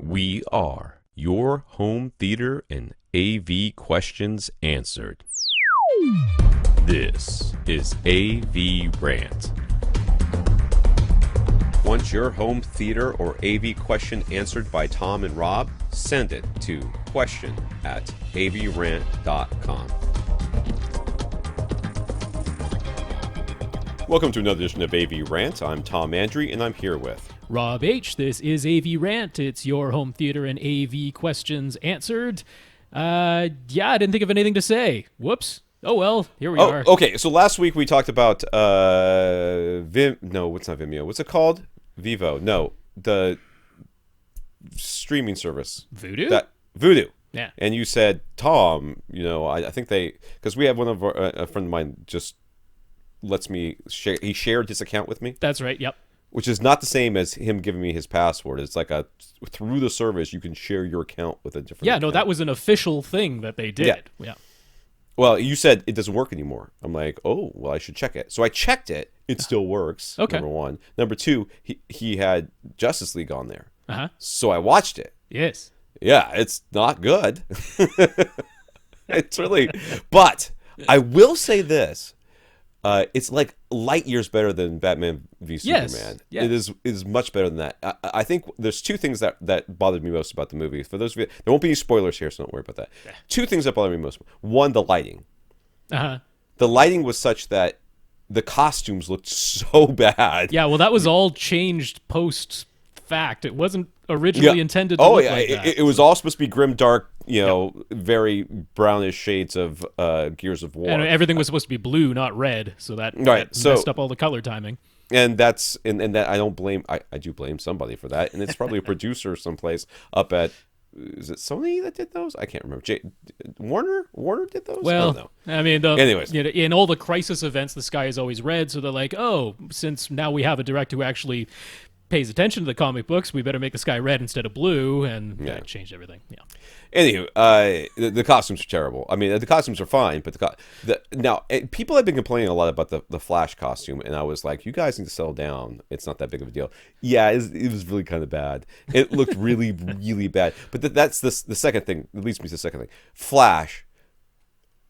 We are your home theater and AV questions answered. This is AVRant. Want your home theater or AV question answered by Tom and Rob? Send it to question@avrant.com. Welcome to another edition of AVRant. I'm Tom Andry, and I'm here with Rob H. This is AVRant. It's your home theater and AV questions answered. I didn't think of anything to say. Whoops. Oh well, here we are. Okay, so last week we talked about No, what's not Vimeo? What's it called? Vivo. No, the streaming service. Voodoo? Voodoo. Yeah. And you said, Tom, I think because we have one of a friend of mine just lets me share. He shared his account with me. That's right. Yep. Which is not the same as him giving me his password. It's like through the service, you can share your account with a different account. No, that was an official thing that they did. Yeah. Well, you said it doesn't work anymore. I'm like, oh, well, I should check it. So I checked it. It still works, okay. Number one. Number two, he had Justice League on there. Uh-huh. So I watched it. Yes. Yeah, it's not good. It's really... But I will say this. It's like light years better than Batman v Superman. Yes. It is much better than that. I think there's two things that bothered me most about the movie. For those of you, there won't be any spoilers here, so don't worry about that. Yeah. Two things that bothered me most. One, the lighting. Uh-huh. The lighting was such that the costumes looked so bad. Yeah, well, that was all changed post-fact. It wasn't originally intended to look like that. It was all supposed to be grim, dark, very brownish shades of Gears of War. And everything was supposed to be blue, not red, so that messed up all the color timing. And that's and that I don't blame. I do blame somebody for that, and it's probably a producer someplace up at. Is it Sony that did those? I can't remember. Warner did those. Well, I don't know. I mean, anyways, in all the crisis events, the sky is always red. So they're like, oh, since now we have a director who actually pays attention to the comic books, we better make the sky red instead of blue, and it changed everything. Yeah. Anywho, the costumes are terrible. I mean, the costumes are fine, but now people have been complaining a lot about the Flash costume, and I was like, you guys need to settle down. It's not that big of a deal. Yeah, it was really kind of bad. It looked really, really bad. But that's the second thing. That leads me to the second thing. Flash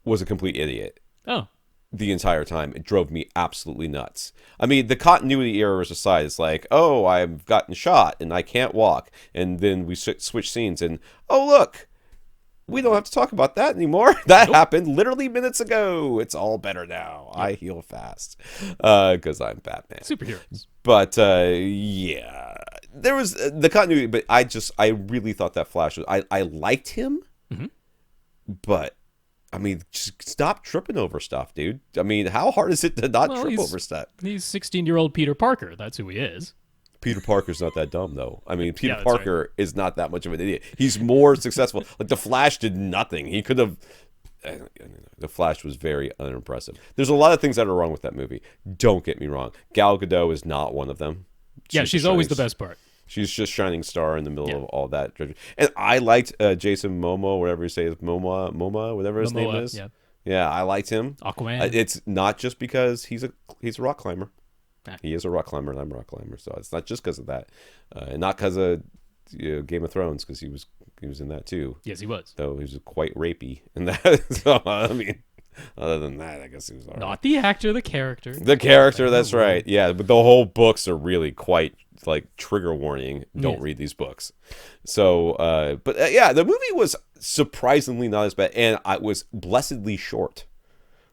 was a complete idiot. Oh. The entire time. It drove me absolutely nuts. I mean, the continuity errors aside, it's like, oh, I've gotten shot and I can't walk. And then we switch scenes and, oh, look, we don't have to talk about that anymore. That happened literally minutes ago. It's all better now. Yep. I heal fast because I'm Batman. Superheroes. But, there was the continuity, but I really thought that Flash was, I liked him, but I mean, just stop tripping over stuff, dude. I mean, how hard is it to not trip over stuff? He's 16-year-old Peter Parker. That's who he is. Peter Parker's not that dumb, though. I mean, Peter Parker is not that much of an idiot. He's more successful. Like, the Flash did nothing. He could have... The Flash was very unimpressive. There's a lot of things that are wrong with that movie. Don't get me wrong. Gal Gadot is not one of them. She's always the best part. She's just shining star in the middle of all that. And I liked Jason Momoa, whatever you say is Momoa, whatever his name is. Yeah, I liked him. Aquaman. It's not just because he's a rock climber. He is a rock climber, and I'm a rock climber. So it's not just because of that, and not because of Game of Thrones, because he was in that too. Yes, he was. Though he was quite rapey in that. So I mean, other than that, I guess he was all right. Not the actor, the character. The character, that's right. Yeah, but the whole books are really quite like trigger warning. Don't read these books. So, the movie was surprisingly not as bad, and I was blessedly short.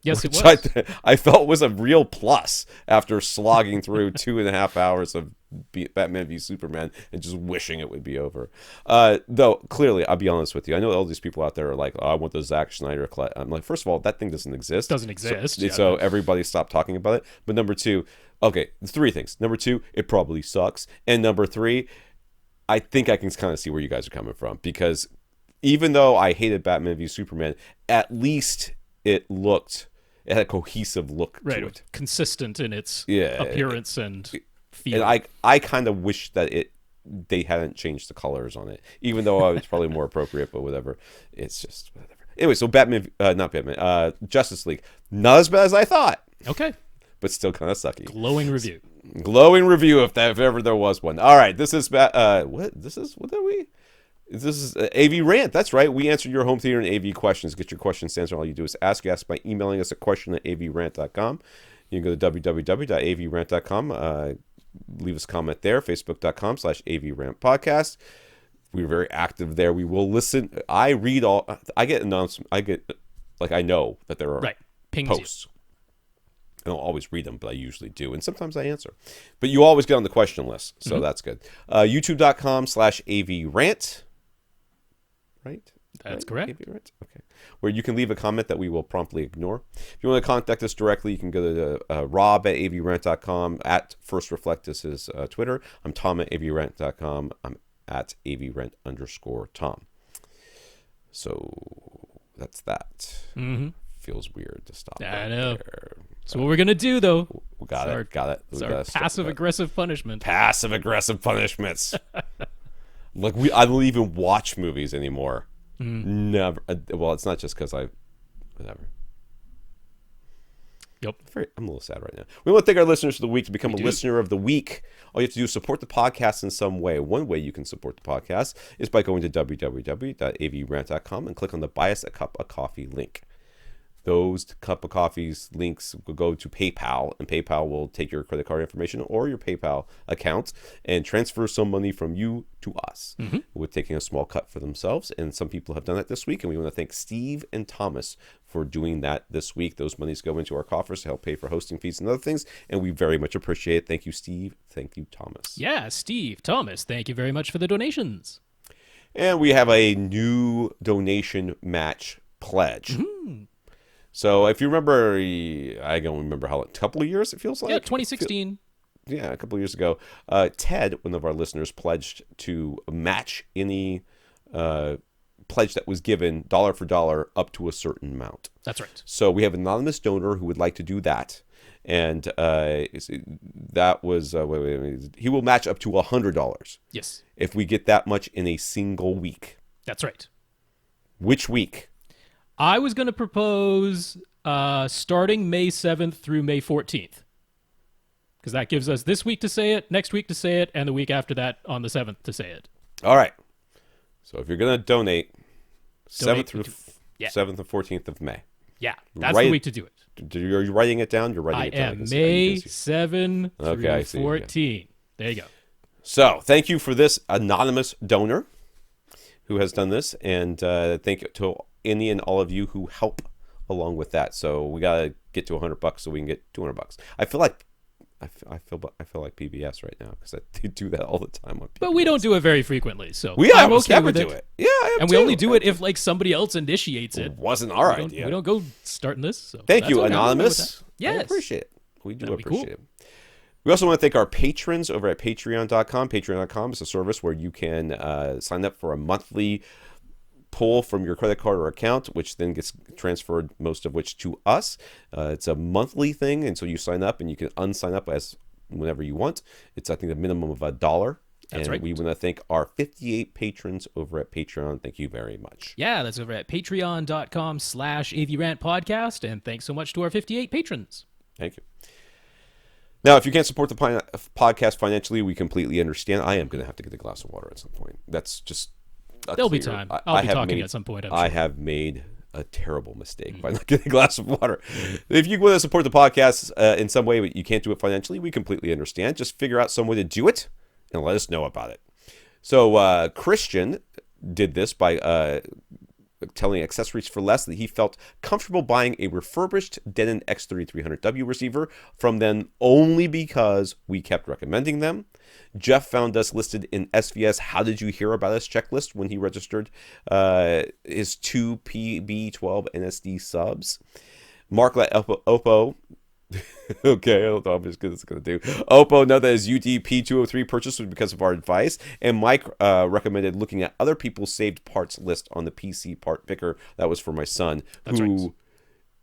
Yes, it was. I felt was a real plus after slogging through 2.5 hours of Batman v Superman and just wishing it would be over. Though, clearly, I'll be honest with you. I know all these people out there are like, oh, I want the Zack Snyder cut. I'm like, first of all, that thing doesn't exist. So everybody stop talking about it. But number two, okay, 3 things. Number 2, it probably sucks. And number 3, I think I can kind of see where you guys are coming from. Because even though I hated Batman v Superman, at least it had a cohesive look to it. Consistent in its appearance and feel. And I kind of wish that they hadn't changed the colors on it, even though it's probably more appropriate, but whatever. It's just whatever. Anyway, so Justice League. Not as bad as I thought. Okay. But still kind of sucky. Glowing review. Glowing review if ever there was one. All right, this is what are we? This is AVRant. That's right. We answer your home theater and AV questions. Get your questions answered. All you do is ask by emailing us a question at avrant.com. You can go to www.avrant.com. Leave us a comment there. Facebook.com/AVRant podcast. We're very active there. We will listen. I read all. I get announcements. I know that there are posts. I don't always read them, but I usually do. And sometimes I answer. But you always get on the question list. So that's good. YouTube.com/AVRant. Right? That's correct. AVRant? Okay. Where you can leave a comment that we will promptly ignore. If you want to contact us directly, you can go to rob@avrant.com. At First Reflect is his Twitter. I'm Tom at avrant.com. I'm at avrant_Tom. So that's that. Feels weird to stop. I know. There. So what we're going to do, though. Got it. It's our passive-aggressive punishment. Passive-aggressive punishments. Look, I don't even watch movies anymore. Never. Well, it's not just because whatever. Yep. I'm a little sad right now. We want to thank our listeners of the week. To become a listener of the week, all you have to do is support the podcast in some way. One way you can support the podcast is by going to www.avrant.com and click on the Buy Us a Cup of Coffee link. Those cup of coffees links will go to PayPal, and PayPal will take your credit card information or your PayPal account and transfer some money from you to us, with taking a small cut for themselves. And some people have done that this week, and we want to thank Steve and Thomas for doing that this week. Those monies go into our coffers to help pay for hosting fees and other things, and we very much appreciate it. Thank you, Steve. Thank you, Thomas. Yeah, Steve, Thomas, thank you very much for the donations. And we have a new donation match pledge. So if you remember, I don't remember a couple of years it feels like? Yeah, 2016. A couple of years ago. Ted, one of our listeners, pledged to match any pledge that was given dollar for dollar up to a certain amount. That's right. So we have an anonymous donor who would like to do that. And that was, he will match up to $100. Yes. If we get that much in a single week. That's right. Which week? I was going to propose starting May 7th through May 14th. Because that gives us this week to say it, next week to say it, and the week after that on the 7th to say it. All right. So if you're going to donate 7th and 14th of May. Yeah, that's the week to do it. Are you writing it down? You're writing it down. I am May 7 through 14. There you go. So thank you for this anonymous donor who has done this. And thank you to any and all of you who help along with that. So we got to get to $100 so we can get $200. I feel like PBS right now because I do that all the time on PBS. But we don't do it very frequently, so I'm okay with it. Yeah, I am and too. we only do it if like somebody else initiates it. It wasn't our idea. We don't go starting this. So thank you, Anonymous. Yes. I appreciate it. We do appreciate it. Cool. We also want to thank our patrons over at patreon.com. Patreon.com is a service where you can sign up for a monthly pull from your credit card or account, which then gets transferred, most of which to us. It's a monthly thing, and so you sign up and you can unsign up as whenever you want. It's, I think, a minimum of $1. That's right. We want to thank our 58 patrons over at Patreon. Thank you very much. Yeah, that's over at patreon.com/AVRant podcast, and thanks so much to our 58 patrons. Thank you. Now, if you can't support the podcast financially, we completely understand. I am going to have to get a glass of water at some point. That's just... There'll be time. I'll be talking at some point. I have made a terrible mistake by not getting a glass of water. If you want to support the podcast in some way, but you can't do it financially, we completely understand. Just figure out some way to do it and let us know about it. So Christian did this by telling Accessories for Less that he felt comfortable buying a refurbished Denon X3300W receiver from them only because we kept recommending them. Jeff found us listed in SVS How Did You Hear About Us checklist when he registered his 2 PB12 NSD subs. Mark let Oppo... okay, I don't know how it's going to do. Oppo know that his UDP-203 purchase was because of our advice, and Mike recommended looking at other people's saved parts list on the PC part picker. That was for my son, who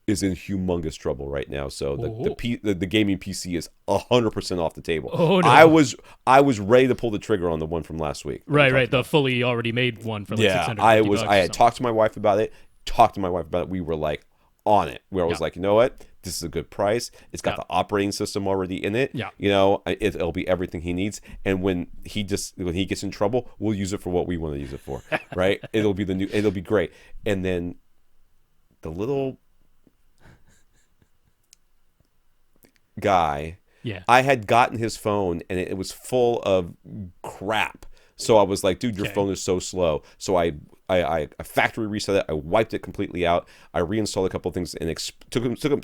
is in humongous trouble right now. So the gaming PC is 100% off the table. Oh no! I was ready to pull the trigger on the one from last week. Right. The fully already made one for like $650. I had talked to my wife about it. We were like on it. Where I was like, you know what? this is a good price. It's got the operating system already in it. Yeah. You know, it'll be everything he needs. And when he gets in trouble, we'll use it for what we want to use it for, right? It'll be great. And then the little guy, I had gotten his phone and it was full of crap. So I was like, dude, your phone is so slow. So I factory reset it. I wiped it completely out. I reinstalled a couple of things and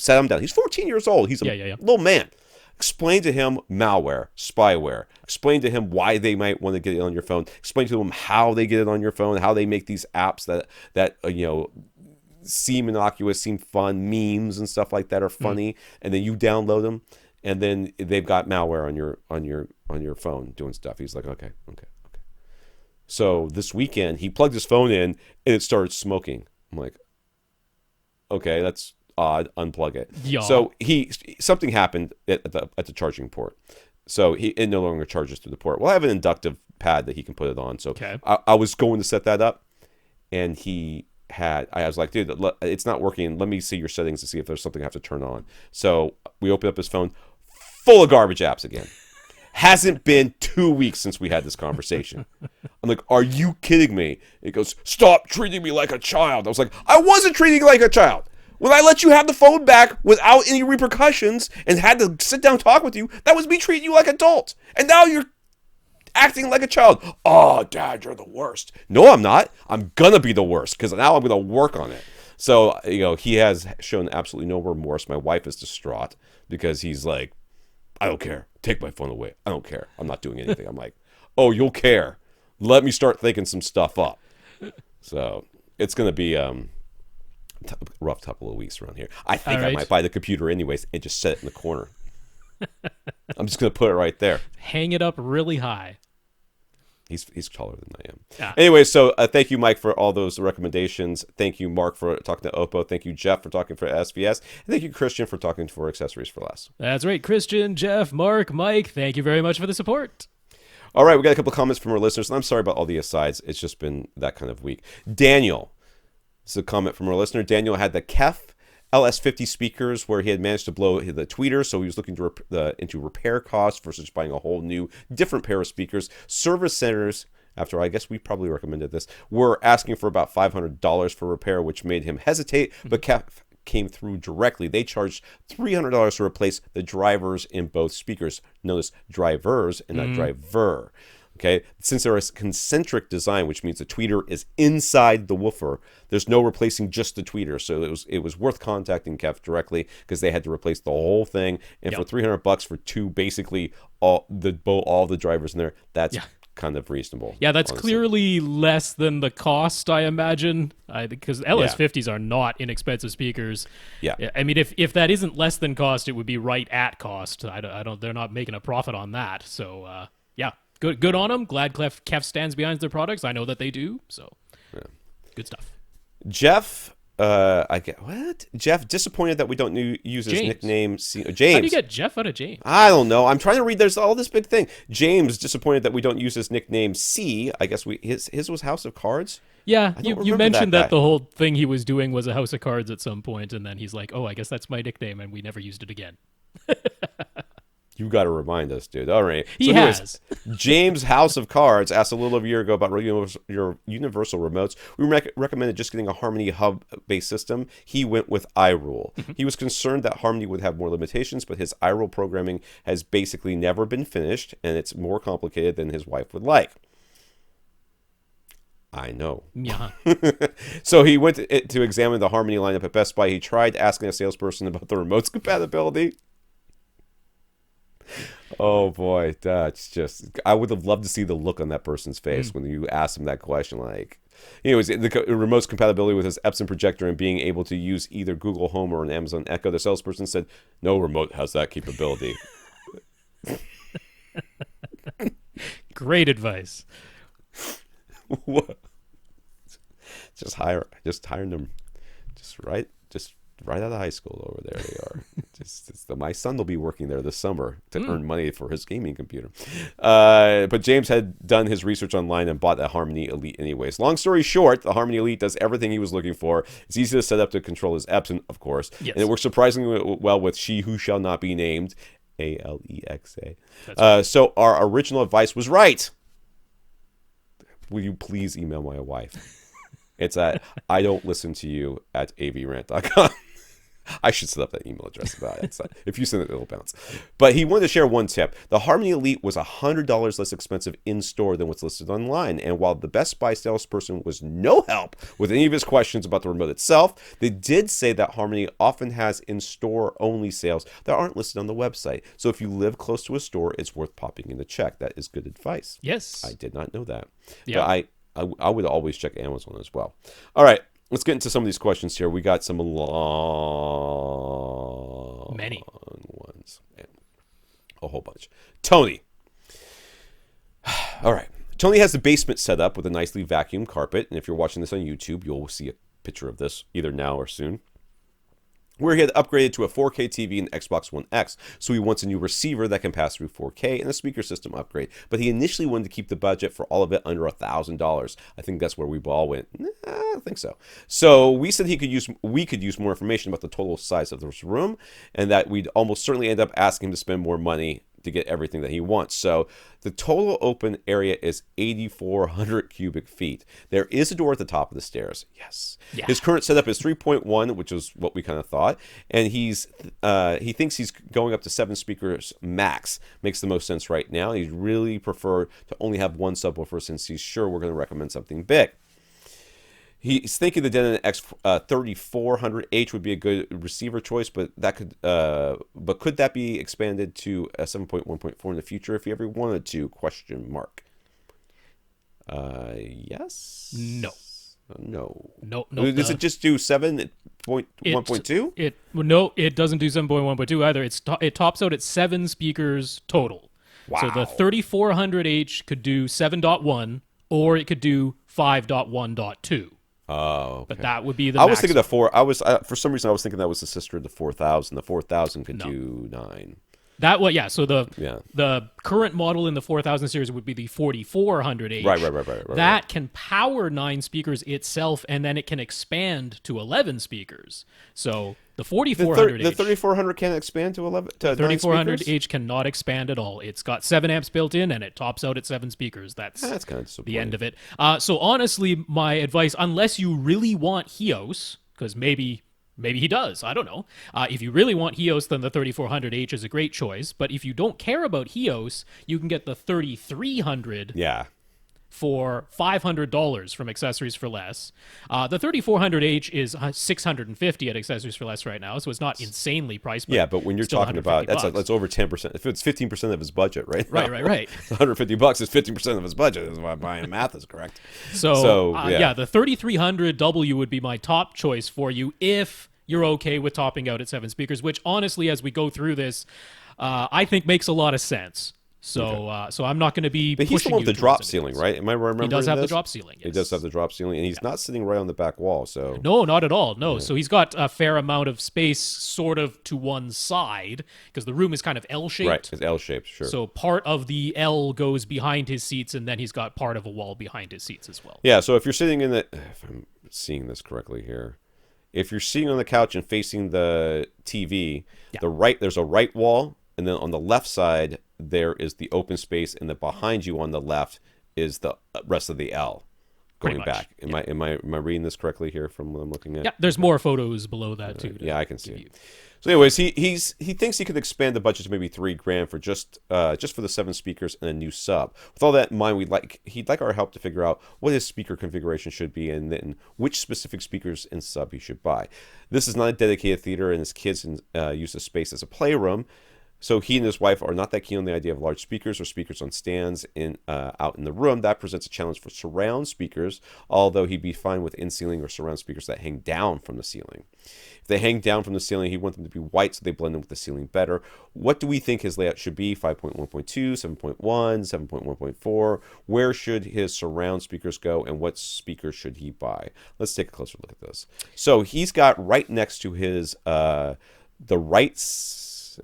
sat him down. He's 14 years old. He's a little man. Explain to him malware, spyware. Explain to him why they might want to get it on your phone. Explain to him how they get it on your phone, how they make these apps that you know, seem innocuous, seem fun, memes and stuff like that are funny, and then you download them, and then they've got malware on your phone doing stuff. He's like, okay. So this weekend he plugged his phone in and it started smoking. I'm like, okay, that's odd. Unplug it. Yeah. So something happened at the charging port. So it no longer charges through the port. Well, I have an inductive pad that he can put it on. So I was going to set that up, and I was like, dude, it's not working. Let me see your settings to see if there's something I have to turn on. So we opened up his phone, full of garbage apps again. Hasn't been 2 weeks since we had this conversation. I'm like, are you kidding me? It goes, stop treating me like a child. I was like, I wasn't treating you like a child. When I let you have the phone back without any repercussions and had to sit down and talk with you, that was me treating you like an adult. And now you're acting like a child. Oh, Dad, you're the worst. No, I'm not. I'm going to be the worst because now I'm going to work on it. So, you know, he has shown absolutely no remorse. My wife is distraught because he's like, I don't care. Take my phone away. I don't care. I'm not doing anything. I'm like, oh, you'll care. Let me start thinking some stuff up. So it's going to be a rough couple of weeks around here. I think I might buy the computer anyways and just set it in the corner. I'm just going to put it right there. Hang it up really high. He's taller than I am. Yeah. Anyway, so thank you, Mike, for all those recommendations. Thank you, Mark, for talking to Oppo. Thank you, Jeff, for talking for SVS. And thank you, Christian, for talking for Accessories for Less. That's right. Christian, Jeff, Mark, Mike, thank you very much for the support. All right, we got a couple of comments from our listeners, and I'm sorry about all the asides. It's just been that kind of week. Daniel, this is a comment from our listener. Daniel had the KEF LS50 speakers where he had managed to blow the tweeter, so he was looking to into repair costs versus buying a whole new, different pair of speakers. Service centers, after I guess we probably recommended this, were asking for about $500 for repair, which made him hesitate, but KEF came through directly. They charged $300 to replace the drivers in both speakers. Notice drivers and not driver. Okay, since they're a concentric design, which means the tweeter is inside the woofer, there's no replacing just the tweeter. So it was worth contacting KEF directly because they had to replace the whole thing. And for $300 for two, basically all the drivers in there, that's kind of reasonable. Yeah, that's honestly clearly less than the cost, I imagine, because LS50s are not inexpensive speakers. Yeah, I mean, if that isn't less than cost, it would be right at cost. I don't. They're not making a profit on that. So yeah. Good on them. Glad KEF stands behind their products. I know that they do. So, good stuff. Jeff, Jeff, disappointed that we don't use his nickname. James. How do you get Jeff out of James? I don't know. I'm trying to read. There's all this big thing. James, disappointed that we don't use his nickname C. I guess his was House of Cards. Yeah, you mentioned that the whole thing he was doing was a House of Cards at some point, and then he's like, oh, I guess that's my nickname, and we never used it again. You got to remind us, dude. All right. He has. James House of Cards asked a little over a year ago about your universal remotes. We recommended just getting a Harmony hub-based system. He went with iRule. He was concerned that Harmony would have more limitations, but his iRule programming has basically never been finished, and it's more complicated than his wife would like. I know. Yeah. So he went to examine the Harmony lineup at Best Buy. He tried asking a salesperson about the remote's compatibility. Oh boy, that's just, I would have loved to see the look on that person's face when you asked him that question. Like, anyways, the remote's compatibility with his Epson projector and being able to use either Google Home or an Amazon Echo. The salesperson said, no remote has that capability. Great advice. What? Just hire them. Just right out of high school over there they are. My son will be working there this summer to earn money for his gaming computer. But James had done his research online and bought a Harmony Elite anyways. Long story short, the Harmony Elite does everything he was looking for. It's easy to set up to control his Epson, of course. Yes. And it works surprisingly well with She Who Shall Not Be Named, Alexa. Right. So our original advice was right. Will you please email my wife? It's at I don't listen to you at avrant.com. I should set up that email address about it. If you send it, it'll bounce. But he wanted to share one tip. The Harmony Elite was $100 less expensive in-store than what's listed online. And while the Best Buy salesperson was no help with any of his questions about the remote itself, they did say that Harmony often has in-store only sales that aren't listed on the website. So if you live close to a store, it's worth popping in to check. That is good advice. Yes. I did not know that. Yeah. But I would always check Amazon as well. All right. Let's get into some of these questions here. We got some many ones. A whole bunch. Tony. All right. Tony has the basement set up with a nicely vacuumed carpet. And if you're watching this on YouTube, you'll see a picture of this either now or soon. Where he had upgraded to a 4K TV and Xbox One X, so he wants a new receiver that can pass through 4K and a speaker system upgrade. But he initially wanted to keep the budget for all of it under $1,000. I think that's where we all went. I don't think so. So we said we could use more information about the total size of this room, and that we'd almost certainly end up asking him to spend more money to get everything that he wants. So the total open area is 8,400 cubic feet. There is a door at the top of the stairs. Yes. Yeah. His current setup is 3.1, which is what we kind of thought. And he thinks he's going up to 7 speakers max. Makes the most sense right now. He'd really prefer to only have one subwoofer since he's sure we're going to recommend something big. He's thinking the Denon X3400H would be a good receiver choice, but could that be expanded to a 7.1.4 in the future if he ever wanted to? ? Yes. No. No. No. Does it just do 7.1.2? No, it doesn't do 7.1.2 either. It tops out at 7 speakers total. Wow. So the 3400H could do 7.1, or it could do 5.1.2. Oh, okay. But that would be the. I was thinking the 4. For some reason I was thinking that was the sister of the 4000. The 4000 could do 9. So the current model in the 4000 series would be the 4400H. Right. That can power 9 speakers itself, and then it can expand to 11 speakers. So the 4400H. The 3400 can expand to 11. To 3400H cannot expand at all. It's got 7 amps built in, and it tops out at 7 speakers. That's kind of the end of it. So honestly, my advice, unless you really want Hios, because maybe he does. I don't know. If you really want Hios, then the 3400H is a great choice. But if you don't care about Hios, you can get the 3300 for $500 from Accessories for Less. The 3400H is $650 at Accessories for Less right now, so it's not insanely priced. But when you're talking about that's over 10%. If it's 15% of his budget, right? Right. $150 is 15% of his budget. Is why my math is correct. So the 3300W would be my top choice for you if you're okay with topping out at 7 speakers, which honestly, as we go through this, I think makes a lot of sense. So so I'm not going to be. But he's the one with the drop ceiling, right? Am I remembering? He does have the drop ceiling. Yes. He does have the drop ceiling, and he's not sitting right on the back wall. So no, not at all. No, so he's got a fair amount of space, sort of to one side, because the room is kind of L-shaped. Right, it's L-shaped, sure. So part of the L goes behind his seats, and then he's got part of a wall behind his seats as well. Yeah. So if you're sitting if I'm seeing this correctly here. If you're sitting on the couch and facing the TV, there's a right wall, and then on the left side there is the open space, and then behind you on the left is the rest of the L going back. Am I reading this correctly here from what I'm looking at? Yeah, there's more photos below that too. Yeah, I can see it. So anyways, he thinks he could expand the budget to maybe $3,000 for just for the 7 speakers and a new sub. With all that in mind, he'd like our help to figure out what his speaker configuration should be, and then which specific speakers and sub he should buy. This is not a dedicated theater, and his kids use the space as a playroom. So he and his wife are not that keen on the idea of large speakers or speakers on stands out in the room. That presents a challenge for surround speakers, although he'd be fine with in-ceiling or surround speakers that hang down from the ceiling. If they hang down from the ceiling, he wants them to be white so they blend in with the ceiling better. What do we think his layout should be? 5.1.2, 7.1, 7.1.4? Where should his surround speakers go, and what speakers should he buy? Let's take a closer look at this. So he's got right next to his, am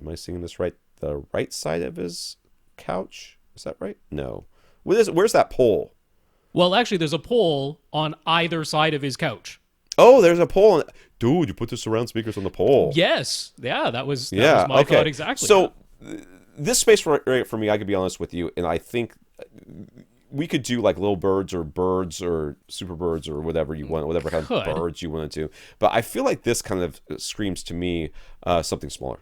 I seeing this right? The right side of his couch? Is that right? No. Where's that pole? Well, actually, there's a pole on either side of his couch. Oh, there's a pole. Dude, you put the surround speakers on the pole. Yes. Yeah, that was my thought exactly. So this space for me, I could be honest with you, and I think we could do like little birds or super birds or whatever you want, whatever kind of birds you want to do. But I feel like this kind of screams to me something smaller.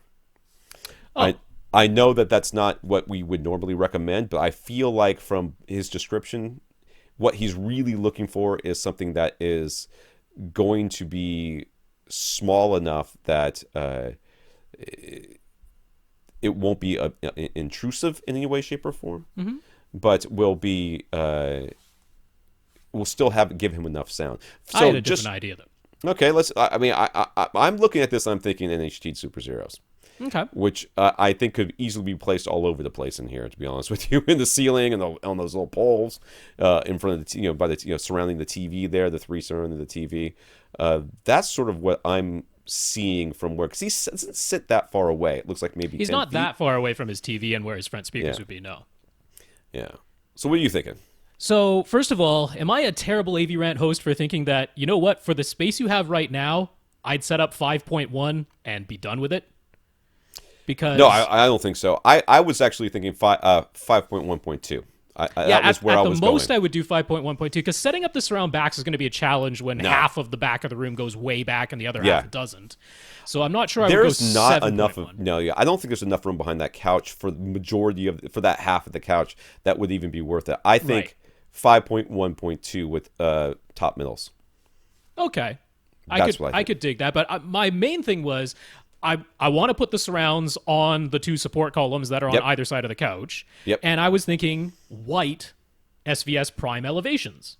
Oh. I know that that's not what we would normally recommend, but I feel like from his description, what he's really looking for is something that is going to be small enough that it won't be intrusive in any way, shape, or form, but will be will still give him enough sound. So I had a different idea though. Okay, I'm looking at this. I'm thinking NHT Super Zeros. Okay. Which I think could easily be placed all over the place in here, to be honest with you, in the ceiling and on those little poles in front of the surrounding the TV there, the three surrounding the TV. That's sort of what I'm seeing from where, because he doesn't sit that far away. It looks like maybe he's 10 not feet. that far away from his TV and where his front speakers would be. No. Yeah. So what are you thinking? So first of all, am I a terrible AVRant host for thinking that, you know what, for the space you have right now, I'd set up 5.1 and be done with it? Because no, I don't think so. I was actually thinking 5.1.2. That was where I was going. At the most, I would do 5.1.2, because setting up the surround backs is going to be a challenge when half of the back of the room goes way back and the other half doesn't. So I'm not sure I would go 7.1. There's not enough of I don't think there's enough room behind that couch for the majority of for that half of the couch that would even be worth it. I think 5.1.2 with top middles. Okay, I could dig that, but my main thing was, I want to put the surrounds on the two support columns that are on either side of the couch. Yep. And I was thinking white SVS prime elevations,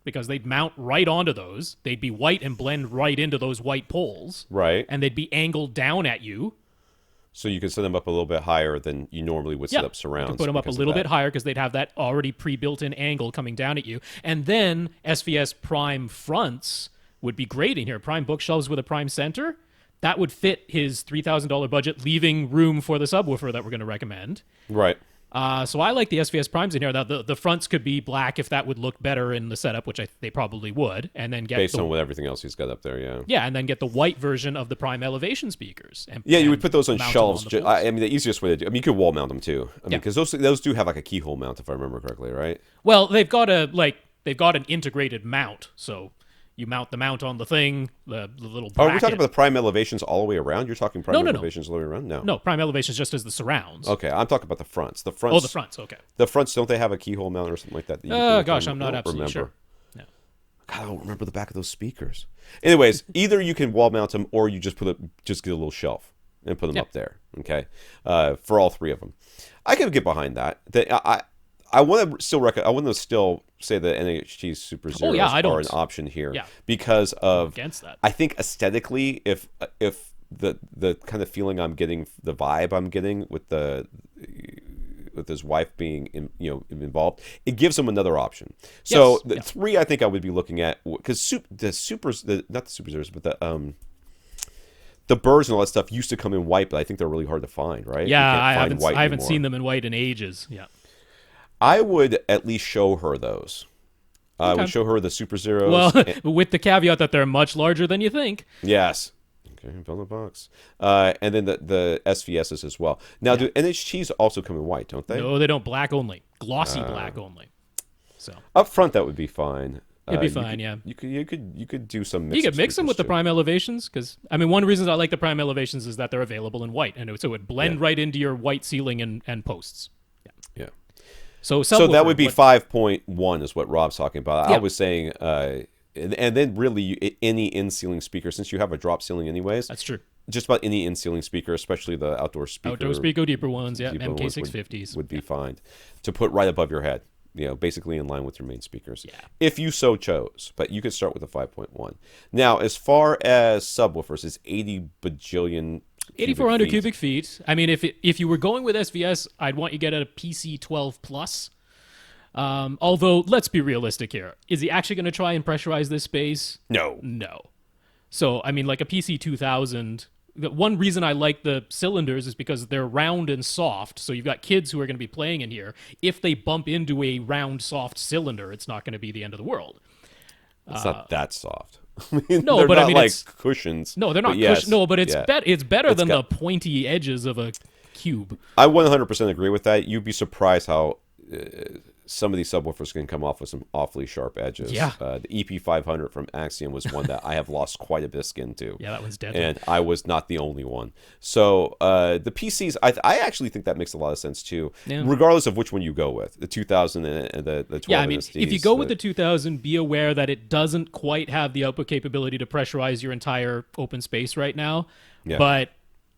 because they'd mount right onto those. They'd be white and blend right into those white poles. Right. And they'd be angled down at you. So you could set them up a little bit higher than you normally would set up surrounds. You could put them up a little bit higher because they'd have that already pre-built-in angle coming down at you. And then SVS prime fronts would be great in here. Prime bookshelves with a prime center. That would fit his $3,000 budget, leaving room for the subwoofer that we're going to recommend. Right. So I like the SVS primes in here. Now, the fronts could be black if that would look better in the setup, which they probably would, and then get based on what everything else he's got up there. Yeah, and then get the white version of the prime elevation speakers. You would put those on shelves. The easiest way to do. I mean, you could wall mount them too. I mean, because those do have like a keyhole mount, if I remember correctly, right? Well, they've got an integrated mount, so. You mount the mount on the thing, the little bracket. Are we talking about the prime elevations all the way around? You're talking prime elevations all the way around? No, prime elevations just as the surrounds. Okay, I'm talking about the fronts. The fronts. Oh, the fronts, okay. The fronts, don't they have a keyhole mount or something like that? I'm not absolutely sure. No. God, I don't remember the back of those speakers. Anyways, either you can wall mount them or you just get a little shelf and put them up there, okay? For all three of them. I can get behind that. I want to still say that NHT Super Zeros are an option here because of against that. I think aesthetically, if the kind of feeling I'm getting, the vibe I'm getting with his wife being involved, it gives him another option. So the three I think I would be looking at, because not the Super Zeros, but the birds and all that stuff used to come in white, but I think they're really hard to find, right? Yeah, I haven't seen them in white in ages. Yeah. I would at least show her those. I would show her the Super Zeros. Well, with the caveat that they're much larger than you think. Yes. Okay, build a box. And then the SVSs as well. Now, do NHTs also come in white, don't they? No, they don't. Black only. Glossy black only. So up front, that would be fine. It'd be fine, You could do some. You could mix them with the prime elevations, because one reason I like the prime elevations is that they're available in white, and so it would blend right into your white ceiling and posts. Yeah. So that would be 5.1 is what Rob's talking about. I was saying, and then really any in-ceiling speaker, since you have a drop ceiling anyways. That's true. just about any in-ceiling speaker, especially the outdoor speaker. Outdoor speaker, deeper ones, yeah, deeper ones MK650s. would be fine to put right above your head. Basically in line with your main speakers. Yeah. If you so chose. But you could start with a 5.1. Now, as far as subwoofers, it's 80 bajillion 8,400 cubic feet. I mean, if you were going with SVS, I'd want you to get a PC12-Plus. Although, let's be realistic here. Is he actually going to try and pressurize this space? No. So, I mean, like a PC2000... The one reason I like the cylinders is because they're round and soft. So you've got kids who are going to be playing in here. If they bump into a round, soft cylinder, it's not going to be the end of the world. It's not that soft. No, they're but not I mean, like it's cushions. No, they're not yes, cushions. No, but it's it's better than got, the pointy edges of a cube. I 100% agree with that. You'd be surprised how some of these subwoofers can come off with some awfully sharp edges. Yeah. The EP500 from Axiom was one that I have lost quite a bit of skin to. Yeah, that was deadly. And I was not the only one. So the PCs, I actually think that makes a lot of sense too, regardless of which one you go with, the 2000 and the 12. Yeah, I mean, if you go with the 2000, be aware that it doesn't quite have the output capability to pressurize your entire open space right now. Yeah. But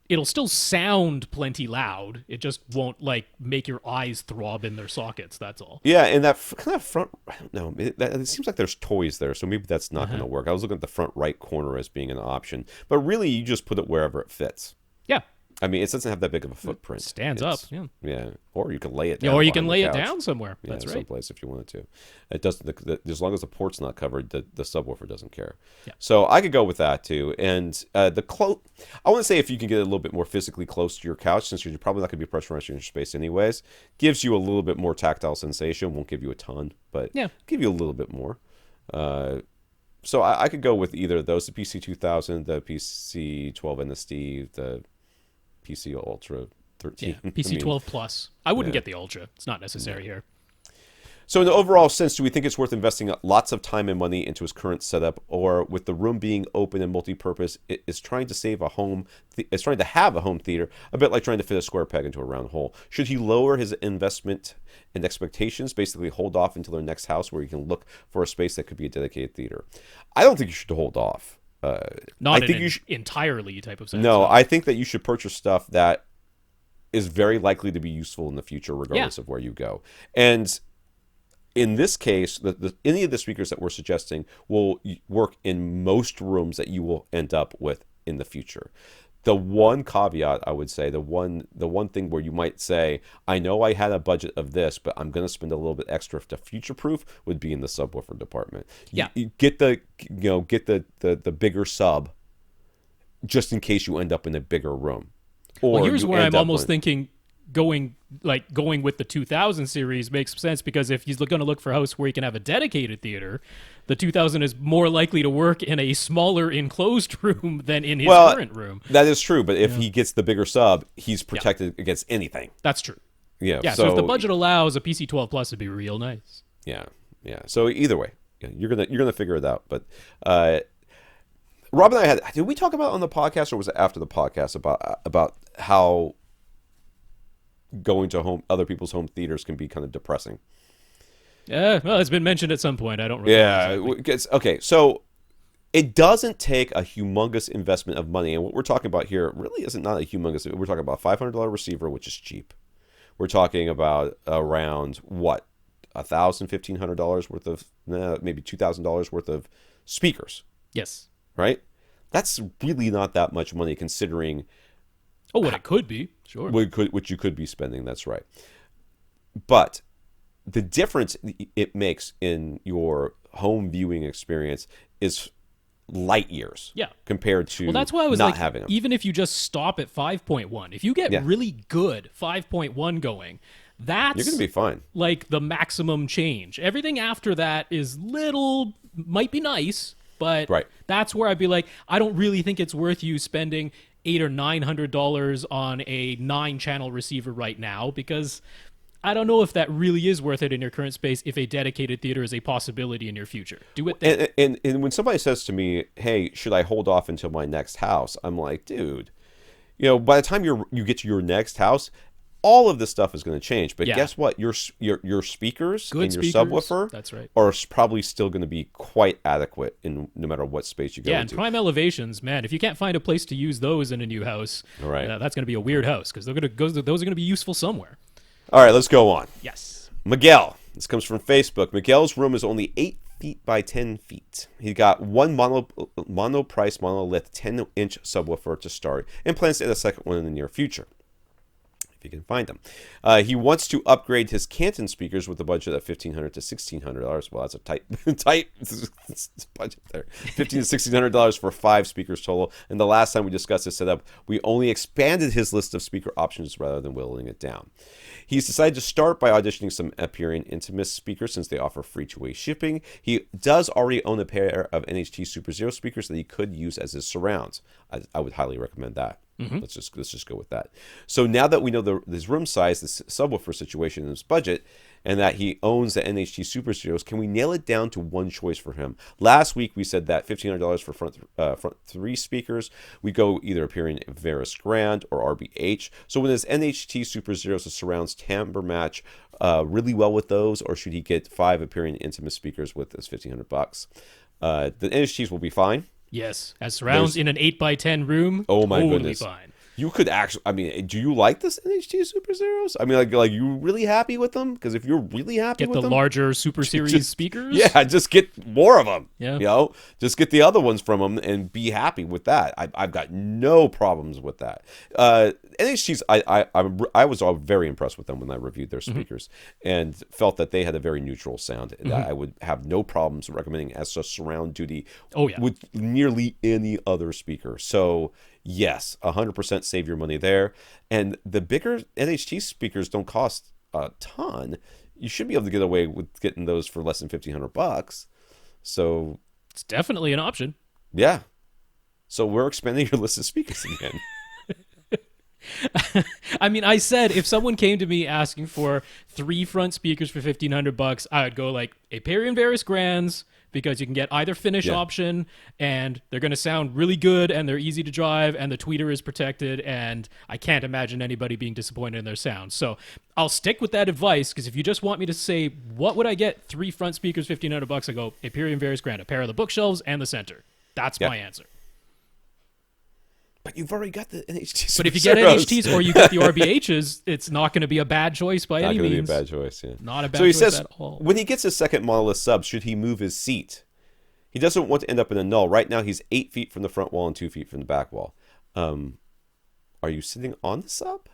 it'll still sound plenty loud. It just won't like make your eyes throb in their sockets. That's all. Yeah, and that kind of front, I don't know. It seems like there's toys there, so maybe that's not going to work. I was looking at the front right corner as being an option, but really, you just put it wherever it fits. Yeah. I mean, it doesn't have that big of a footprint. It stands up. Yeah. Yeah. Or you can lay it down. Yeah, or you can lay it down somewhere. Yeah, that's right. Someplace if you wanted to. It doesn't. As long as the port's not covered, the subwoofer doesn't care. Yeah. So I could go with that too. And I want to say if you can get a little bit more physically close to your couch, since you're probably not going to be pressurizing your space anyways, gives you a little bit more tactile sensation. Won't give you a ton, but give you a little bit more. So I could go with either of those: the PC2000, the PC12 NSD, the PC Ultra 13. Yeah, PC12-Plus. I wouldn't get the Ultra. It's not necessary here. So in the overall sense, do we think it's worth investing lots of time and money into his current setup, or with the room being open and multi-purpose, it is trying to save a home, it's trying to have a home theater, a bit like trying to fit a square peg into a round hole? Should he lower his investment and expectations, basically hold off until their next house where he can look for a space that could be a dedicated theater? I don't think you should hold off. Not entirely type of sense. No, I think that you should purchase stuff that is very likely to be useful in the future, regardless of where you go. And in this case, any of the speakers that we're suggesting will work in most rooms that you will end up with in the future. The one caveat, I would say, the one thing where you might say, I know I had a budget of this, but I'm going to spend a little bit extra to future-proof, would be in the subwoofer department. Yeah, you get the bigger sub, just in case you end up in a bigger room. Or well, here's where I'm almost thinking going with the 2000 series makes sense, because if he's going to look for a house where he can have a dedicated theater, the 2000 is more likely to work in a smaller enclosed room than in his current room. That is true, but if he gets the bigger sub, he's protected against anything. That's true. Yeah. So if the budget allows, a PC12-Plus would be real nice. Yeah. So either way, you're gonna figure it out. But Rob and I did we talk about it on the podcast, or was it after the podcast about how going to other people's home theaters can be kind of depressing? Well, it's been mentioned at some point. I don't remember. Yeah. Exactly. Okay. So it doesn't take a humongous investment of money, and what we're talking about here really isn't not a humongous. We're talking about a $500 receiver, which is cheap. We're talking about around what, $1,000, $1,500 worth of, maybe $2,000 worth of speakers. Yes. Right. That's really not that much money considering. Oh, what it could be, sure. Which you could be spending. That's right. But the difference it makes in your home viewing experience is light years. Yeah. Compared to well, that's why I was not like, having them. Even if you just stop at 5.1, if you get really good 5.1 going, that's you're going to be fine. Like the maximum change. Everything after that is might be nice, but that's where I'd be like, I don't really think it's worth you spending $800 or $900 on a 9-channel receiver right now, because I don't know if that really is worth it in your current space if a dedicated theater is a possibility in your future. Do it then. And when somebody says to me, hey, should I hold off until my next house? I'm like, dude, by the time you get to your next house, all of this stuff is going to change. But Yeah. guess what? Your speakers Good and your speakers, subwoofer that's right. are probably still going to be quite adequate in no matter what space you go Yeah, and into. prime elevations, man. If you can't find a place to use those in a new house, Right. that's going to be a weird house because those are going to be useful somewhere. All right, let's go on. Yes. Miguel. This comes from Facebook. Miguel's room is only 8 feet by 10 feet. He got one Monoprice Monolith 10-inch subwoofer to start and plans to add a second one in the near future, if you can find them. He wants to upgrade his Canton speakers with a budget of $1,500 to $1,600. Well, that's a tight budget there. $1,500 to $1,600 for 5 speakers total. And the last time we discussed this setup, we only expanded his list of speaker options rather than whittling it down. He's decided to start by auditioning some Aperion Intimus speakers since they offer free two-way shipping. He does already own a pair of NHT Super Zero speakers that he could use as his surrounds. I would highly recommend that. Let's just go with that. So now that we know his room size, the subwoofer situation, and his budget, and that he owns the NHT Super Series, can we nail it down to one choice for him? Last week we said that $1,500 for front 3 speakers. We go either Aperion Veris Grand or RBH. So when his NHT Super Zeros surrounds timbre match really well with those, or should he get 5 Aperion Intimus speakers with this $1,500? The NHTs will be fine. Yes, as surrounds in an 8x10 room. Oh my totally goodness. Fine. You could actually, I mean, do you like this NHT Super Zeros? I mean, like you really happy with them? Because if you're really happy Get with the them, larger Super Series speakers. yeah, just get more of them. Yeah. You know, just get the other ones from them and be happy with that. I've got no problems with that. NHTs, I was all very impressed with them when I reviewed their speakers and felt that they had a very neutral sound. And I would have no problems recommending as a surround duty with nearly any other speaker. So yes, 100% save your money there. And the bigger NHT speakers don't cost a ton. You should be able to get away with getting those for less than $1,500. So It's definitely an option. yeah. So we're expanding your list of speakers again. I mean, I said if someone came to me asking for 3 front speakers for $1,500, I would go like Aperion Veris Grands, because you can get either finish option and they're going to sound really good and they're easy to drive and the tweeter is protected, and I can't imagine anybody being disappointed in their sound. So I'll stick with that advice, because if you just want me to say what would I get 3 front speakers $1,500, I go Aperion Veris Grand, a pair of the bookshelves and the center. That's my answer. But you've already got the NHT. But if you get NHTs or you get the RBHs, it's not going to be a bad choice by any means. Not going to be a bad choice, yeah. Not a bad choice. So he choice says, at all. when he gets his second monolith sub, should he move his seat? He doesn't want to end up in a null. Right now, he's 8 feet from the front wall and 2 feet from the back wall. Are you sitting on the sub?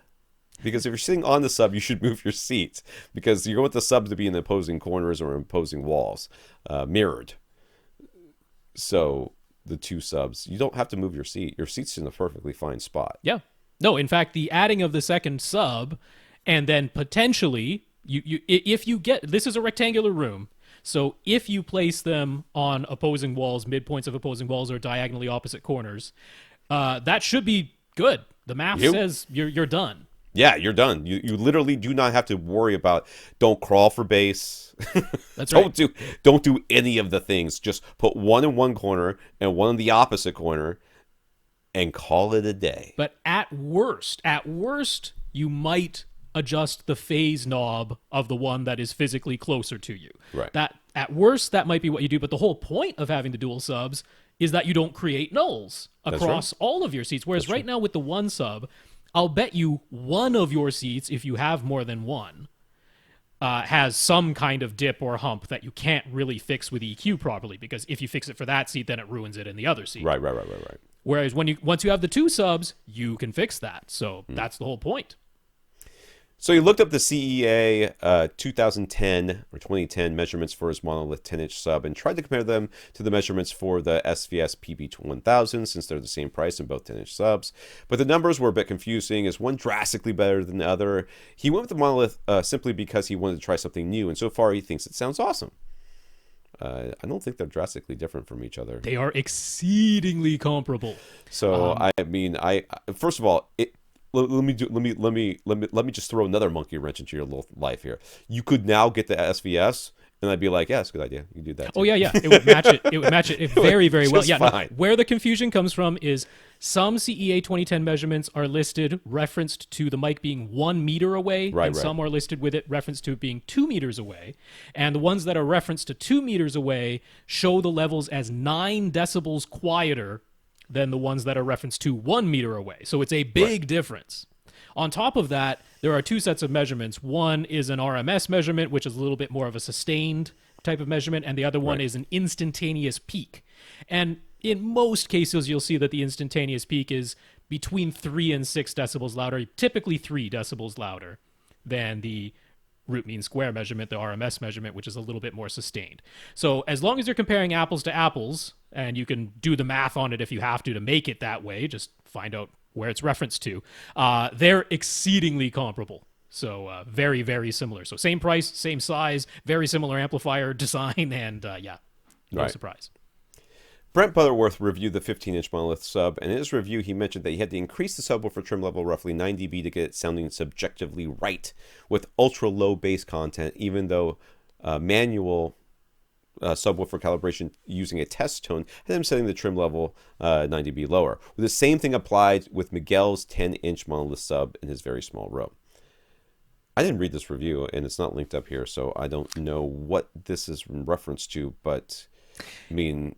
Because if you're sitting on the sub, you should move your seat, because you want the sub to be in opposing corners or opposing walls, mirrored. So the 2 subs, you don't have to move your seat. Your seat's in a perfectly fine spot. Yeah. No, in fact, the adding of the second sub, and then potentially, if you get, this is a rectangular room, so if you place them on opposing walls, midpoints of opposing walls, or diagonally opposite corners, that should be good. The math says you're done. Yeah, you're done. You literally do not have to worry about, don't crawl for bass. That's right. Don't do any of the things. Just put one in one corner and one in the opposite corner and call it a day. But at worst, you might adjust the phase knob of the one that is physically closer to you. Right. That at worst, that might be what you do. But the whole point of having the dual subs is that you don't create nulls across all of your seats. Whereas right now with the one sub, I'll bet you one of your seats, if you have more than one, has some kind of dip or hump that you can't really fix with EQ properly, because if you fix it for that seat, then it ruins it in the other seat. Right. Whereas once you have the 2 subs, you can fix that. So that's the whole point. So he looked up the CEA 2010 or 2010 measurements for his monolith 10-inch sub and tried to compare them to the measurements for the SVS PB1000, since they're the same price in both 10-inch subs. But the numbers were a bit confusing, as one drastically better than the other. He went with the monolith simply because he wanted to try something new, and so far he thinks it sounds awesome. I don't think they're drastically different from each other. They are exceedingly comparable. So I mean, first of all, let me just throw another monkey wrench into your little life here. You could now get the SVS And I'd be like, yeah, it's a good idea. You can do that too. Oh yeah. It would match it. It would match it very, very well. Just Yeah. No, fine. where the confusion comes from is some CEA 2010 measurements are listed referenced to the mic being 1 meter away, Right, and right. some are listed with it referenced to it being 2 meters away. And the ones that are referenced to 2 meters away show the levels as 9 decibels quieter than the ones that are referenced to 1 meter away. So it's a big difference. On top of that, there are 2 sets of measurements. One is an RMS measurement, which is a little bit more of a sustained type of measurement, and the other one is an instantaneous peak. And in most cases, you'll see that the instantaneous peak is between 3 and 6 decibels louder, typically 3 decibels louder than the root mean square measurement, the RMS measurement, which is a little bit more sustained. So as long as you're comparing apples to apples, and you can do the math on it if you have to make it that way, just find out where it's referenced to, they're exceedingly comparable. So very, very similar. So same price, same size, very similar amplifier design, and no surprise. Brent Butterworth reviewed the 15-inch Monolith sub, and in his review, he mentioned that he had to increase the subwoofer trim level roughly 9 dB to get it sounding subjectively right with ultra-low bass content, even though manual subwoofer calibration using a test tone had him setting the trim level 9 dB lower. The same thing applied with Miguel's 10-inch Monolith sub in his very small row. I didn't read this review, and it's not linked up here, so I don't know what this is in reference to, but, I mean,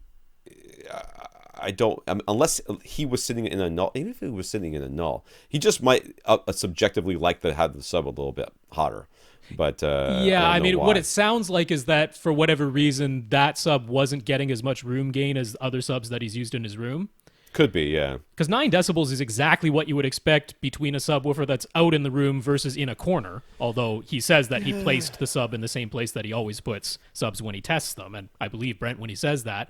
I don't, unless he was sitting in a null, even if he was sitting in a null, he just might subjectively like to have the sub a little bit hotter. But I mean, what it sounds like is that for whatever reason, that sub wasn't getting as much room gain as other subs that he's used in his room. Could be, yeah. Because 9 decibels is exactly what you would expect between a subwoofer that's out in the room versus in a corner. Although he says that he placed the sub in the same place that he always puts subs when he tests them, and I believe Brent when he says that.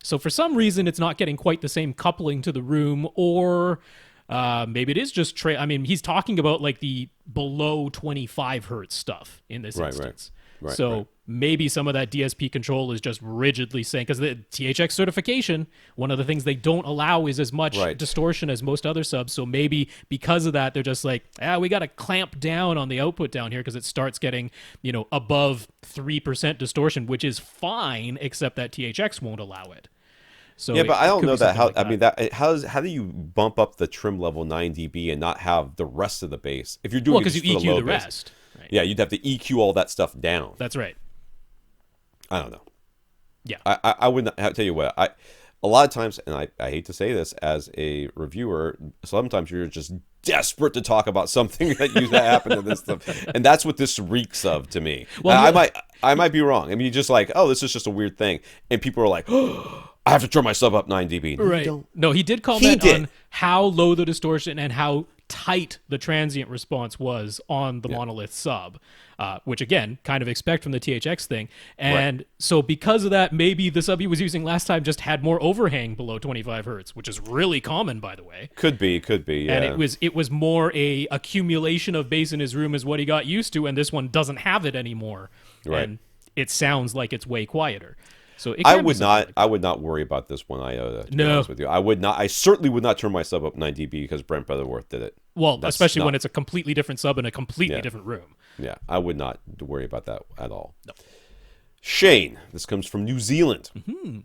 So for some reason, it's not getting quite the same coupling to the room, or maybe it is just I mean, he's talking about like the below 25 hertz stuff in this instance. Right. Maybe some of that DSP control is just rigidly saying, because the THX certification, one of the things they don't allow is as much distortion as most other subs. So maybe because of that, they're just like, we got to clamp down on the output down here because it starts getting, above 3% distortion, which is fine, except that THX won't allow it. So yeah, but I don't know that. How like I mean, how do you bump up the trim level 9 dB and not have the rest of the bass? If you're doing because you EQ the rest. Right. Yeah, you'd have to EQ all that stuff down. That's right. I don't know. Yeah, I would not. I'll tell you what. A lot of times, and I hate to say this as a reviewer, sometimes you're just desperate to talk about something that happened to this stuff, and that's what this reeks of to me. Well, I might be wrong. I mean, you're just like, oh, this is just a weird thing, and people are like, oh, I have to turn my sub up 9 dB. Right. No, he did comment on how low the distortion and how tight the transient response was on the Monolith sub, which again, kind of expect from the THX thing. And so because of that, maybe the sub he was using last time just had more overhang below 25 hertz, which is really common, by the way. Could be, yeah. And it was more a accumulation of bass in his room is what he got used to, and this one doesn't have it anymore. Right. And it sounds like it's way quieter. So I would not worry about this one iota. To be honest with you, I would not. I certainly would not turn my sub up 9 dB because Brent Butterworth did it. Well, especially when it's a completely different sub in a completely different room. Yeah, I would not worry about that at all. No. Shane, this comes from New Zealand. Mm-hmm.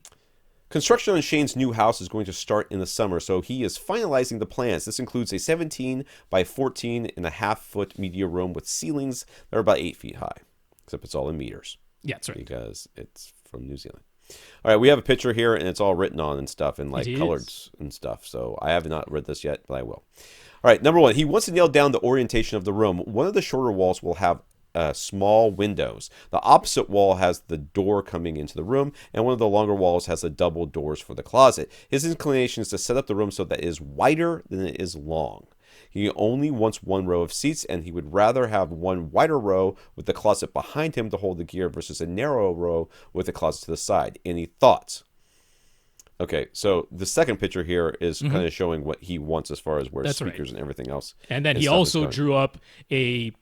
Construction on Shane's new house is going to start in the summer, so he is finalizing the plans. This includes a 17 by 14.5 foot media room with ceilings that are about 8 feet high, except it's all in meters. Yeah, that's right. Because it's from New Zealand. All right, we have a picture here, and it's all written on and stuff, and like colors and stuff. So I have not read this yet, but I will. All right, number one, he wants to nail down the orientation of the room. One of the shorter walls will have small windows. The opposite wall has the door coming into the room, and one of the longer walls has the double doors for the closet. His inclination is to set up the room so that it is wider than it is long. He only wants one row of seats, and he would rather have one wider row with the closet behind him to hold the gear versus a narrow row with the closet to the side. Any thoughts? Okay, so the second picture here is kind of showing what he wants as far as where speakers and everything else. And then he also drew up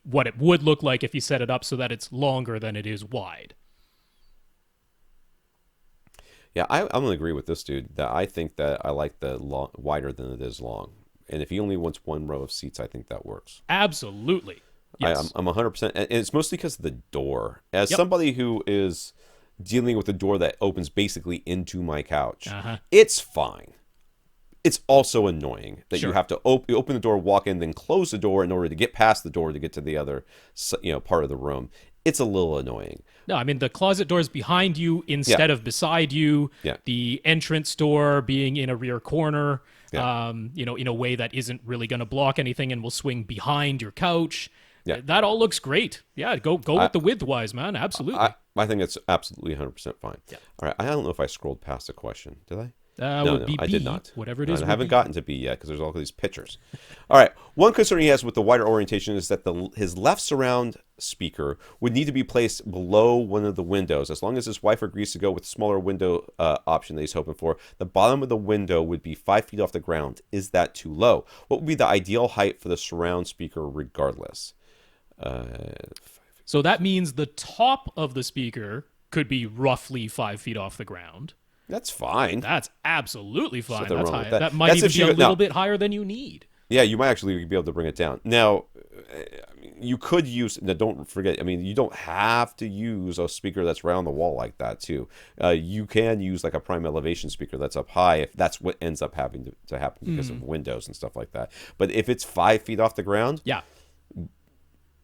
what it would look like if you set it up so that it's longer than it is wide. Yeah, I'm going to agree with this dude. That I think that I like the wider than it is long. And if he only wants one row of seats, I think that works. Absolutely. Yes. I'm 100%, and it's mostly because of the door. As Yep. somebody who is dealing with a door that opens basically into my couch, Uh-huh. it's fine. It's also annoying that Sure. you have to open the door, walk in, then close the door in order to get past the door to get to the other, part of the room. It's a little annoying. No, I mean the closet doors behind you instead of beside you. Yeah. The entrance door being in a rear corner, Yeah. in a way that isn't really going to block anything and will swing behind your couch. Yeah. That all looks great. Yeah, go with the width-wise, man. Absolutely. I think it's absolutely 100% fine. Yeah. All right. I don't know if I scrolled past the question. Did I? Would be I B, did not. whatever it No, is. I would haven't be. gotten to B yet because there's all these pictures. All right. One concern he has with the wider orientation is that his left surround speaker would need to be placed below one of the windows. As long as his wife agrees to go with the smaller window option that he's hoping for, the bottom of the window would be 5 feet off the ground. Is that too low? What would be the ideal height for the surround speaker regardless? So that means the top of the speaker could be roughly 5 feet off the ground. That's fine. That's absolutely fine. nothing That's wrong high. with that. That might That's even if be you a go- little now- bit higher than you need. Yeah, you might actually be able to bring it down. Now, you could use. Now, don't forget. I mean, you don't have to use a speaker that's around the wall like that too. You can use like a prime elevation speaker that's up high if that's what ends up having to happen because of windows and stuff like that. But if it's 5 feet off the ground, Yeah.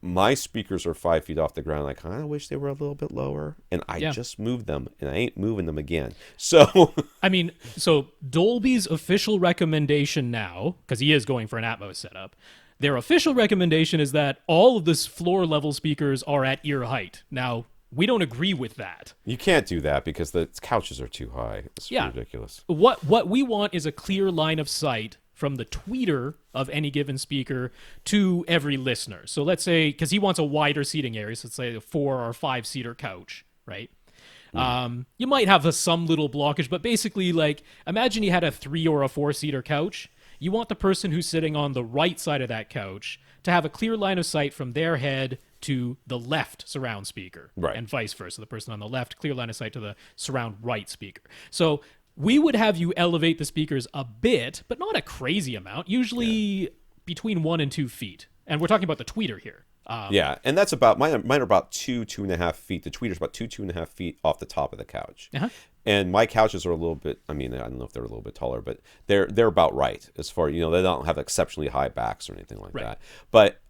my speakers are 5 feet off the ground. I kind of wish they were a little bit lower, and I Yeah. just moved them, and I ain't moving them again. So, I mean, so Dolby's official recommendation now, because he is going for an Atmos setup, their official recommendation is that all of this floor level speakers are at ear height. Now, we don't agree with that. you can't do that because the couches are too high. It's Yeah. ridiculous. What we want is a clear line of sight from the tweeter of any given speaker to every listener. So let's say, because he wants a wider seating area, so let's say a 4 or 5 seater couch, right? You might have some little blockage, but basically, like, imagine you had a 3 or a 4 seater couch. You want the person who's sitting on the right side of that couch to have a clear line of sight from their head to the left surround speaker, Right. and vice versa. The person on the left, clear line of sight to the surround right speaker. So we would have you elevate the speakers a bit, but not a crazy amount, usually between 1 and 2 feet. And we're talking about the tweeter here. Yeah, and that's about mine are about 2.5 feet. The tweeter's about 2.5 feet off the top of the couch. Uh-huh. And my couches are a little bit. I mean, I don't know if they're a little bit taller, but they're about right as far. They don't have exceptionally high backs or anything like Right. that. But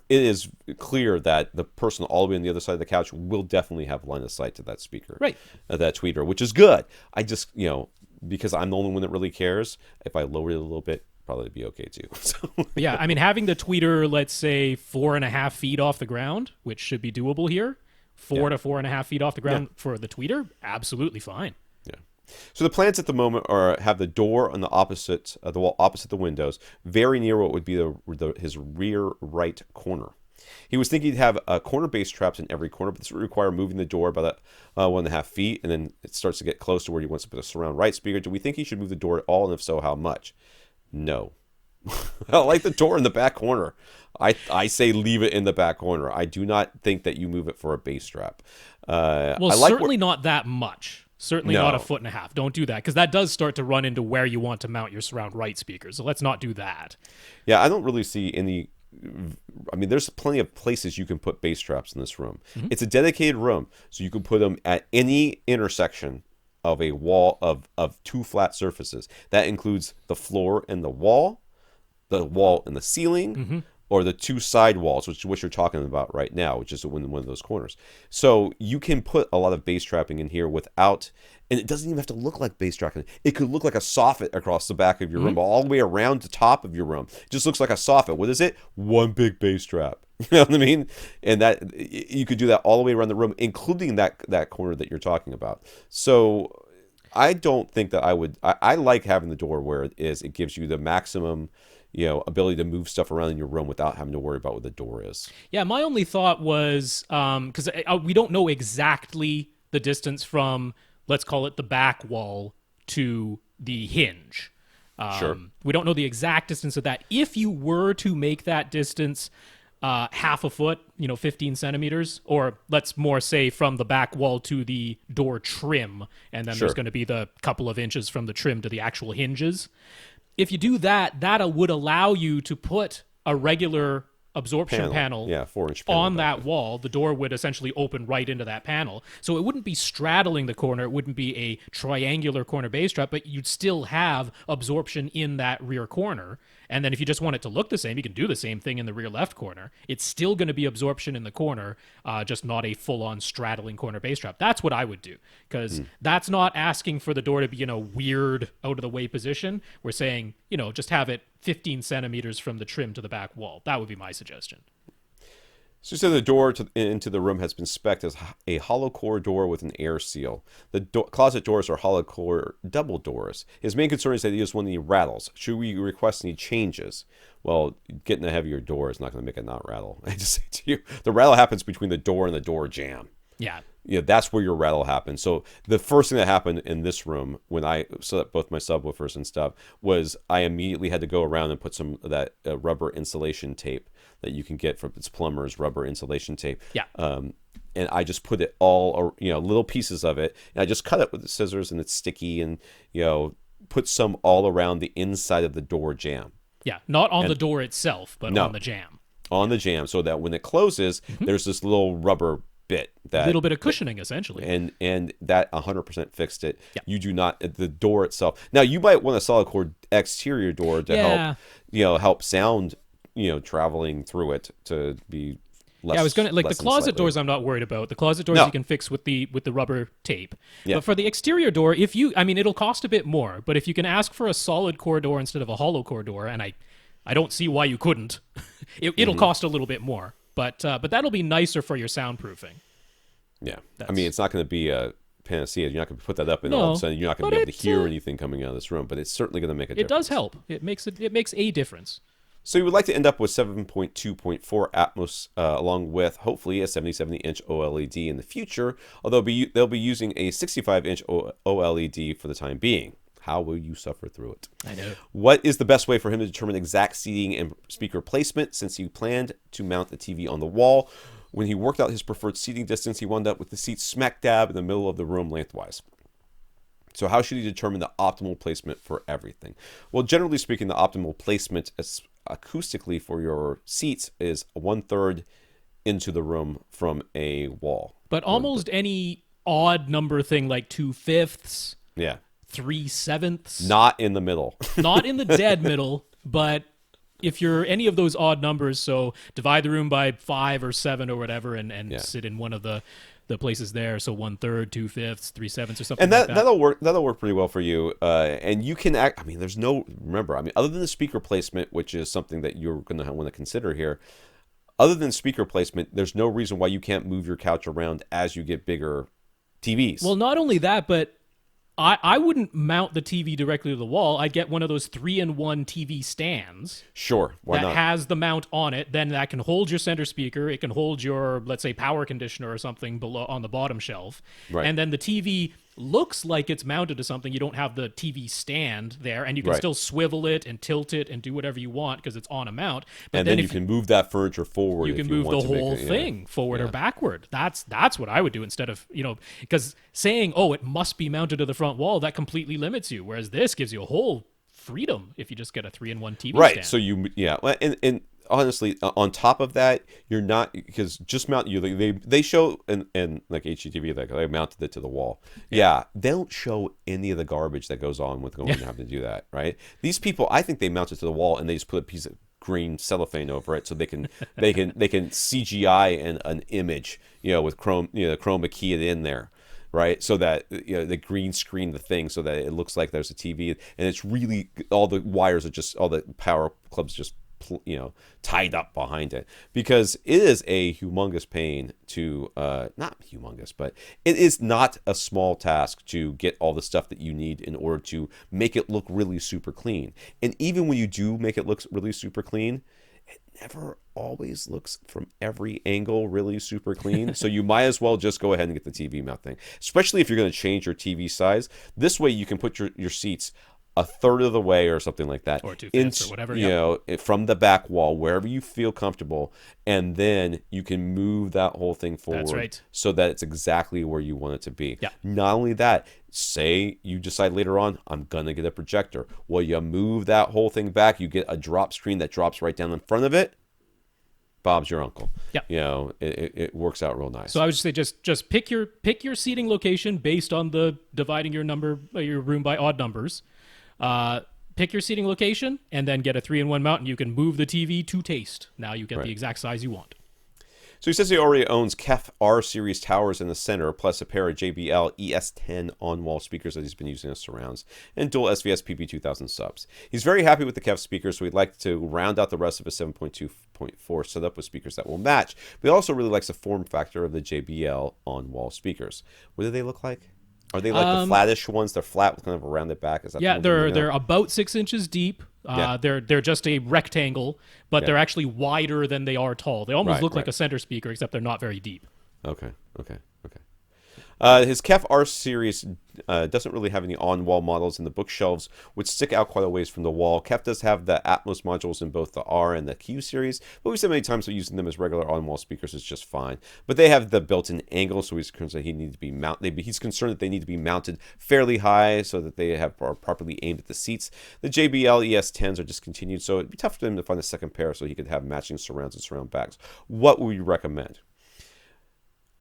it is clear that the person all the way on the other side of the couch will definitely have line of sight to that speaker, Right. That tweeter, which is good. I just because I'm the only one that really cares. If I lower it a little bit, probably be okay too. So. But yeah, I mean, having the tweeter, let's say 4.5 feet off the ground, which should be doable here, 4 to 4.5 feet off the ground for the tweeter, absolutely fine. Yeah. So the plans at the moment are have the door on the opposite the wall opposite the windows, very near what would be his rear right corner. He was thinking he'd have corner bass traps in every corner, but this would require moving the door about 1.5 feet, and then it starts to get close to where he wants to put a surround right speaker. Do we think he should move the door at all, and if so, how much? No. I like the door in the back corner. I say leave it in the back corner. I do not think that you move it for a bass strap. Well, I like certainly not that much. Certainly not 1.5 feet. Don't do that, because that does start to run into where you want to mount your surround right speakers. So let's not do that. Yeah, I don't really see any. I mean, there's plenty of places you can put bass traps in this room. Mm-hmm. It's a dedicated room, so you can put them at any intersection of a wall of two flat surfaces. That includes the floor and the wall and the ceiling, or the two side walls, which is what you're talking about right now, which is one of those corners. So you can put a lot of bass trapping in here without, and it doesn't even have to look like bass trapping. It could look like a soffit across the back of your room, all the way around the top of your room. It just looks like a soffit. What is it? One big bass trap. You know what I mean? And that you could do that all the way around the room, including that corner that you're talking about. So I don't think that I would. I like having the door where it is. It gives you the maximum, ability to move stuff around in your room without having to worry about what the door is. Yeah, my only thought was, because we don't know exactly the distance from, let's call it the back wall to the hinge. Sure. We don't know the exact distance of that. If you were to make that distance half a foot, 15 centimeters, or let's more say from the back wall to the door trim, and then Sure. there's going to be the couple of inches from the trim to the actual hinges. If you do that, that would allow you to put a regular absorption panel, yeah, 4-inch panel on that wall, the door would essentially open right into that panel. So it wouldn't be straddling the corner. It wouldn't be a triangular corner bass trap, but you'd still have absorption in that rear corner. And then if you just want it to look the same, you can do the same thing in the rear left corner. It's still going to be absorption in the corner, just not a full-on straddling corner bass trap. That's what I would do, because that's not asking for the door to be in a weird, out-of-the-way position. We're saying, just have it 15 centimeters from the trim to the back wall. That would be my suggestion. So you said the door into the room has been spec'd as a hollow core door with an air seal. The closet doors are hollow core double doors. His main concern is that he doesn't want any rattles. Should we request any changes? Well, getting a heavier door is not going to make it not rattle. I just say to you, the rattle happens between the door and the door jamb. Yeah. That's where your rattle happens. So the first thing that happened in this room when I set up both my subwoofers and stuff was I immediately had to go around and put some of that rubber insulation tape that you can get from its plumber's rubber insulation tape. Yeah. And I just put it all, little pieces of it, and I just cut it with the scissors, and it's sticky, and put some all around the inside of the door jamb. Yeah, not on the door itself, but on the jamb. On the jamb, so that when it closes, there's this little rubber bit, that little bit of cushioning, essentially, and that 100% fixed it. Yeah. You do not, the door itself. Now you might want a solid core exterior door to help sound, traveling through it to be less. Yeah, I was gonna the closet doors. I'm not worried about the closet doors. You can fix with the rubber tape. Yeah. But for the exterior door, it'll cost a bit more. But if you can ask for a solid core door instead of a hollow core door, and I don't see why you couldn't, it'll cost a little bit more. But that'll be nicer for your soundproofing. Yeah, it's not going to be a panacea. You're not going to put that up, and all of a sudden you're not going to be able to hear anything coming out of this room. But it's certainly going to make a difference. It does help. It makes a difference. So you would like to end up with 7.2.4 Atmos, along with hopefully a 70-inch OLED in the future. Although they'll be using a 65-inch OLED for the time being. How will you suffer through it? I know. What is the best way for him to determine exact seating and speaker placement, since he planned to mount the TV on the wall? When he worked out his preferred seating distance, he wound up with the seat smack dab in the middle of the room lengthwise. So how should he determine the optimal placement for everything? Well, generally speaking, the optimal placement acoustically for your seats is 1/3 into the room from a wall. But almost any odd number thing, like 2/5, 3/7, not in the middle, not in the dead middle, but if you're any of those odd numbers, so divide the room by 5 or 7 or whatever, and sit in one of the places there. So 1/3, 2/5, 3/7 or something. And like that. that'll work pretty well for you. And you can there's no, remember, other than the speaker placement, which is something that you're going to want to consider here. Other than speaker placement, there's no reason why you can't move your couch around as you get bigger TVs. Well, not only that, but I wouldn't mount the TV directly to the wall. I'd get one of those 3-in-1 TV stands. Sure, why not? That has the mount on it. Then that can hold your center speaker. It can hold your, let's say, power conditioner or something below on the bottom shelf. Right. And then the TV looks like it's mounted to something. You don't have the TV stand there, and you can still swivel it and tilt it and do whatever you want because it's on a mount. But and then you can move that furniture forward. You can move the whole thing forward or backward. That's what I would do instead of, because saying, it must be mounted to the front wall, that completely limits you. Whereas this gives you a whole freedom if you just get a 3-in-1 TV stand. Right. So and honestly, on top of that, you're not, because just mount they show in like HGTV, like they mounted it to the wall. Yeah, they don't show any of the garbage that goes on with going to have to do that, right? These people, I think they mount it to the wall and they just put a piece of green cellophane over it so they can CGI an image, with chroma key it in there. Right, so that the green screen the thing so that it looks like there's a TV, and it's really all the wires are just, all the power clubs just tied up behind it, because it is a humongous pain to not humongous, but it is not a small task to get all the stuff that you need in order to make it look really super clean. And even when you do make it look really super clean, it never always looks from every angle really super clean. So you might as well just go ahead and get the TV mount thing, especially if you're going to change your TV size. This way you can put your seats 1/3 of the way or something like that, or 2/5 or whatever, from the back wall, wherever you feel comfortable, and then you can move that whole thing forward so that it's exactly where you want it to be. Yeah. Not only that, say you decide later on, I'm going to get a projector. Well, you move that whole thing back, you get a drop screen that drops right down in front of it. Bob's your uncle. Yeah. You know, it works out real nice. So I would say just pick your seating location based on the dividing your room by odd numbers. Pick your seating location and then get a 3-in-1 mount, and you can move the TV to taste. Now you get the exact size you want. So he says he already owns KEF R series towers in the center, plus a pair of JBL ES10 on-wall speakers that he's been using as surrounds, and dual SVS PP2000 subs. He's very happy with the KEF speakers, so he'd like to round out the rest of his 7.2.4 setup with speakers that will match. But he also really likes the form factor of the JBL on-wall speakers. What do they look like? Are they like the flattish ones? They're flat with kind of a rounded back. Is that they're about 6 inches deep. They're just a rectangle, but they're actually wider than they are tall. They almost look like a center speaker, except they're not very deep. Okay. His KEF R series doesn't really have any on-wall models, and the bookshelves would stick out quite a ways from the wall. KEF does have the Atmos modules in both the R and the Q series, but we've said many times that using them as regular on-wall speakers is just fine. But they have the built-in angle, so he's concerned that he's concerned that they need to be mounted fairly high so that they are properly aimed at the seats. The JBL ES10s are discontinued, so it'd be tough for him to find a second pair so he could have matching surrounds and surround backs. What would you recommend?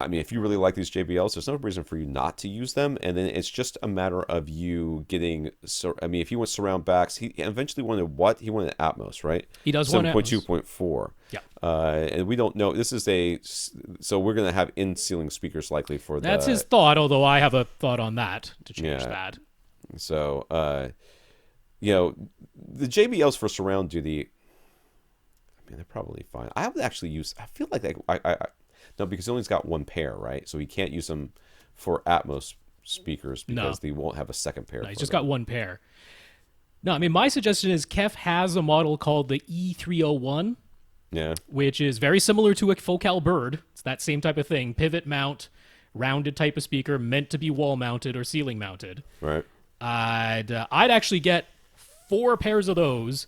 I mean, if you really like these JBLs, there's no reason for you not to use them. And then it's just a matter of you getting... if he wants surround backs, he eventually wanted what? He wanted Atmos, right? He does want Atmos. 7.2.4. Yeah. And we don't know. This is so we're going to have in-ceiling speakers likely for that. That's his thought, although I have a thought on that to change that. So, the JBLs for surround they're probably fine. I would actually use... I feel like no, because he only's got one pair, right? So he can't use them for Atmos speakers because they won't have a second pair. No, he's just got one pair. No, I mean, my suggestion is KEF has a model called the E301, which is very similar to a Focal Bird. It's that same type of thing. Pivot mount, rounded type of speaker, meant to be wall mounted or ceiling mounted. Right. I'd actually get 4 pairs of those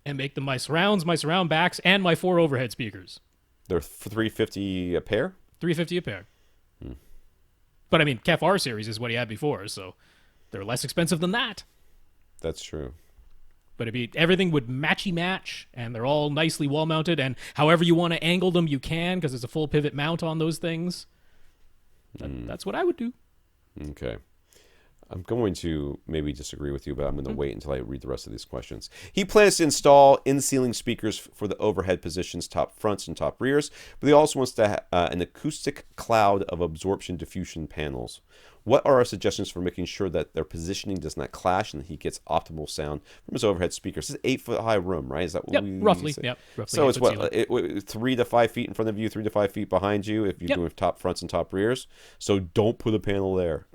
and make them my surrounds, my surround backs, and my 4 overhead speakers. They're $350 a pair? $350 a pair. But I mean, KEF R series is what he had before, so they're less expensive than that. That's true. But everything would match, and they're all nicely wall mounted, and however you want to angle them, you can, because there's a full pivot mount on those things. That's what I would do. Okay. I'm going to maybe disagree with you, but I'm going to wait until I read the rest of these questions. He plans to install in-ceiling speakers for the overhead positions, top fronts and top rears, but he also wants to an acoustic cloud of absorption diffusion panels. What are our suggestions for making sure that their positioning does not clash and that he gets optimal sound from his overhead speakers? This is 8-foot high room, right? Is that what we roughly? say? Yep, roughly. So it's what, 3 to 5 feet in front of you, 3 to 5 feet behind you if you're doing top fronts and top rears. So don't put a panel there.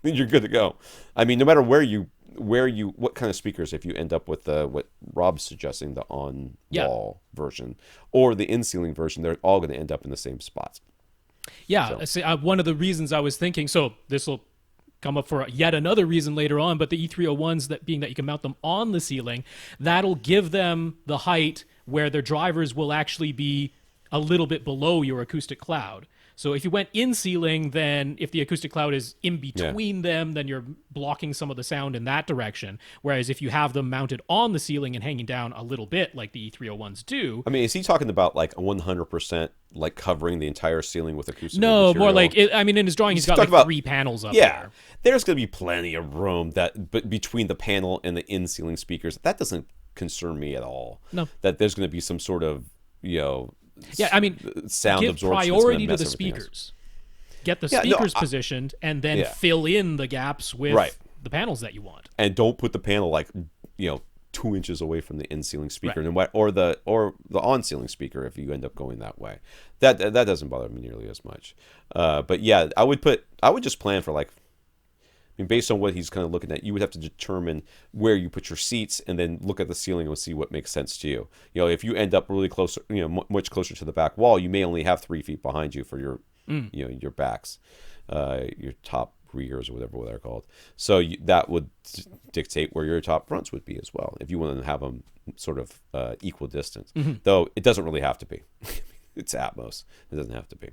You're good to go. I mean, no matter what kind of speakers, if you end up with what Rob's suggesting, the on-wall version or the in-ceiling version, they're all going to end up in the same spots. Yeah, so. One of the reasons I was thinking, so this will come up for yet another reason later on, but the E301s, that being that you can mount them on the ceiling, that'll give them the height where their drivers will actually be a little bit below your acoustic cloud. So if you went in ceiling, then if the acoustic cloud is in between them, then you're blocking some of the sound in that direction. Whereas if you have them mounted on the ceiling and hanging down a little bit like the E301s do. I mean, is he talking about like 100% like covering the entire ceiling with acoustic No, material? more like, in his drawing, he's got like 3 panels up there. There's going to be plenty of room between the panel and the in-ceiling speakers. That doesn't concern me at all. No. That there's going to be some sort of, sound give absorption. Priority to the speakers. Get the speakers positioned, and then fill in the gaps with the panels that you want. And don't put the panel 2 inches away from the in-ceiling speaker, or the on-ceiling speaker if you end up going that way. That doesn't bother me nearly as much. But yeah, I would just plan for based on what he's kind of looking at, you would have to determine where you put your seats and then look at the ceiling and see what makes sense to you. If you end up really close, much closer to the back wall, you may only have 3 feet behind you for your, your backs, your top rears or whatever they're called. So that would dictate where your top fronts would be as well, if you want to have them sort of equal distance. Though it doesn't really have to be. It's Atmos. It doesn't have to be.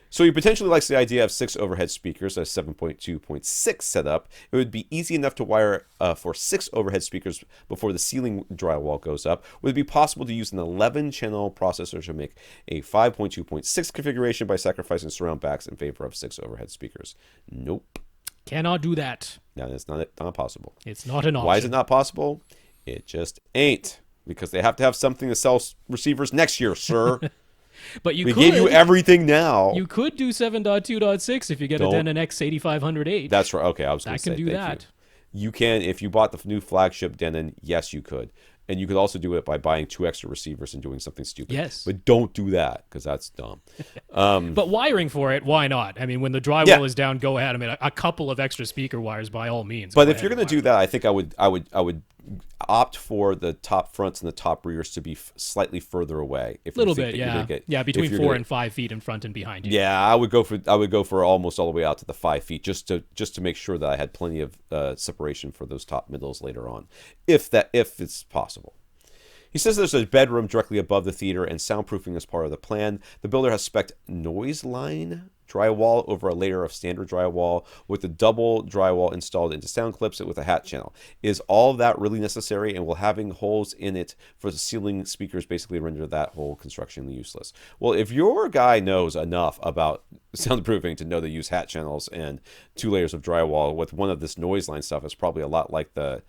So he potentially likes the idea of 6 overhead speakers, a 7.2.6 setup. It would be easy enough to wire for 6 overhead speakers before the ceiling drywall goes up. Would it be possible to use an 11-channel processor to make a 5.2.6 configuration by sacrificing surround backs in favor of 6 overhead speakers? Nope. Cannot do that. No, that's not possible. It's not an option. Why is it not possible? It just ain't. Because they have to have something to sell receivers next year, sir. But we gave you everything now. You could do 7.2.6 if you get a Denon X8500H. That's right. Okay, I was going to say. That can do that. You can, if you bought the new flagship Denon, yes, you could. And you could also do it by buying 2 extra receivers and doing something stupid. Yes. But don't do that, because that's dumb. But wiring for it, why not? I mean, when the drywall is down, go ahead. I mean, a couple of extra speaker wires by all means. But if you're going to do that, I think I would opt for the top fronts and the top rears to be slightly further away. A little bit, yeah. Between 4 and 5 feet in front and behind you. Yeah, I would go for almost all the way out to the 5 feet, just to make sure that I had plenty of separation for those top middles later on, if it's possible. He says there's a bedroom directly above the theater and soundproofing is part of the plan. The builder has spec'd noise line drywall over a layer of standard drywall with the double drywall installed into sound clips with a hat channel. Is all of that really necessary, and will having holes in it for the ceiling speakers basically render that whole construction useless? Well, if your guy knows enough about soundproofing to know to use hat channels and 2 layers of drywall with one of this noise line stuff, is probably a lot like the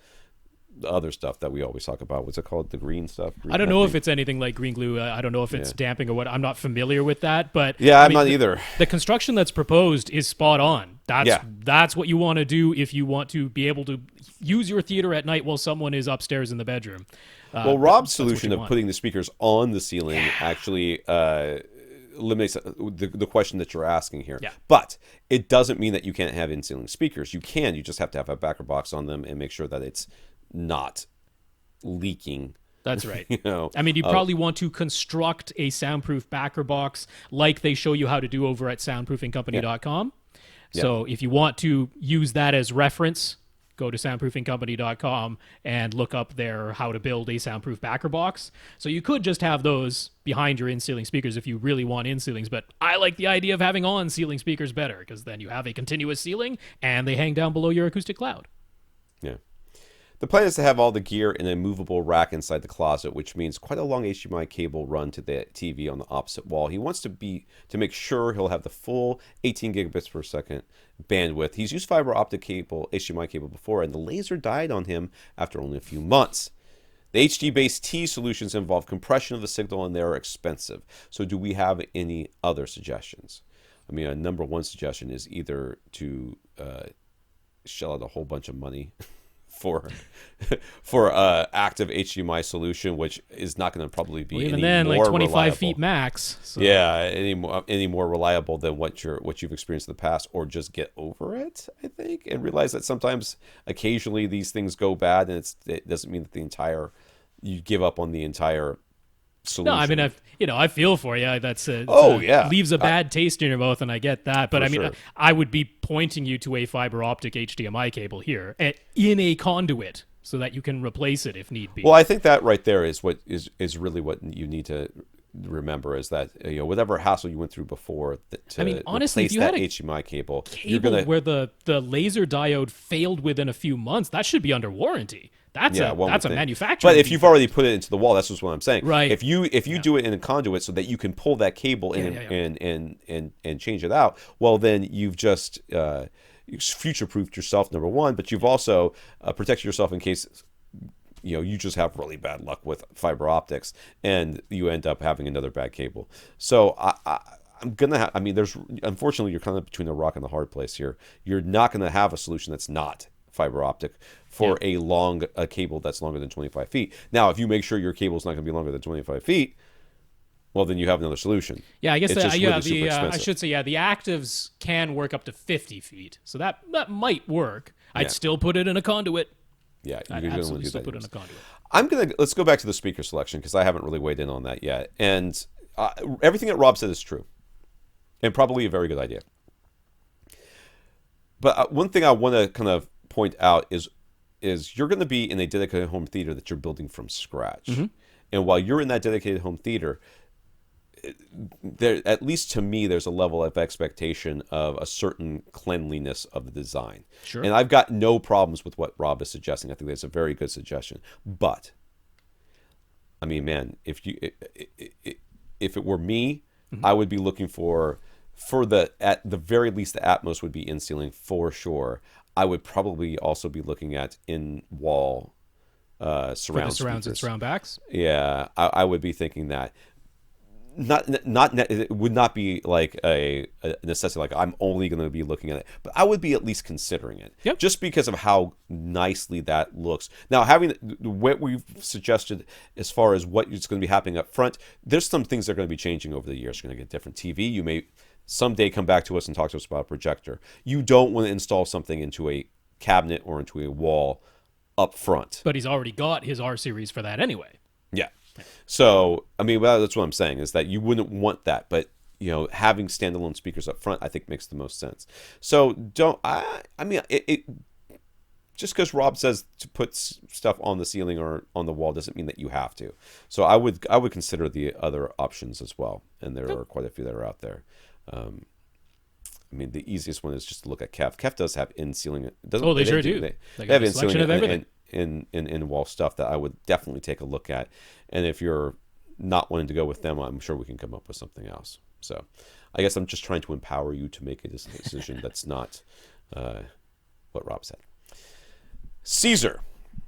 other stuff that we always talk about. What's it called? The green stuff? I don't know if it's anything like green glue. I don't know if it's damping or what. I'm not familiar with that. But yeah, I'm not either. The construction that's proposed is spot on. That's what you want to do if you want to be able to use your theater at night while someone is upstairs in the bedroom. Well, Rob's solution of putting the speakers on the ceiling actually eliminates the question that you're asking here. Yeah. But it doesn't mean that you can't have in-ceiling speakers. You can. You just have to have a backer box on them and make sure that it's not leaking. That's right. I mean, you probably want to construct a soundproof backer box like they show you how to do over at soundproofingcompany.com. Yeah. So if you want to use that as reference, go to soundproofingcompany.com and look up there how to build a soundproof backer box. So you could just have those behind your in-ceiling speakers if you really want in-ceilings, but I like the idea of having on-ceiling speakers better, because then you have a continuous ceiling and they hang down below your acoustic cloud. Yeah. The plan is to have all the gear in a movable rack inside the closet, which means quite a long HDMI cable run to the TV on the opposite wall. He wants to make sure he'll have the full 18 gigabits per second bandwidth. He's used fiber optic HDMI cable before, and the laser died on him after only a few months. The HD-based T solutions involve compression of the signal, and they're expensive. So do we have any other suggestions? I mean, a number one suggestion is either to shell out a whole bunch of money for active HDMI solution, which is not going to probably be even any then, more like 25 reliable. feet max. So. Yeah, any more reliable than what you've experienced in the past, or just get over it, I think, and realize that sometimes, occasionally, these things go bad, and it doesn't mean that you give up on the entire solution. No, I mean, I feel for you. That's leaves a bad taste in your mouth, and I get that. But I mean, I would be pointing you to a fiber optic HDMI cable here in a conduit, so that you can replace it if need be. Well, I think that right there is what is really what you need to remember, is that whatever hassle you went through before to honestly, replace if you that had a HDMI cable, where the laser diode failed within a few months, that should be under warranty. That's a manufacturing. But if you've already put it into the wall, that's just what I'm saying. Right. If you do it in a conduit so that you can pull that cable in and change it out, well, then you've just future-proofed yourself, number one, but you've also protected yourself in case you just have really bad luck with fiber optics and you end up having another bad cable. So I'm gonna there's, unfortunately, you're kind of between a rock and a hard place here. You're not going to have a solution that's not fiber optic for a cable that's longer than 25 feet. Now, if you make sure your cable's not going to be longer than 25 feet, well, then you have another solution. Yeah, I guess I should say, the actives can work up to 50 feet, so that might work. I'd still put it in a conduit. Yeah, I'd absolutely still put it in a conduit. Let's go back to the speaker selection, because I haven't really weighed in on that yet. And everything that Rob said is true, and probably a very good idea. But one thing I want to kind of point out is you're going to be in a dedicated home theater that you're building from scratch. Mm-hmm. And while you're in that dedicated home theater, there, at least to me, there's a level of expectation of a certain cleanliness of the design. Sure. And I've got no problems with what Rob is suggesting. I think that's a very good suggestion. But I mean, man, if it were me, I would be looking for at the very least, the Atmos would be in ceiling for sure. I would probably also be looking at in wall surround For the surrounds speakers. and surround backs. Yeah, I would be thinking that. It would not be like a necessity. Like I'm only going to be looking at it, but I would be at least considering it, Yep. just because of how nicely that looks. Now, having what we've suggested as far as what is going to be happening up front, there's some things that are going to be changing over the years. You're going to get different TV. You may someday come back to us and talk to us about a projector. You don't want to install something into a cabinet or into a wall up front. But he's already got his R series for that anyway. Yeah. So, I mean, well, that's what I'm saying is that you wouldn't want that, but having standalone speakers up front, I think makes the most sense. So I mean, it just because Rob says to put stuff on the ceiling or on the wall doesn't mean that you have to. So I would consider the other options as well, and there are quite a few that are out there. I mean, the easiest one is just to look at KEF. KEF does have in-ceiling. Oh, they sure do. They got have a selection of everything. in wall stuff that I would definitely take a look at. And if you're not wanting to go with them, I'm sure we can come up with something else. So I guess I'm just trying to empower you to make a decision that's not what Rob said. Cesar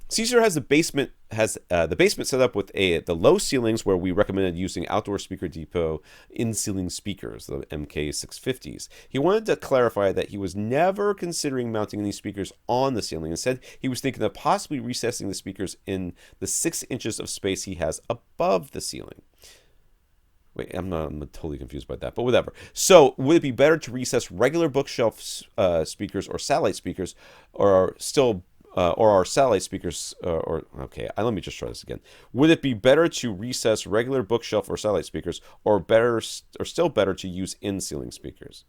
has the basement set up with the low ceilings where we recommended using Outdoor Speaker Depot in-ceiling speakers, the MK650s. He wanted to clarify that he was never considering mounting any speakers on the ceiling. Instead, he was thinking of possibly recessing the speakers in the 6 inches of space he has above the ceiling. Wait, I'm totally confused by that, but whatever. So, would it be better to recess regular bookshelf speakers or satellite speakers, or our satellite speakers, let me just try this again. Would it be better to recess regular bookshelf or satellite speakers, or still better to use in-ceiling speakers?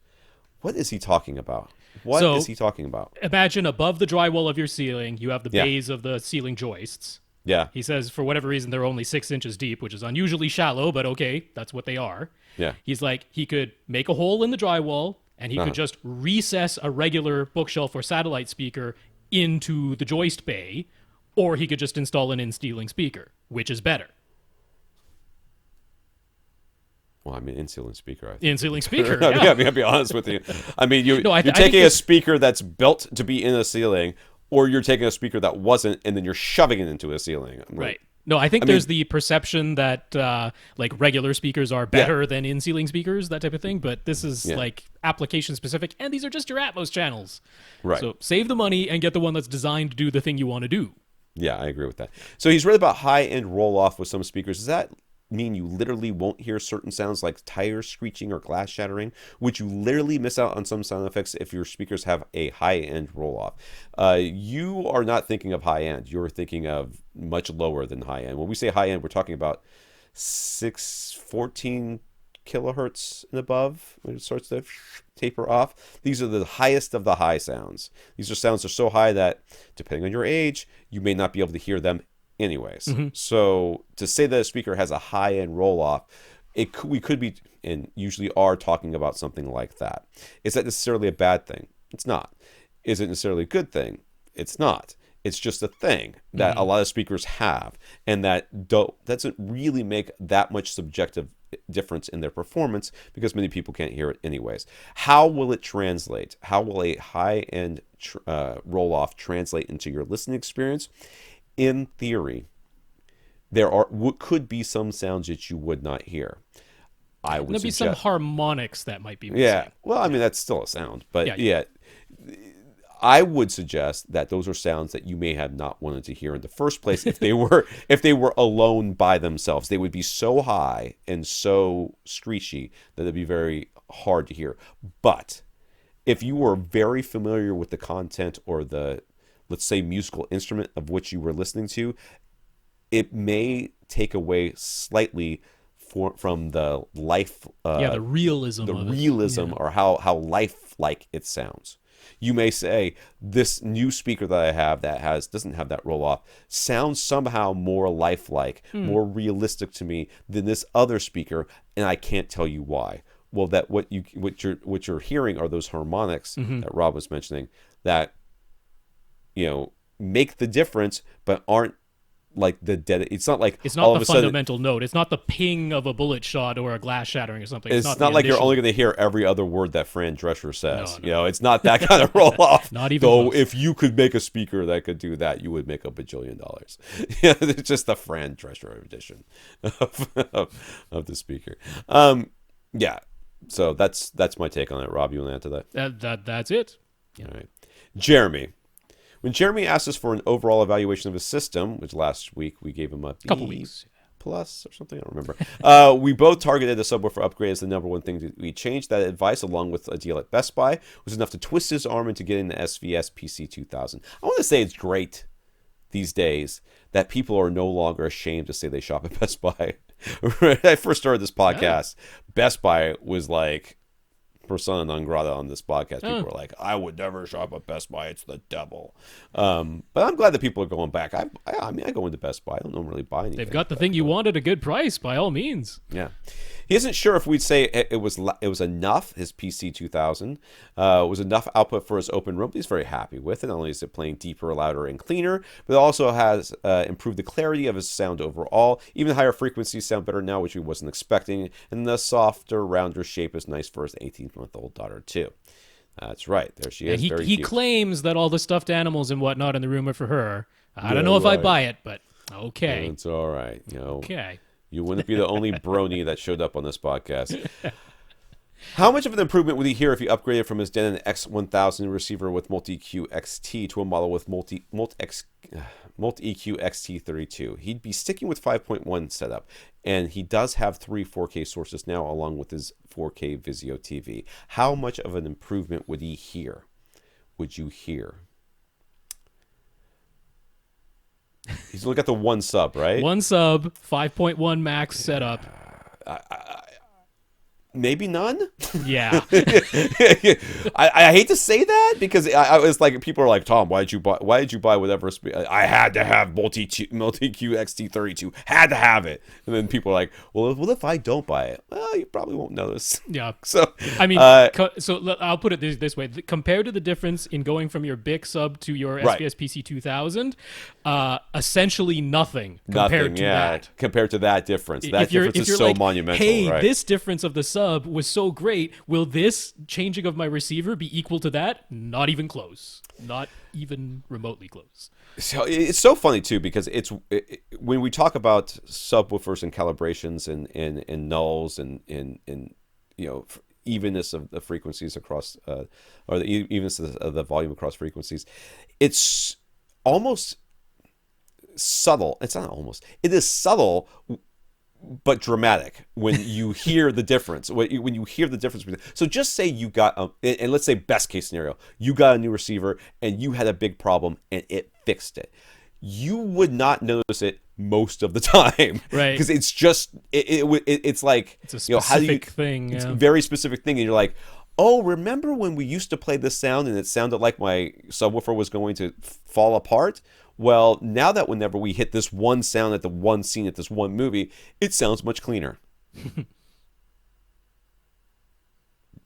What is he talking about? What is he talking about? Imagine above the drywall of your ceiling, you have the bays of the ceiling joists. Yeah. He says for whatever reason they're only 6 inches deep, which is unusually shallow, but okay, that's what they are. Yeah. He's like, he could make a hole in the drywall, and he could just recess a regular bookshelf or satellite speaker into the joist bay, or he could just install an in-ceiling speaker. Which is better? Well, I mean, in-ceiling speaker. I think. In-ceiling speaker, yeah. I'll be honest with you. I mean, you're taking a speaker that's built to be in a ceiling, or you're taking a speaker that wasn't, and then you're shoving it into a ceiling. Right. No, I think there's the perception that like regular speakers are better than in-ceiling speakers, that type of thing. But this is like application specific, and these are just your Atmos channels. Right. So save the money and get the one that's designed to do the thing you want to do. Yeah, I agree with that. So he's read about high-end roll-off with some speakers. Does that mean you literally won't hear certain sounds like tires screeching or glass shattering? Would you literally miss out on some sound effects if your speakers have a high-end roll-off? You are not thinking of high-end. You're thinking of much lower than high-end. When we say high-end, we're talking about 614 kilohertz and above when it starts to taper off. These are the highest of the high sounds. These are sounds that are so high that, depending on your age, you may not be able to hear them anyways. So to say that a speaker has a high-end roll-off, we could be, and usually are, talking about something like that. Is that necessarily a bad thing? It's not. Is it necessarily a good thing? It's not. It's just a thing that a lot of speakers have, and that doesn't really make that much subjective difference in their performance because many people can't hear it anyways. How will it translate? How will a high-end roll-off translate into your listening experience? In theory, there could be some sounds that you would not hear. There'd be some harmonics that might be missing. Yeah, well, I mean, that's still a sound, but yeah, I would suggest that those are sounds that you may have not wanted to hear in the first place if they were alone by themselves. They would be so high and so screechy that it'd be very hard to hear. But if you were very familiar with the content or the, let's say, musical instrument of which you were listening to, it may take away slightly from the life, the realism, or how lifelike it sounds. You may say, this new speaker that I have that doesn't have that roll off sounds somehow more lifelike, more realistic to me than this other speaker, and I can't tell you why. Well, that what you're hearing are those harmonics that Rob was mentioning that, you know, make the difference, but aren't like the dead. It's not like it's not all the of a sudden, fundamental note. It's not the ping of a bullet shot or a glass shattering or something. It's not like you're only going to hear every other word that Fran Drescher says. No. You know, it's not that kind of roll off. Not even though. close. If you could make a speaker that could do that, you would make $1 bajillion. Yeah, it's just the Fran Drescher edition of the speaker. Yeah. So that's my take on it. Rob, you want to add to that? That's it. Yeah. All right. Jeremy. When Jeremy asked us for an overall evaluation of his system, which last week we gave him a Couple weeks. plus or something, I don't remember. We both targeted a subwoofer upgrade as the number one thing that we changed. That advice, along with a deal at Best Buy, was enough to twist his arm into getting the SVS PC2000. I want to say it's great these days that people are no longer ashamed to say they shop at Best Buy. When I first started this podcast, Best Buy was like persona non grata on this podcast. People were like, I would never shop at Best Buy, it's the devil. But I'm glad that people are going back. I mean, I go into Best Buy, I don't normally buy anything. They've got the thing you want at a good price, by all means. Yeah. He isn't sure if we'd say it was enough, his PC2000 was enough output for his open room. He's very happy with it. Not only is it playing deeper, louder, and cleaner, but it also has improved the clarity of his sound overall. Even higher frequencies sound better now, which we wasn't expecting, and the softer, rounder shape is nice for his 18-month-old daughter, too. That's right. There she is. He claims that all the stuffed animals and whatnot in the room are for her. I don't know if I buy it, but okay. It's all right. You know, okay. You wouldn't be the only brony that showed up on this podcast. How much of an improvement would he hear if he upgraded from his Denon X1000 receiver with MultEQ XT to a model with MultEQ XT32? He'd be sticking with 5.1 setup, and he does have 3 4K sources now, along with his 4K Vizio TV. How much of an improvement would he hear? Would you hear? He's looking at the one sub, right? One sub, 5.1 max setup. Maybe none. Yeah. I hate to say that because I was like, people are like, Tom, why did you buy whatever? I had to have MultEQ XT32. Had to have it. And then people are like, well, what if I don't buy it? Well, you probably won't notice. Yeah. So I mean, so I'll put it this way: compared to the difference in going from your BIC sub to your SVS PC2000, essentially nothing compared to that. Compared to that difference, that difference is so like, monumental. Hey, right? This difference of the sub was so great. Will this changing of my receiver be equal to that? Not even close. Not even remotely close. So it's so funny too because when we talk about subwoofers and calibrations and nulls and you know, evenness of the frequencies across or the evenness of the volume across frequencies, it's almost subtle. It's not almost. It is subtle, but dramatic when you hear the difference. When you hear the difference. So just say you got, and let's say best case scenario, you got a new receiver and you had a big problem and it fixed it. You would not notice it most of the time, right? Because it's just it's like it's a specific thing. It's a very specific thing, and you're like, oh, remember when we used to play this sound and it sounded like my subwoofer was going to fall apart? Well, now that whenever we hit this one sound at the one scene at this one movie, it sounds much cleaner.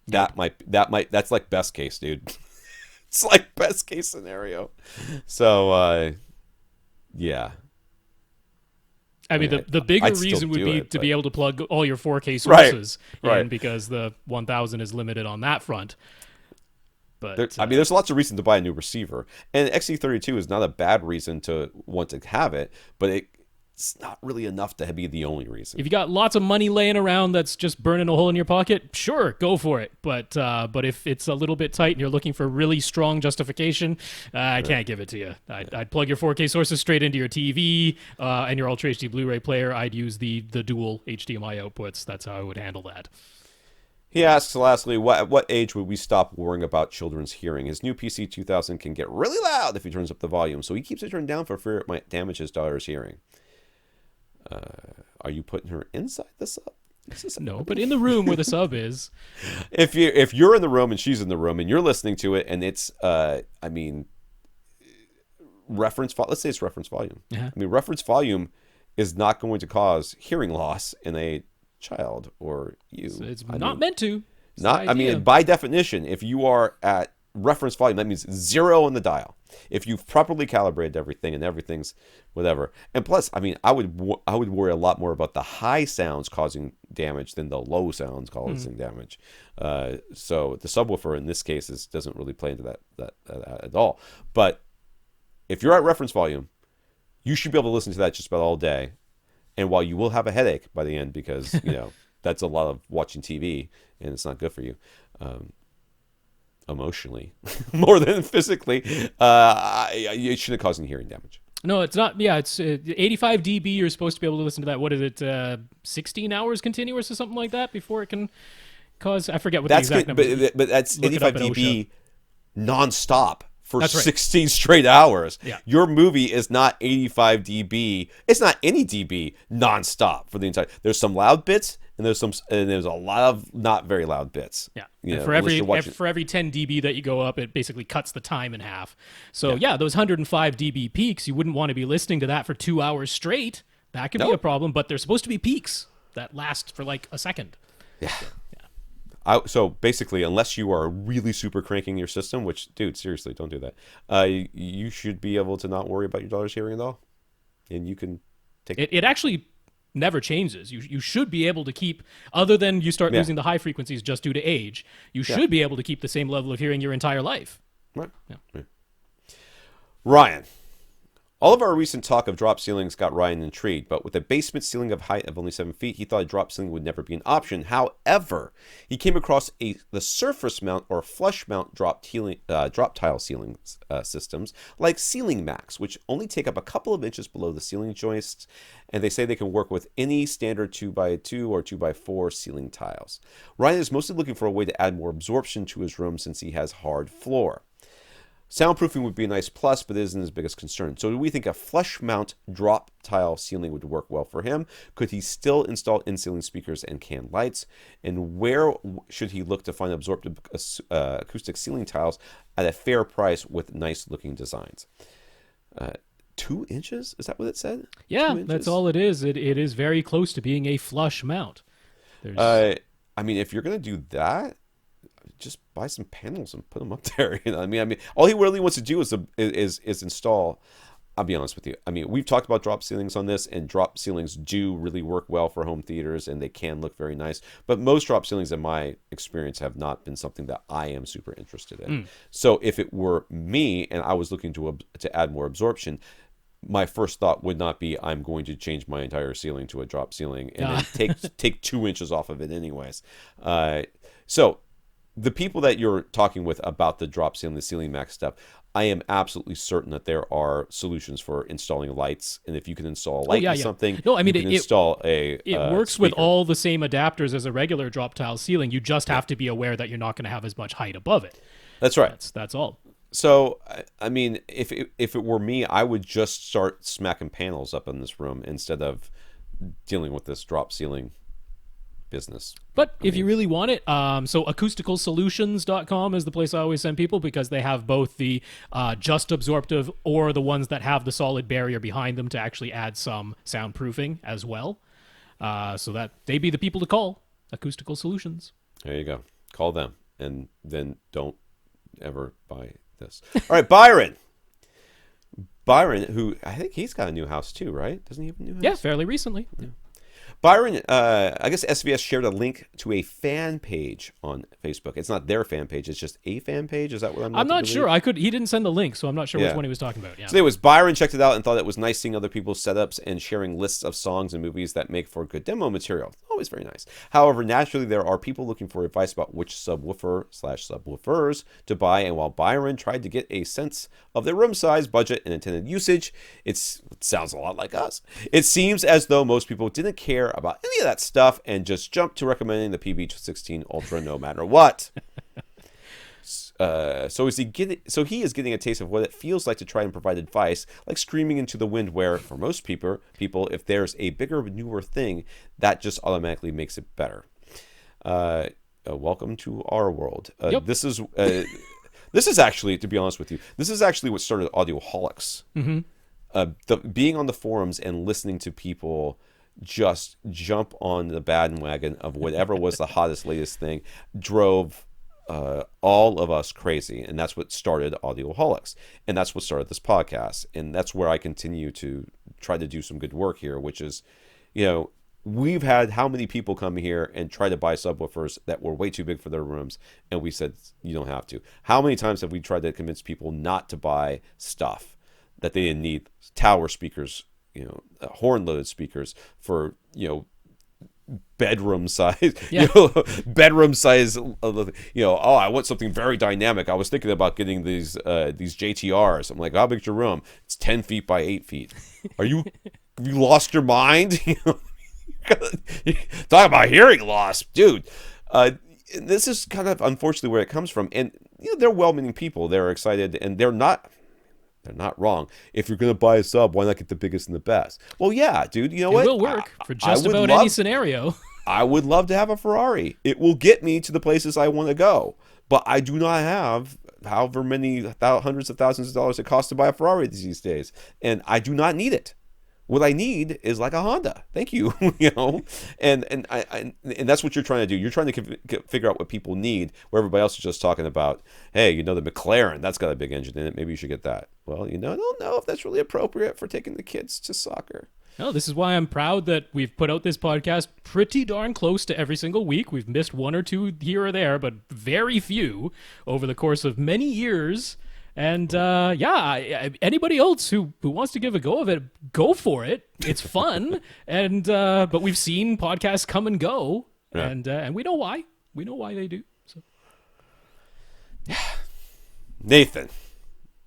That's like best case, dude. It's like best case scenario. So, yeah. I mean, the bigger reason would be to be able to plug all your 4K sources in because the 1000 is limited on that front. But there's lots of reason to buy a new receiver, and XT32 is not a bad reason to want to have it, but it's not really enough to be the only reason. If you got lots of money laying around that's just burning a hole in your pocket, sure, go for it. But if it's a little bit tight and you're looking for really strong justification, I can't give it to you. I'd plug your 4K sources straight into your TV and your Ultra HD Blu-ray player. I'd use the dual HDMI outputs. That's how I would handle that. He asks, lastly, at what age would we stop worrying about children's hearing? His new PC2000 can get really loud if he turns up the volume, so he keeps it turned down for fear it might damage his daughter's hearing. Are you putting her inside the sub? No, but in the room where the sub is. If you're in the room and she's in the room and you're listening to it and it's let's say it's reference volume. Uh-huh. I mean, reference volume is not going to cause hearing loss in a child or you. So it's not meant to. By definition, if you are at reference volume, that means 0 on the dial. If you've properly calibrated everything and everything's whatever. And plus, I mean, I would worry a lot more about the high sounds causing damage than the low sounds causing damage. So the subwoofer in this case doesn't really play into that at all. But if you're at reference volume, you should be able to listen to that just about all day. And while you will have a headache by the end because, that's a lot of watching TV and it's not good for you emotionally more than physically, it shouldn't cause any hearing damage. No, it's not. Yeah, it's 85 dB. You're supposed to be able to listen to that. What is it, 16 hours continuous or something like that before it can cause, I forget what the exact number is. But that's 85 dB nonstop. For That's right. 16 straight hours. Yeah. Your movie is not 85 dB. It's not any dB nonstop for the entire. There's some loud bits and there's a lot of not very loud bits. Yeah. And for every 10 dB that you go up, it basically cuts the time in half. So those 105 dB peaks, you wouldn't want to be listening to that for 2 hours straight. That could be a problem, but they're supposed to be peaks that last for like a second. Yeah. So basically, unless you are really super cranking your system, which, dude, seriously, don't do that. You should be able to not worry about your daughter's hearing at all, and you can take it. It actually never changes. You should be able to keep, other than you start losing the high frequencies just due to age. You should be able to keep the same level of hearing your entire life. Right. Yeah. Right. Ryan. All of our recent talk of drop ceilings got Ryan intrigued, but with a basement ceiling of height of only 7 feet, he thought a drop ceiling would never be an option. However, he came across the surface mount or flush mount drop tile ceiling systems like CeilingMAX, which only take up a couple of inches below the ceiling joists, and they say they can work with any standard 2x2 or 2x4 ceiling tiles. Ryan is mostly looking for a way to add more absorption to his room since he has hard floor. Soundproofing would be a nice plus, but it isn't his biggest concern. So do we think a flush mount drop tile ceiling would work well for him? Could he still install in-ceiling speakers and can lights? And where should he look to find absorptive acoustic ceiling tiles at a fair price with nice looking designs? 2 inches? Is that what it said? Yeah, that's all it is. It is very close to being a flush mount. I mean, if you're going to do that, just buy some panels and put them up there. I mean, all he really wants to do is install. I'll be honest with you. I mean, we've talked about drop ceilings on this, and drop ceilings do really work well for home theaters, and they can look very nice. But most drop ceilings, in my experience, have not been something that I am super interested in. So if it were me and I was looking to add more absorption, my first thought would not be I'm going to change my entire ceiling to a drop ceiling and then take 2 inches off of it anyways. So the people that you're talking with about the drop ceiling, the CeilingMAX stuff, I am absolutely certain that there are solutions for installing lights. And if you can install a light in something, no, I mean, you can install a It works speaker. with all the same adapters as a regular drop tile ceiling. You just have to be aware that you're not going to have as much height above it. That's right. That's all. So, I mean, if it were me, I would just start smacking panels up in this room instead of dealing with this drop ceiling business. But if you really want it, so AcousticalSolutions.com is the place I always send people because they have both the just absorptive or the ones that have the solid barrier behind them to actually add some soundproofing as well. So that they'd be the people to call, Acoustical Solutions. There you go. Call them, and then don't ever buy this. All right, Byron. Byron, who I think he's got a new house too, right? Doesn't he have a new house? Yeah, fairly recently. Yeah. Byron, I guess SVS shared a link to a fan page on Facebook. It's not their fan page; it's just a fan page. Is that what I'm not sure. He didn't send the link, so I'm not sure which one he was talking about. Yeah. So anyways, Byron checked it out and thought it was nice seeing other people's setups and sharing lists of songs and movies that make for good demo material. Always very nice. However, naturally, there are people looking for advice about which subwoofer/subwoofers to buy. And while Byron tried to get a sense of their room size, budget, and intended usage, it sounds a lot like us. It seems as though most people didn't care about any of that stuff and just jumped to recommending the PB16 Ultra no matter what. So he is getting a taste of what it feels like to try and provide advice, like screaming into the wind. Where for most people, if there's a bigger, newer thing, that just automatically makes it better. Welcome to our world. Yep. This is actually, to be honest with you, this is actually what started Audioholics. Being on the forums and listening to people just jump on the bandwagon of whatever was the hottest, latest thing drove all of us crazy. And that's what started Audioholics. And that's what started this podcast. And that's where I continue to try to do some good work here, which is, we've had how many people come here and try to buy subwoofers that were way too big for their rooms, and we said, you don't have to. How many times have we tried to convince people not to buy stuff that they didn't need? Tower speakers, horn-loaded speakers for, bedroom size, bedroom size, I want something very dynamic. I was thinking about getting these JTRs. I'm like, how big's your room? It's 10 feet by 8 feet. You lost your mind? Talk about hearing loss, dude. This is kind of unfortunately where it comes from. And they're well-meaning people. They're excited, and they're not wrong. If you're going to buy a sub, why not get the biggest and the best? Well, yeah, dude. You know what? It will work for just about any scenario. I would love to have a Ferrari. It will get me to the places I want to go. But I do not have however many hundreds of thousands of dollars it costs to buy a Ferrari these days, and I do not need it. What I need is like a Honda. Thank you. And that's what you're trying to do. You're trying to figure out what people need, where everybody else is just talking about, hey, the McLaren, that's got a big engine in it. Maybe you should get that. Well, I don't know if that's really appropriate for taking the kids to soccer. No, this is why I'm proud that we've put out this podcast pretty darn close to every single week. We've missed one or two here or there, but very few over the course of many years. And anybody else who wants to give a go of it, go for it. It's fun. But we've seen podcasts come and go, and we know why. We know why they do. So.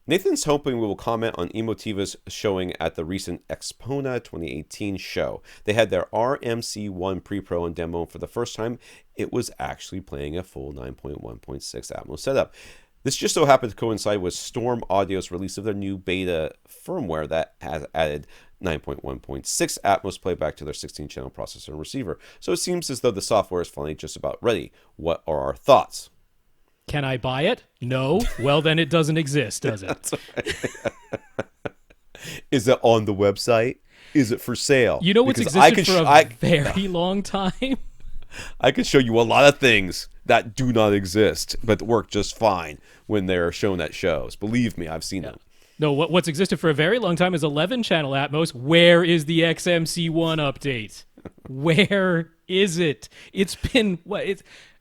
Nathan's hoping we will comment on Emotiva's showing at the recent Expona 2018 show. They had their RMC-1 pre-pro and demo, and for the first time, it was actually playing a full 9.1.6 Atmos setup. This just so happened to coincide with StormAudio's release of their new beta firmware that has added 9.1.6 Atmos playback to their 16-channel processor and receiver. So it seems as though the software is finally just about ready. What are our thoughts? Can I buy it? No. Well, then it doesn't exist, does it? Is it on the website? Is it for sale? You know what's existed for a very long time? I could show you a lot of things that do not exist, but work just fine when they're shown at shows. Believe me, I've seen them. No, what's existed for a very long time is 11-channel Atmos. Where is the XMC1 update? Where is it? It's been,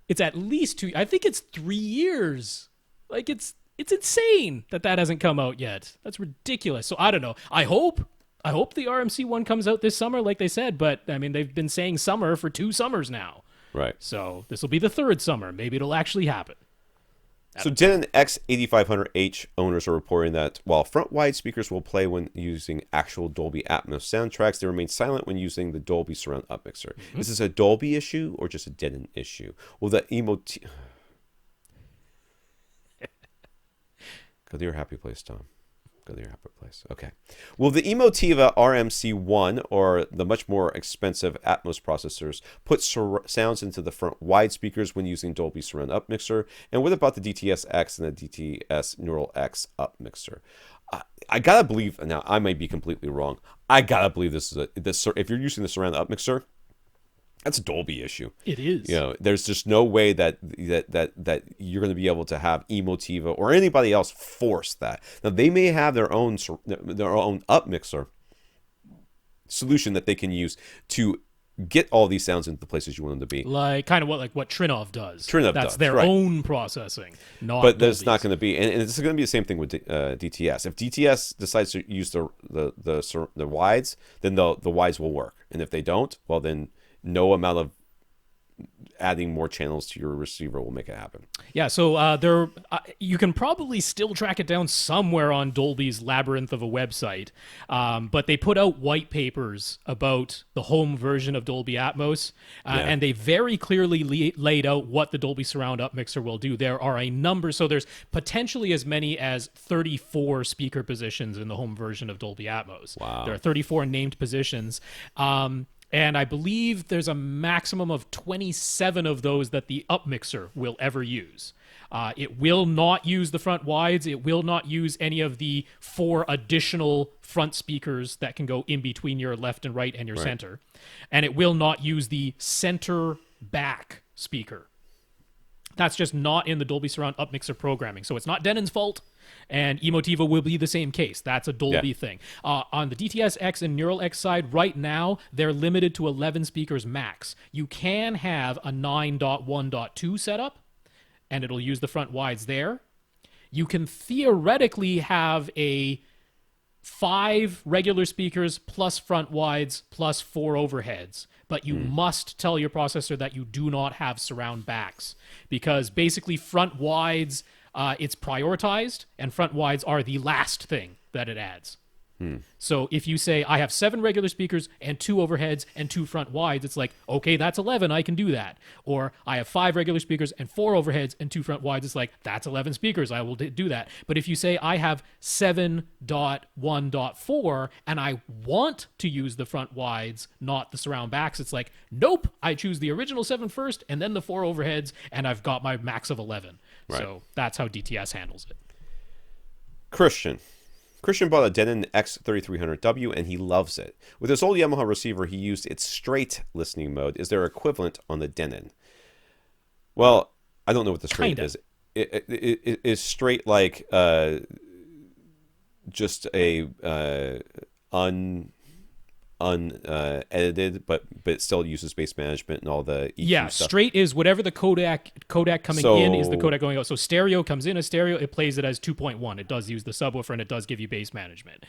it's at least 2, I think it's 3 years. Like, it's insane that hasn't come out yet. That's ridiculous. So, I don't know. I hope the RMC1 comes out this summer, like they said, but, I mean, they've been saying summer for 2 summers now. Right. So this will be the 3rd summer. Maybe it'll actually happen. So Denon X8500H owners are reporting that while front-wide speakers will play when using actual Dolby Atmos soundtracks, they remain silent when using the Dolby Surround Upmixer. Mm-hmm. Is this a Dolby issue or just a Denon issue? Well, the Emotiva... Go to your happy place, Tom. Go to your happy place. Okay. Will the Emotiva RMC-1 or the much more expensive Atmos processors put sounds into the front wide speakers when using Dolby Surround Upmixer? And what about the DTS-X and the DTS Neural X Upmixer? I gotta believe, now I might be completely wrong, I gotta believe this is if you're using the Surround Upmixer, that's a Dolby issue. It is. There's just no way that you're going to be able to have Emotiva or anybody else force that. Now they may have their own upmixer solution that they can use to get all these sounds into the places you want them to be. Like kind of what Trinov does. That's their own processing, not but that's Dolby's. not going to be, and it's going to be the same thing with DTS. If DTS decides to use the wides, then the wides will work, and if they don't, well then no amount of adding more channels to your receiver will make it happen. Yeah, so you can probably still track it down somewhere on Dolby's labyrinth of a website, but they put out white papers about the home version of Dolby Atmos, and they very clearly laid out what the Dolby Surround Upmixer will do. There are a number, so there's potentially as many as 34 speaker positions in the home version of Dolby Atmos. Wow. There are 34 named positions. And I believe there's a maximum of 27 of those that the Upmixer will ever use. It will not use the front wides. It will not use any of the 4 additional front speakers that can go in between your left and right and your center. And it will not use the center back speaker. That's just not in the Dolby Surround Upmixer programming. So it's not Denon's fault. And Emotiva will be the same case. That's a Dolby thing. On the DTS-X and Neural X side, right now, they're limited to 11 speakers max. You can have a 9.1.2 setup, and it'll use the front wides there. You can theoretically have a 5 regular speakers plus front wides plus 4 overheads, but you must tell your processor that you do not have surround backs, because basically front wides, it's prioritized, and front wides are the last thing that it adds. So if you say, I have 7 regular speakers and 2 overheads and 2 front wides, it's like, okay, that's 11, I can do that. Or I have 5 regular speakers and 4 overheads and 2 front wides, it's like, that's 11 speakers, I will do that. But if you say, I have 7.1.4 and I want to use the front wides, not the surround backs, it's like, nope, I choose the original 7 first and then the 4 overheads, and I've got my max of 11. Right. So that's how DTS handles it. Christian bought a Denon X3300W and he loves it. With his old Yamaha receiver, he used its straight listening mode. Is there equivalent on the Denon? Well, I don't know what the straight is. It is straight like just a unedited, but it still uses bass management and all the EQ stuff. Straight is whatever the codec coming in is the codec going out. So stereo comes in as stereo, it plays it as 2.1. It does use the subwoofer and it does give you bass management.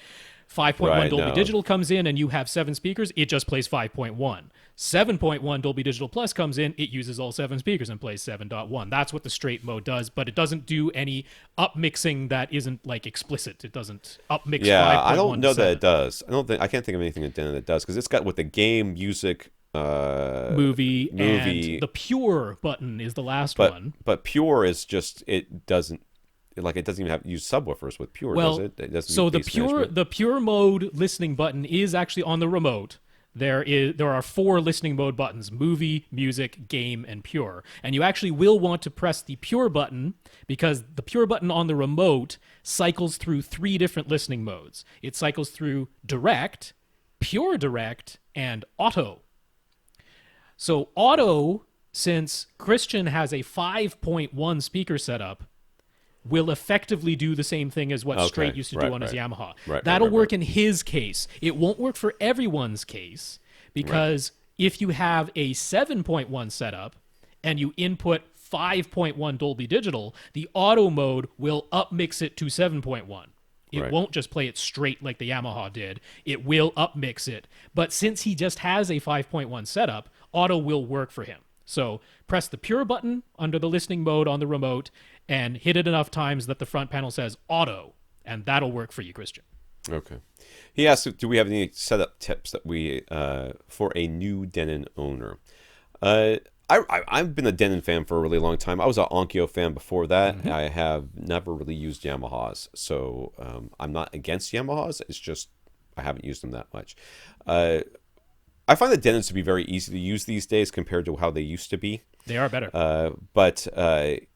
5.1 Dolby Digital comes in and you have 7 speakers, it just plays 5.1. 7.1 Dolby Digital Plus comes in, it uses all 7 speakers and plays 7.1. That's what the straight mode does, but it doesn't do any upmixing that isn't like explicit. It doesn't upmix 5.1 I don't know to 7. that it does. I can't think of anything in Denon that does, because it's got with the game, music, movie, and the Pure button is the last one. But Pure is just, it doesn't even have use subwoofers with Pure, does it? It doesn't so the Pure mode listening button is actually on the remote. There are 4 listening mode buttons: movie, music, game, and Pure. And you actually will want to press the Pure button, because the Pure button on the remote cycles through 3 different listening modes. It cycles through direct, Pure direct, and auto. So auto, since Christian has a 5.1 speaker setup, will effectively do the same thing as what Straight used to do on his Yamaha. That'll work in his case. It won't work for everyone's case, because if you have a 7.1 setup and you input 5.1 Dolby Digital, the auto mode will upmix it to 7.1. It won't just play it straight like the Yamaha did. It will upmix it. But since he just has a 5.1 setup, auto will work for him. So press the Pure button under the listening mode on the remote and hit it enough times that the front panel says auto, and that'll work for you, Christian. Okay. He asked, do we have any setup tips that we for a new Denon owner? I've been a Denon fan for a really long time. I was an Onkyo fan before that. I have never really used Yamahas, so I'm not against Yamahas. It's just I haven't used them that much. I find the Denons to be very easy to use these days compared to how they used to be. They are better. But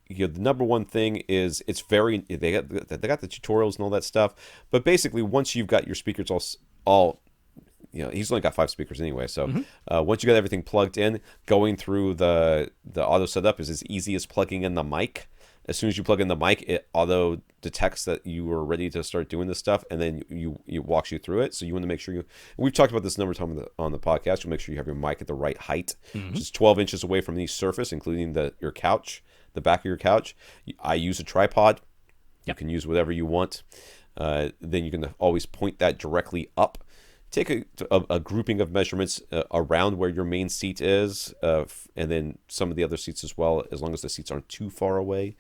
the number one thing is they got the tutorials and all that stuff. But basically, once you've got your speakers all he's only got 5 speakers anyway. So once you got everything plugged in, going through the auto setup is as easy as plugging in the mic. As soon as you plug in the mic, it auto detects that you are ready to start doing this stuff, and then it walks you through it. So you want to make sure we've talked about this a number of times on the podcast. You'll make sure you have your mic at the right height, which is 12 inches away from any surface, including your couch, the back of your couch. I use a tripod. You can use whatever you want. Then you can always point that directly up take a grouping of measurements around where your main seat is, and then some of the other seats as well, as long as the seats aren't too far away.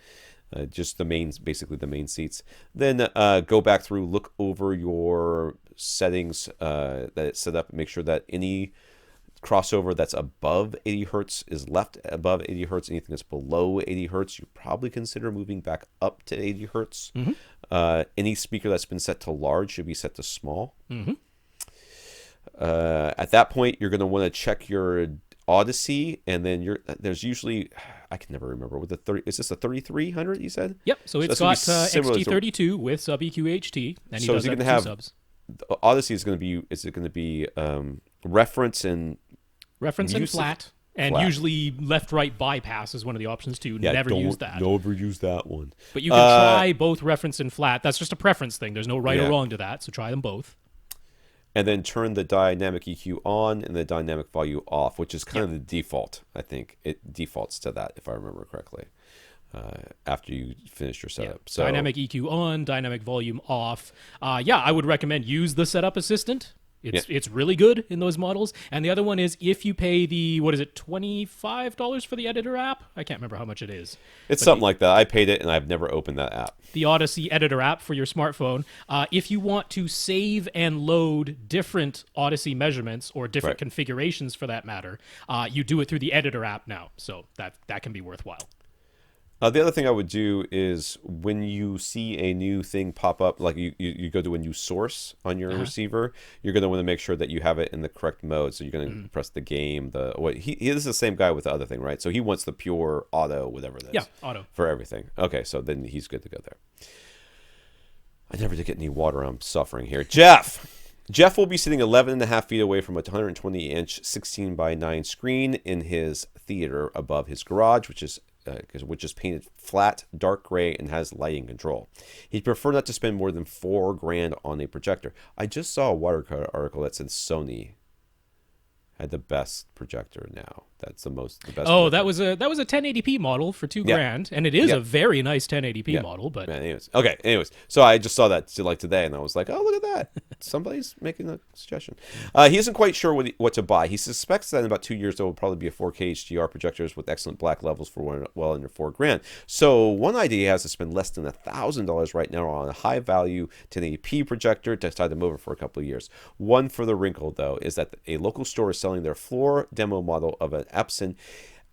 Just basically the main seats. Then go back through, look over your settings that it's set up, and make sure that any crossover that's above 80 hertz is left above 80 hertz. Anything that's below 80 hertz, you probably consider moving back up to 80 hertz. Any speaker that's been set to large should be set to small. At that point, you're going to want to check your Audyssey, and then there's usually, I can never remember, with the 30, is this a 3300 you said? Yep, so it's got XT32 with sub EQ HT, and he does have two subs. Audyssey is going to be reference and flat, and usually left-right bypass is one of the options too. Yeah, never use that. Never use that one. But you can try both reference and flat. That's just a preference thing. There's no right or wrong to that, so try them both. And then turn the dynamic EQ on and the dynamic volume off, which is kind of the default. I think it defaults to that, if I remember correctly, after you finish your setup. So dynamic EQ on, dynamic volume off. I would recommend use the setup assistant. It's really good in those models. And the other one is if you pay the, $25 for the editor app? I can't remember how much it is. It's something like that. I paid it, and I've never opened that app. The Audyssey editor app for your smartphone. If you want to save and load different Audyssey measurements or different configurations for that matter, you do it through the editor app now. So that can be worthwhile. The other thing I would do is when you see a new thing pop up, like you go to a new source on your receiver, you're going to want to make sure that you have it in the correct mode. So you're going to press the game. He is the same guy with the other thing, right? So he wants the pure auto, whatever it is. Yeah, auto. For everything. Okay, so then he's good to go there. I never did get any water. I'm suffering here. Jeff will be sitting 11.5 feet away from a 120-inch 16:9 screen in his theater above his garage, which is painted flat, dark gray, and has lighting control. He'd prefer not to spend more than $4,000 on a projector. I just saw a Wirecutter article that said Sony had the best projector now. That's the best. Oh, that was a 1080p model for $2,000, and it is a very nice 1080p model. But anyways, so I just saw that today, and I was like, oh, look at that! Somebody's making a suggestion. He isn't quite sure what to buy. He suspects that in about 2 years there will probably be a 4K HDR projectors with excellent black levels for well under $4,000. So one idea he has to spend less than $1,000 right now on a high-value 1080p projector to tide him over for a couple of years. One further wrinkle, though, is that a local store is selling their floor demo model of an Epson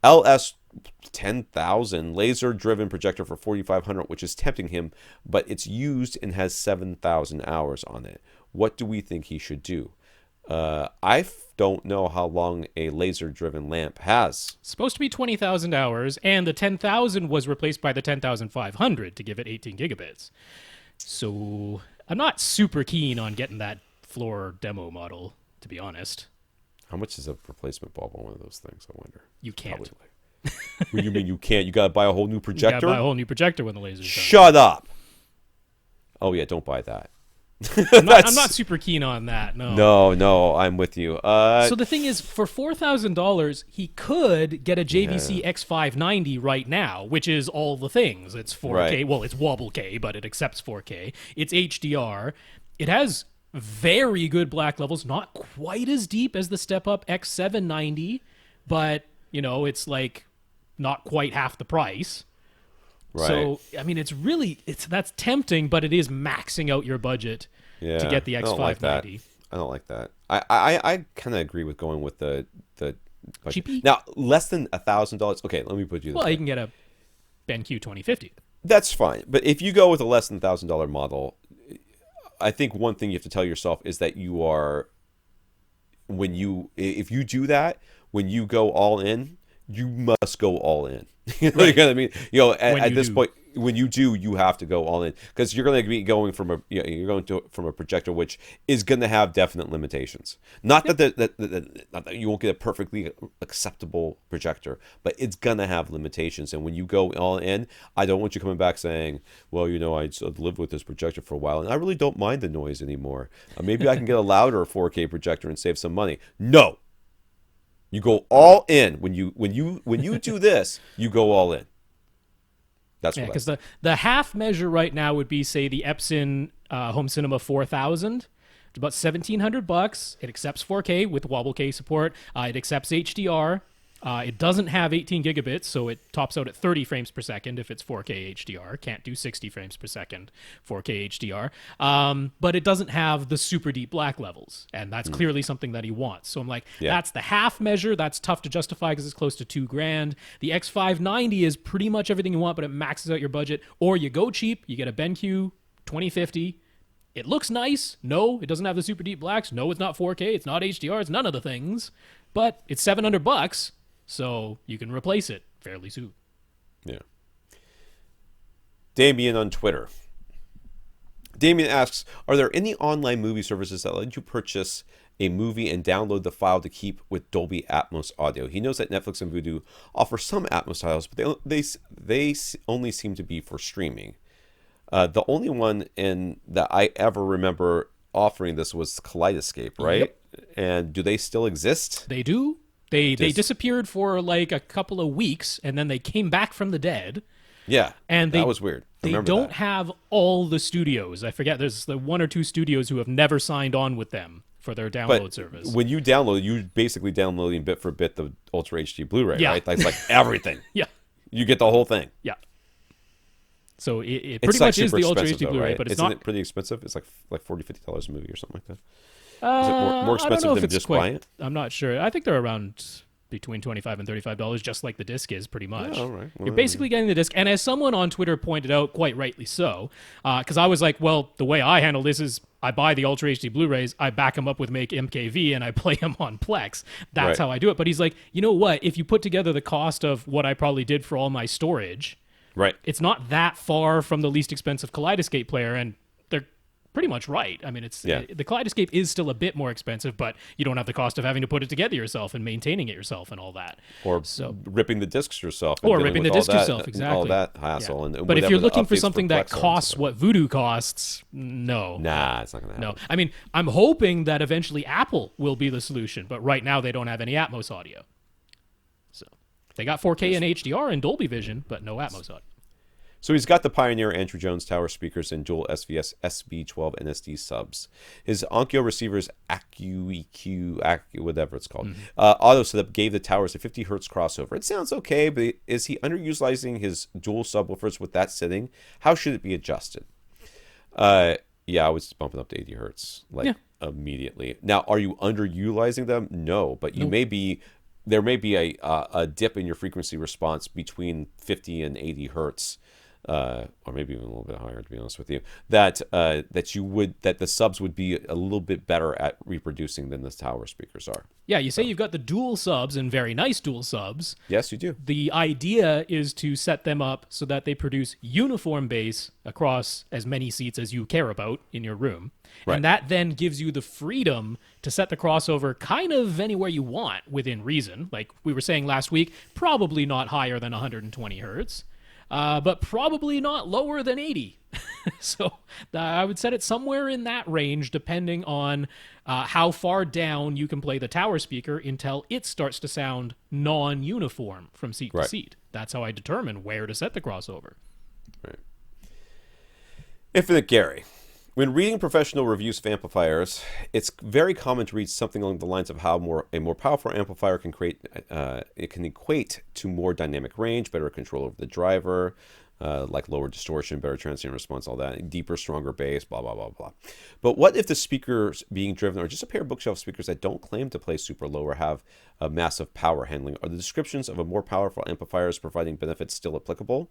LS10000 laser-driven projector for $4,500, which is tempting him, but it's used and has 7,000 hours on it. What do we think he should do? I don't know how long a laser-driven lamp has. It's supposed to be 20,000 hours, and the 10,000 was replaced by the 10,500 to give it 18 gigabits. So I'm not super keen on getting that floor demo model, to be honest. How much is a replacement bulb on one of those things, I wonder? You can't. What do you mean you can't? You got to buy a whole new projector? You got to buy a whole new projector when the laser's done. Shut up! Oh, yeah, don't buy that. I'm not super keen on that, no. No, I'm with you. So the thing is, for $4,000, he could get a JVC X590 right now, which is all the things. It's 4K. Right. Well, it's Wobble K, but it accepts 4K. It's HDR. It has very good black levels, not quite as deep as the step-up X790, but, it's like not quite half the price. Right. So, I mean, that's tempting, but it is maxing out your budget to get the X590. I don't like that. I kind of agree with going with the cheapy. Now, less than $1,000. Okay, let me put you this way. You can get a BenQ 2050. That's fine. But if you go with a less than $1,000 model, I think one thing you have to tell yourself is that if you do that, when you go all in, you must go all in. You know what I mean? At this point, when you do, you have to go all in, because you're going to be going from a projector which is going to have definite limitations. Not that you won't get a perfectly acceptable projector, but it's going to have limitations. And when you go all in, I don't want you coming back saying, well, I lived with this projector for a while and I really don't mind the noise anymore. Maybe I can get a louder 4K projector and save some money. No. You go all in. When you do this, you go all in. That's what. Because the half measure right now would be, say, the Epson Home Cinema 4000, It's about $1,700. It accepts 4K with wobble K support. It accepts HDR. It doesn't have 18 gigabits, so it tops out at 30 frames per second if it's 4K HDR. Can't do 60 frames per second 4K HDR. But it doesn't have the super deep black levels, and that's clearly something that he wants. So I'm like, that's the half measure. That's tough to justify because it's close to $2,000. The X590 is pretty much everything you want, but it maxes out your budget. Or you go cheap, you get a BenQ 2050. It looks nice. No, it doesn't have the super deep blacks. No, it's not 4K. It's not HDR. It's none of the things. But it's $700. So you can replace it fairly soon. Yeah. Damien on Twitter. Damien asks, are there any online movie services that let you purchase a movie and download the file to keep with Dolby Atmos audio? He knows that Netflix and Vudu offer some Atmos titles, but they only seem to be for streaming. The only one that I ever remember offering this was Kaleidoscape, right? Yep. And do they still exist? They do. They disappeared for like a couple of weeks, and then they came back from the dead. Yeah, and that was weird. They don't have all the studios. I forget. There's the 1 or 2 studios who have never signed on with them for their download service. When you download, you're basically downloading bit for bit the Ultra HD Blu-ray, right? That's like everything. Yeah. You get the whole thing. Yeah. So it pretty much is the Ultra HD Blu-ray, right? But Isn't it pretty expensive? It's like $40, $50 a movie or something like that. Is it more expensive than just buying it? I'm not sure. I think they're around between $25 and $35, just like the disc is, pretty much. Oh, all right. Well, you're basically getting the disc. And as someone on Twitter pointed out, quite rightly so, because I was like, well, the way I handle this is I buy the Ultra HD Blu-rays, I back them up with Make MKV, and I play them on Plex. That's how I do it. But he's like, you know what? If you put together the cost of what I probably did for all my storage, right, it's not that far from the least expensive Kaleidoscape player, and they're pretty much right. I mean, the Kaleidoscape is still a bit more expensive, but you don't have the cost of having to put it together yourself and maintaining it yourself and all that. Or ripping the discs yourself. Or ripping the discs yourself, exactly. All that hassle. Yeah. But if you're looking for something that costs what Vudu costs, no. Nah, it's not going to happen. No. I mean, I'm hoping that eventually Apple will be the solution, but right now they don't have any Atmos audio. So they got 4K and HDR and Dolby Vision, but no Atmos audio. So he's got the Pioneer Andrew Jones tower speakers and dual SVS SB12 NSD subs. His Onkyo receivers, whatever it's called, auto setup gave the towers a 50 hertz crossover. It sounds okay, but is he underutilizing his dual subwoofers with that setting? How should it be adjusted? I was bumping up to 80 hertz immediately. Now, are you underutilizing them? No, but you may be. There may be a dip in your frequency response between 50 and 80 hertz. Or maybe even a little bit higher, to be honest with you, that the subs would be a little bit better at reproducing than the tower speakers are. Yeah, you say you've got the dual subs and very nice dual subs. Yes, you do. The idea is to set them up so that they produce uniform bass across as many seats as you care about in your room. Right. And that then gives you the freedom to set the crossover kind of anywhere you want within reason. Like we were saying last week, probably not higher than 120 hertz. But probably not lower than 80. So I would set it somewhere in that range, depending on how far down you can play the tower speaker until it starts to sound non-uniform from seat to seat. That's how I determine where to set the crossover. Right. Infinite Gary. When reading professional reviews of amplifiers, it's very common to read something along the lines of how a more powerful amplifier can equate to more dynamic range, better control over the driver, like lower distortion, better transient response, all that, deeper, stronger bass, blah, blah, blah, blah. But what if the speakers being driven are just a pair of bookshelf speakers that don't claim to play super low or have a massive power handling? Are the descriptions of a more powerful amplifiers providing benefits still applicable?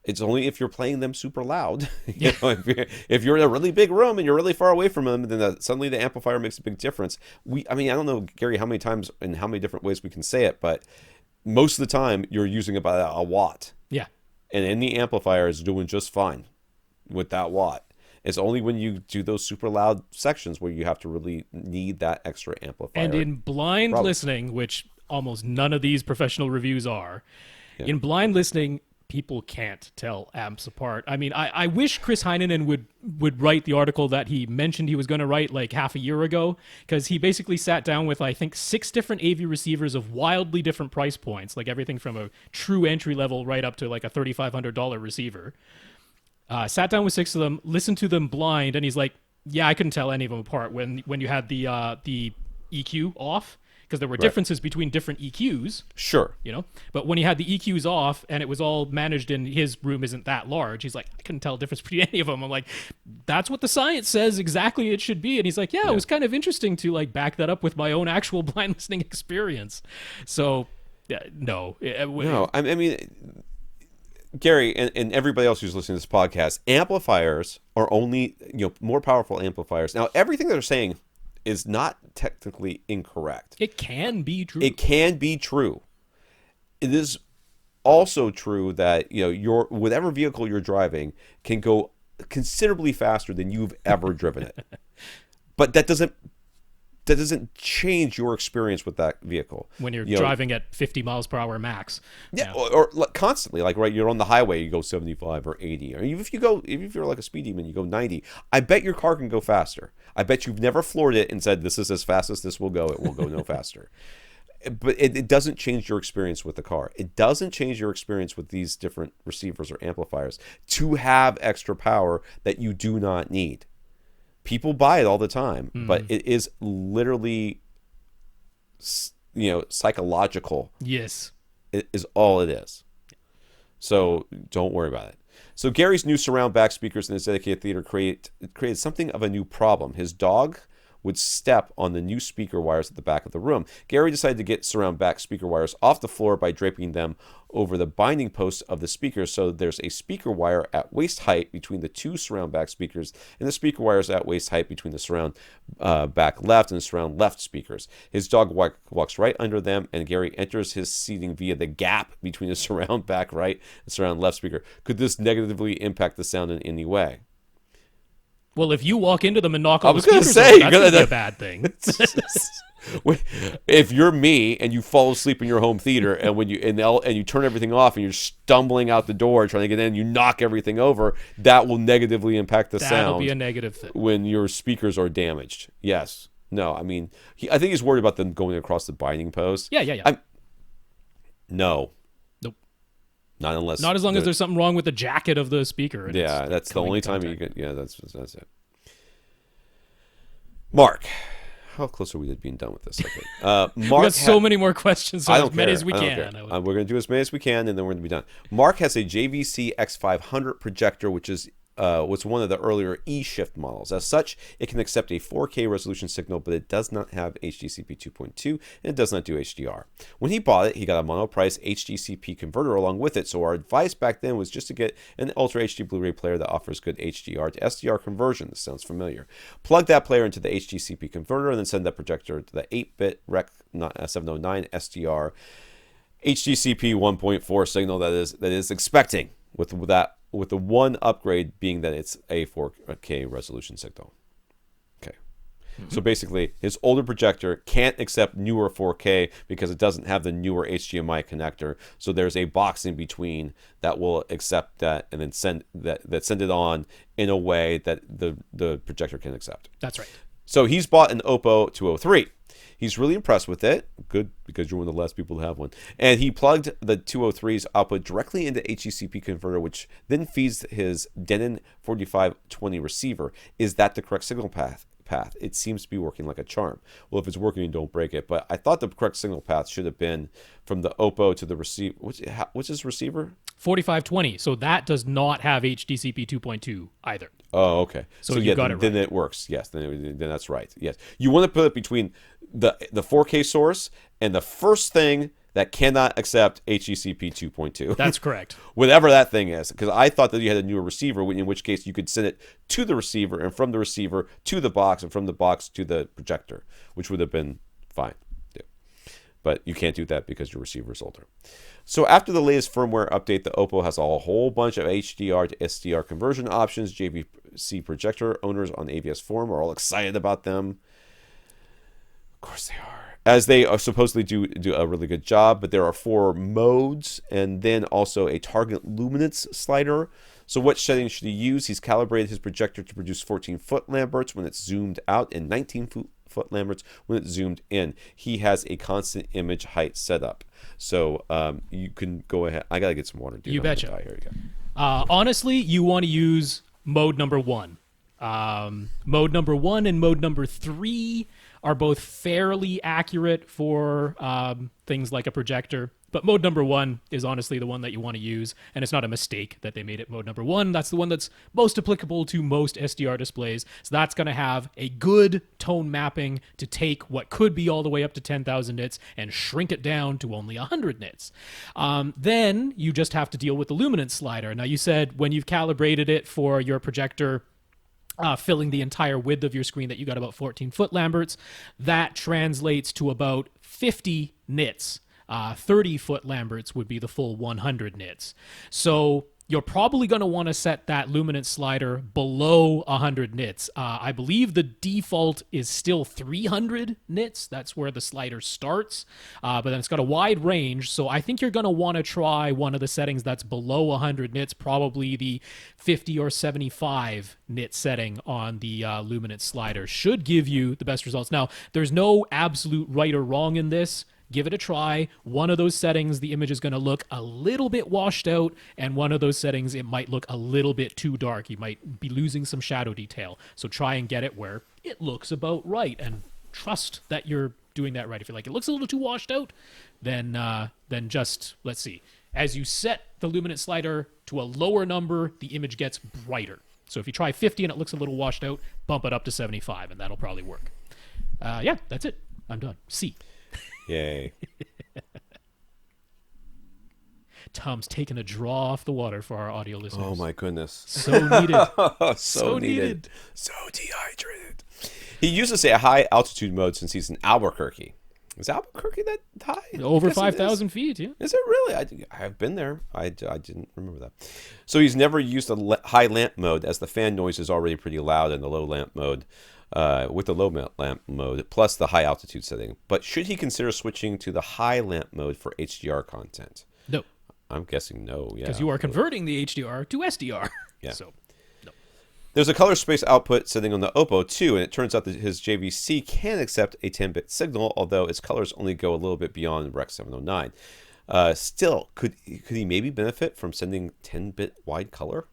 It's only if you're playing them super loud. If you're in a really big room and you're really far away from them, then suddenly the amplifier makes a big difference. I don't know, Gary, how many times and how many different ways we can say it, but most of the time you're using about a watt. Yeah. And any amplifier is doing just fine with that watt. It's only when you do those super loud sections where you have to really need that extra amplifier. And in blind listening, which almost none of these professional reviews are, in blind listening, people can't tell amps apart. I mean, I wish Chris Heinonen would write the article that he mentioned he was going to write like half a year ago, because he basically sat down with, I think, 6 different AV receivers of wildly different price points, like everything from a true entry level right up to like a $3,500 receiver. Sat down with 6 of them, listened to them blind, and he's like, Yeah, I couldn't tell any of them apart when you had the EQ off, because there were differences between different EQs. Sure. You know, but when he had the EQs off and it was all managed and his room isn't that large, he's like, I couldn't tell the difference between any of them. I'm like, that's what the science says exactly it should be. And he's like, yeah, it was kind of interesting to like back that up with my own actual blind listening experience. So no. No, I mean, Gary and everybody else who's listening to this podcast, amplifiers are only, more powerful amplifiers. Now, everything they're saying is not technically incorrect. It can be true. It can be true. It is also true that your whatever vehicle you're driving can go considerably faster than you've ever driven it. But that doesn't change your experience with that vehicle when you're driving at 50 miles per hour max. Yeah, or constantly, like, right, you're on the highway, you go 75 or 80, or even if you're like a speed demon, you go 90. I bet your car can go faster. I bet you've never floored it and said, this is as fast as this will go. It will go no faster. But it doesn't change your experience with the car. It doesn't change your experience with these different receivers or amplifiers to have extra power that you do not need. People buy it all the time, but it is literally, psychological. Yes. It is all it is. So don't worry about it. So Gary's new surround back speakers in his dedicated theater created something of a new problem. His dog would step on the new speaker wires at the back of the room. Gary decided to get surround back speaker wires off the floor by draping them over the binding posts of the speakers, so there's a speaker wire at waist height between the two surround back speakers and the speaker wires at waist height between the surround back left and the surround left speakers. His dog walks right under them, and Gary enters his seating via the gap between the surround back right and surround left speaker. Could this negatively impact the sound in any way? Well, if you walk into them and knock all I was the going to speakers say, over, that's going to be a bad thing. If you're me and you fall asleep in your home theater, and when you turn everything off and you're stumbling out the door trying to get in, you knock everything over, that will negatively impact the sound. That'll be a negative thing when your speakers are damaged. Yes. No. I mean, I think he's worried about them going across the binding post. Yeah. No. Nope. Not as long as there's something wrong with the jacket of the speaker. And yeah, that's the only time you can. Yeah, that's it. Mark, how close are we to being done with this? Okay. Mark, we got so many more questions, so as many as we can. We're going to do as many as we can, and then we're going to be done. Mark has a JVC X500 projector, which is was one of the earlier E-Shift models. As such, it can accept a 4K resolution signal, but it does not have HDCP 2.2, and it does not do HDR. When he bought it, he got a Monoprice HDCP converter along with it, so our advice back then was just to get an Ultra HD Blu-ray player that offers good HDR to SDR conversion. This sounds familiar. Plug that player into the HDCP converter, and then send that projector to the 8-bit Rec 709 SDR HDCP 1.4 signal that is expecting with the one upgrade being that it's a 4K resolution signal. Okay. So basically, his older projector can't accept newer 4K because it doesn't have the newer HDMI connector. So there's a box in between that will accept that and then send it on in a way that the projector can accept. That's right. So he's bought an Oppo 203. He's really impressed with it. Good, because you're one of the last people to have one. And he plugged the 203's output directly into HDCP converter, which then feeds his Denon 4520 receiver. Is that the correct signal path? It seems to be working like a charm. Well, if it's working, don't break it. But I thought the correct signal path should have been from the Oppo to the receiver. What's his receiver? 4520. So that does not have HDCP 2.2 either. Oh, okay. So you got it right. Then it works. Yes, then that's right. Yes, you want to put it between the 4K source and the first thing that cannot accept HDCP 2.2. That's correct. Whatever that thing is, because I thought that you had a newer receiver, in which case you could send it to the receiver, and from the receiver to the box, and from the box to the projector, which would have been fine. Yeah. But you can't do that because your receiver is older. So after the latest firmware update, the Oppo has a whole bunch of HDR to SDR conversion options. JVC projector owners on the AVS forum are all excited about them. Of course they are. As they supposedly do a really good job, but there are 4 modes and then also a target luminance slider. So what settings should he use? He's calibrated his projector to produce 14-foot Lamberts when it's zoomed out and 19-foot Lamberts when it's zoomed in. He has a constant image height setup. So you can go ahead. I got to get some water, dude. You betcha. Here you go. Honestly, you want to use mode number 1. Mode number 1 and mode number 3 are both fairly accurate for things like a projector. But mode number 1 is honestly the one that you want to use, and it's not a mistake that they made it mode number 1. That's the one that's most applicable to most SDR displays. So that's going to have a good tone mapping to take what could be all the way up to 10,000 nits and shrink it down to only 100 nits. Then you just have to deal with the luminance slider. Now, you said when you've calibrated it for your projector, filling the entire width of your screen, that you got about 14 foot Lamberts. That translates to about 50 nits. 30 foot Lamberts would be the full 100 nits. So you're probably going to want to set that luminance slider below 100 nits. I believe the default is still 300 nits. That's where the slider starts. But then it's got a wide range. So I think you're going to want to try one of the settings that's below 100 nits, probably the 50 or 75 nit setting on the luminance slider. Should give you the best results. Now, there's no absolute right or wrong in this. Give it a try. One of those settings, the image is going to look a little bit washed out, and one of those settings, it might look a little bit too dark. You might be losing some shadow detail. So try and get it where it looks about right, and trust that you're doing that right. If you're like, it looks a little too washed out, then just, let's see. As you set the luminance slider to a lower number, the image gets brighter. So if you try 50 and it looks a little washed out, bump it up to 75, and that'll probably work. Yeah, that's it. I'm done. C. Yay. Tom's taking a draw off the water for our audio listeners. Oh my goodness. So needed. so needed. So dehydrated. He uses a high altitude mode since he's in Albuquerque. Is Albuquerque that high? Over 5,000 feet, yeah. Is it really? I've been there. I didn't remember that. So he's never used a high lamp mode, as the fan noise is already pretty loud in the low lamp mode. With the low lamp mode, plus the high altitude setting. But should he consider switching to the high lamp mode for HDR content? No. I'm guessing no, yeah. Because you are converting the HDR to SDR. Yeah. So, no. There's a color space output setting on the Oppo too, and it turns out that his JVC can accept a 10-bit signal, although its colors only go a little bit beyond Rec 709. Still, could he maybe benefit from sending 10-bit wide color?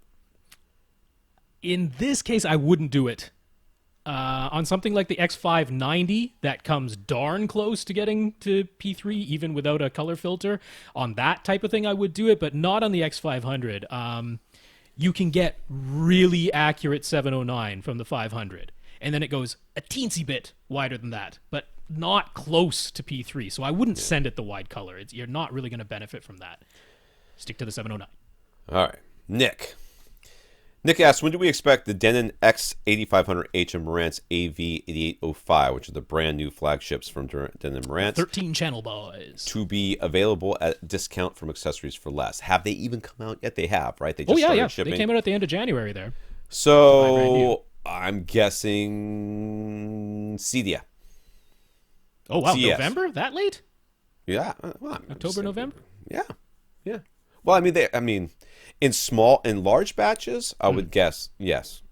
In this case, I wouldn't do it. On something like the X590, that comes darn close to getting to P3, even without a color filter. On that type of thing, I would do it, but not on the X500. You can get really accurate 709 from the 500, and then it goes a teensy bit wider than that, but not close to P3. So I wouldn't send it the wide color. You're not really going to benefit from that. Stick to the 709. All right. Nick asks, when do we expect the Denon X8500H and Marantz AV8805, which are the brand new flagships from Denon and Marantz, 13 channel boys, to be available at discount from accessories for less? Have they even come out yet? They have, right? They just started shipping. They came out at the end of January there. So I'm guessing CEDIA. Oh, wow. CES. November? That late? Yeah. Well, October, November? Yeah. Well, I mean, in large batches, I would guess yes.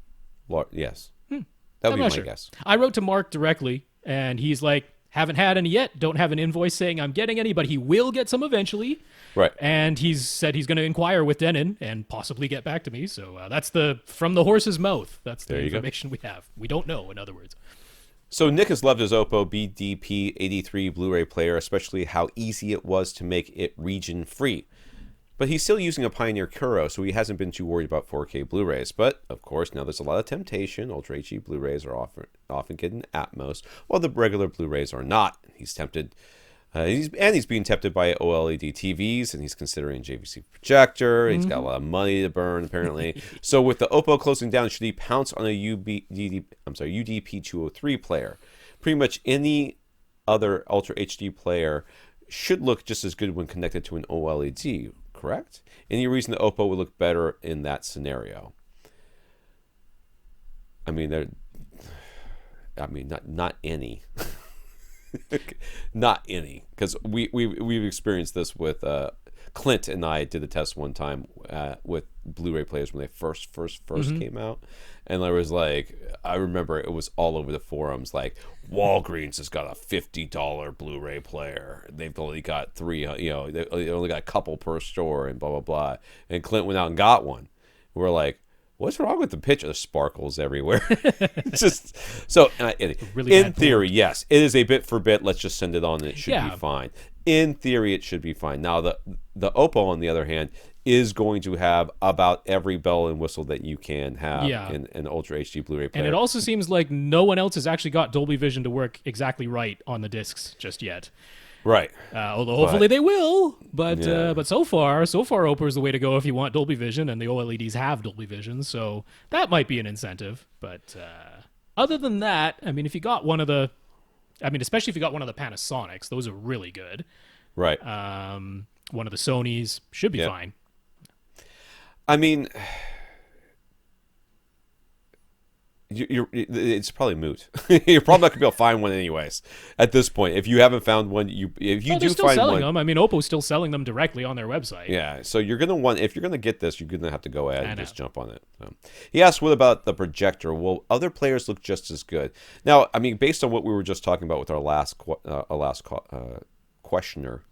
Yes. That would be my guess. I wrote to Mark directly, and he's like, haven't had any yet, don't have an invoice saying I'm getting any, but he will get some eventually. Right. And he's said he's going to inquire with Denon and possibly get back to me. So that's from the horse's mouth. That's the information we have. We don't know, in other words. So Nick has loved his Oppo BDP-83 Blu-ray player, especially how easy it was to make it region-free. But he's still using a Pioneer Kuro, so he hasn't been too worried about 4K Blu-rays. But, of course, now there's a lot of temptation. Ultra HD Blu-rays are often getting Atmos, while the regular Blu-rays are not. He's tempted. He's being tempted by OLED TVs, and he's considering JVC projector. He's got a lot of money to burn, apparently. So with the Oppo closing down, should he pounce on a UDP-203 player? Pretty much any other Ultra HD player should look just as good when connected to an OLED, correct? Any reason the Oppo would look better in that scenario? I mean, not any. Not any, because we've experienced this with Clint and I did the test one time with Blu-ray players when they first came out, and there was I remember it was all over the forums Walgreens has got a $50 Blu-ray player, they've only got three, they only got a couple per store, and blah blah blah, and Clint went out and got one. We're like, What's wrong with the picture? There's sparkles everywhere. Just so Really in bad theory, yes, it is a bit for bit. Let's just send it on, and it should Yeah. be fine. In theory, it should be fine. Now, the Oppo, on the other hand, is going to have about every bell and whistle that you can have Yeah. in an Ultra HD Blu-ray player. And it also seems like no one else has actually got Dolby Vision to work exactly right on the discs just yet. Right. Although hopefully they will, but Yeah. but so far Oppo is the way to go if you want Dolby Vision, and the OLEDs have Dolby Vision, so that might be an incentive. But other than that, I mean, if you got one of the, especially if you got one of the Panasonics, those are really good. Right. One of the Sonys should be fine. I mean, it's probably moot. You're probably not gonna be able to find one anyways. At this point, if you haven't found one, if you They're do still find selling one, them. I mean, Oppo's still selling them directly on their website. yeah. So you're gonna want, if you're gonna get this, you're gonna have to go ahead and know. just jump on it. So. He asked, "What about the projector? Will other players look just as good?" Now, I mean, based on what we were just talking about with our last questioner.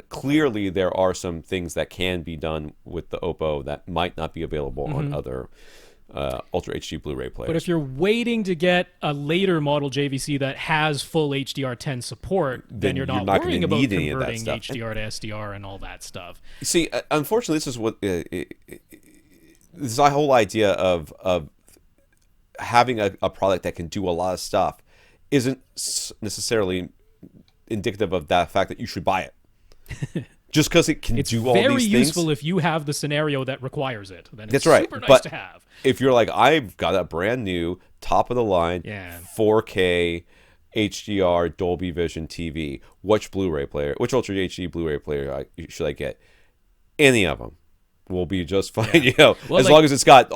Clearly, there are some things that can be done with the Oppo that might not be available on other Ultra HD Blu-ray players. But if you're waiting to get a later model JVC that has full HDR10 support, then you're not gonna worrying about need any of that converting stuff. HDR to SDR and all that stuff. See, unfortunately, this is what this is the whole idea of having a product that can do a lot of stuff isn't necessarily indicative of the fact that you should buy it. Just because it can do all these things. It's very useful if you have the scenario that requires it. Then it's That's right. super nice But to have. if you're like, I've got a brand new, top of the line, 4K HDR Dolby Vision TV, which Ultra HD Blu-ray player should I get? Any of them will be just fine. Yeah. You know, Well, as long as it's got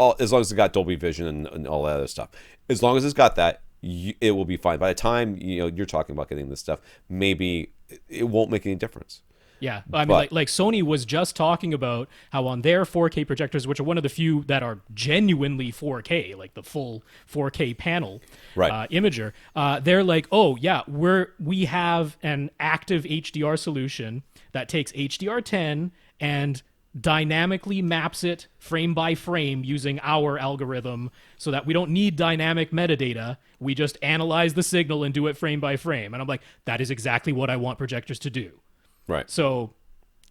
Dolby Vision and all that other stuff. As long as it's got that, it will be fine. By the time you're talking about getting this stuff, maybe it won't make any difference. Yeah, I mean, like Sony was just talking about how on their 4K projectors, which are one of the few that are genuinely 4K, like the full 4K panel imager, they're like, oh yeah, we have an active HDR solution that takes HDR10 and dynamically maps it frame by frame using our algorithm, so that we don't need dynamic metadata. We just analyze the signal and do it frame by frame. And I'm like, that is exactly what I want projectors to do. Right. So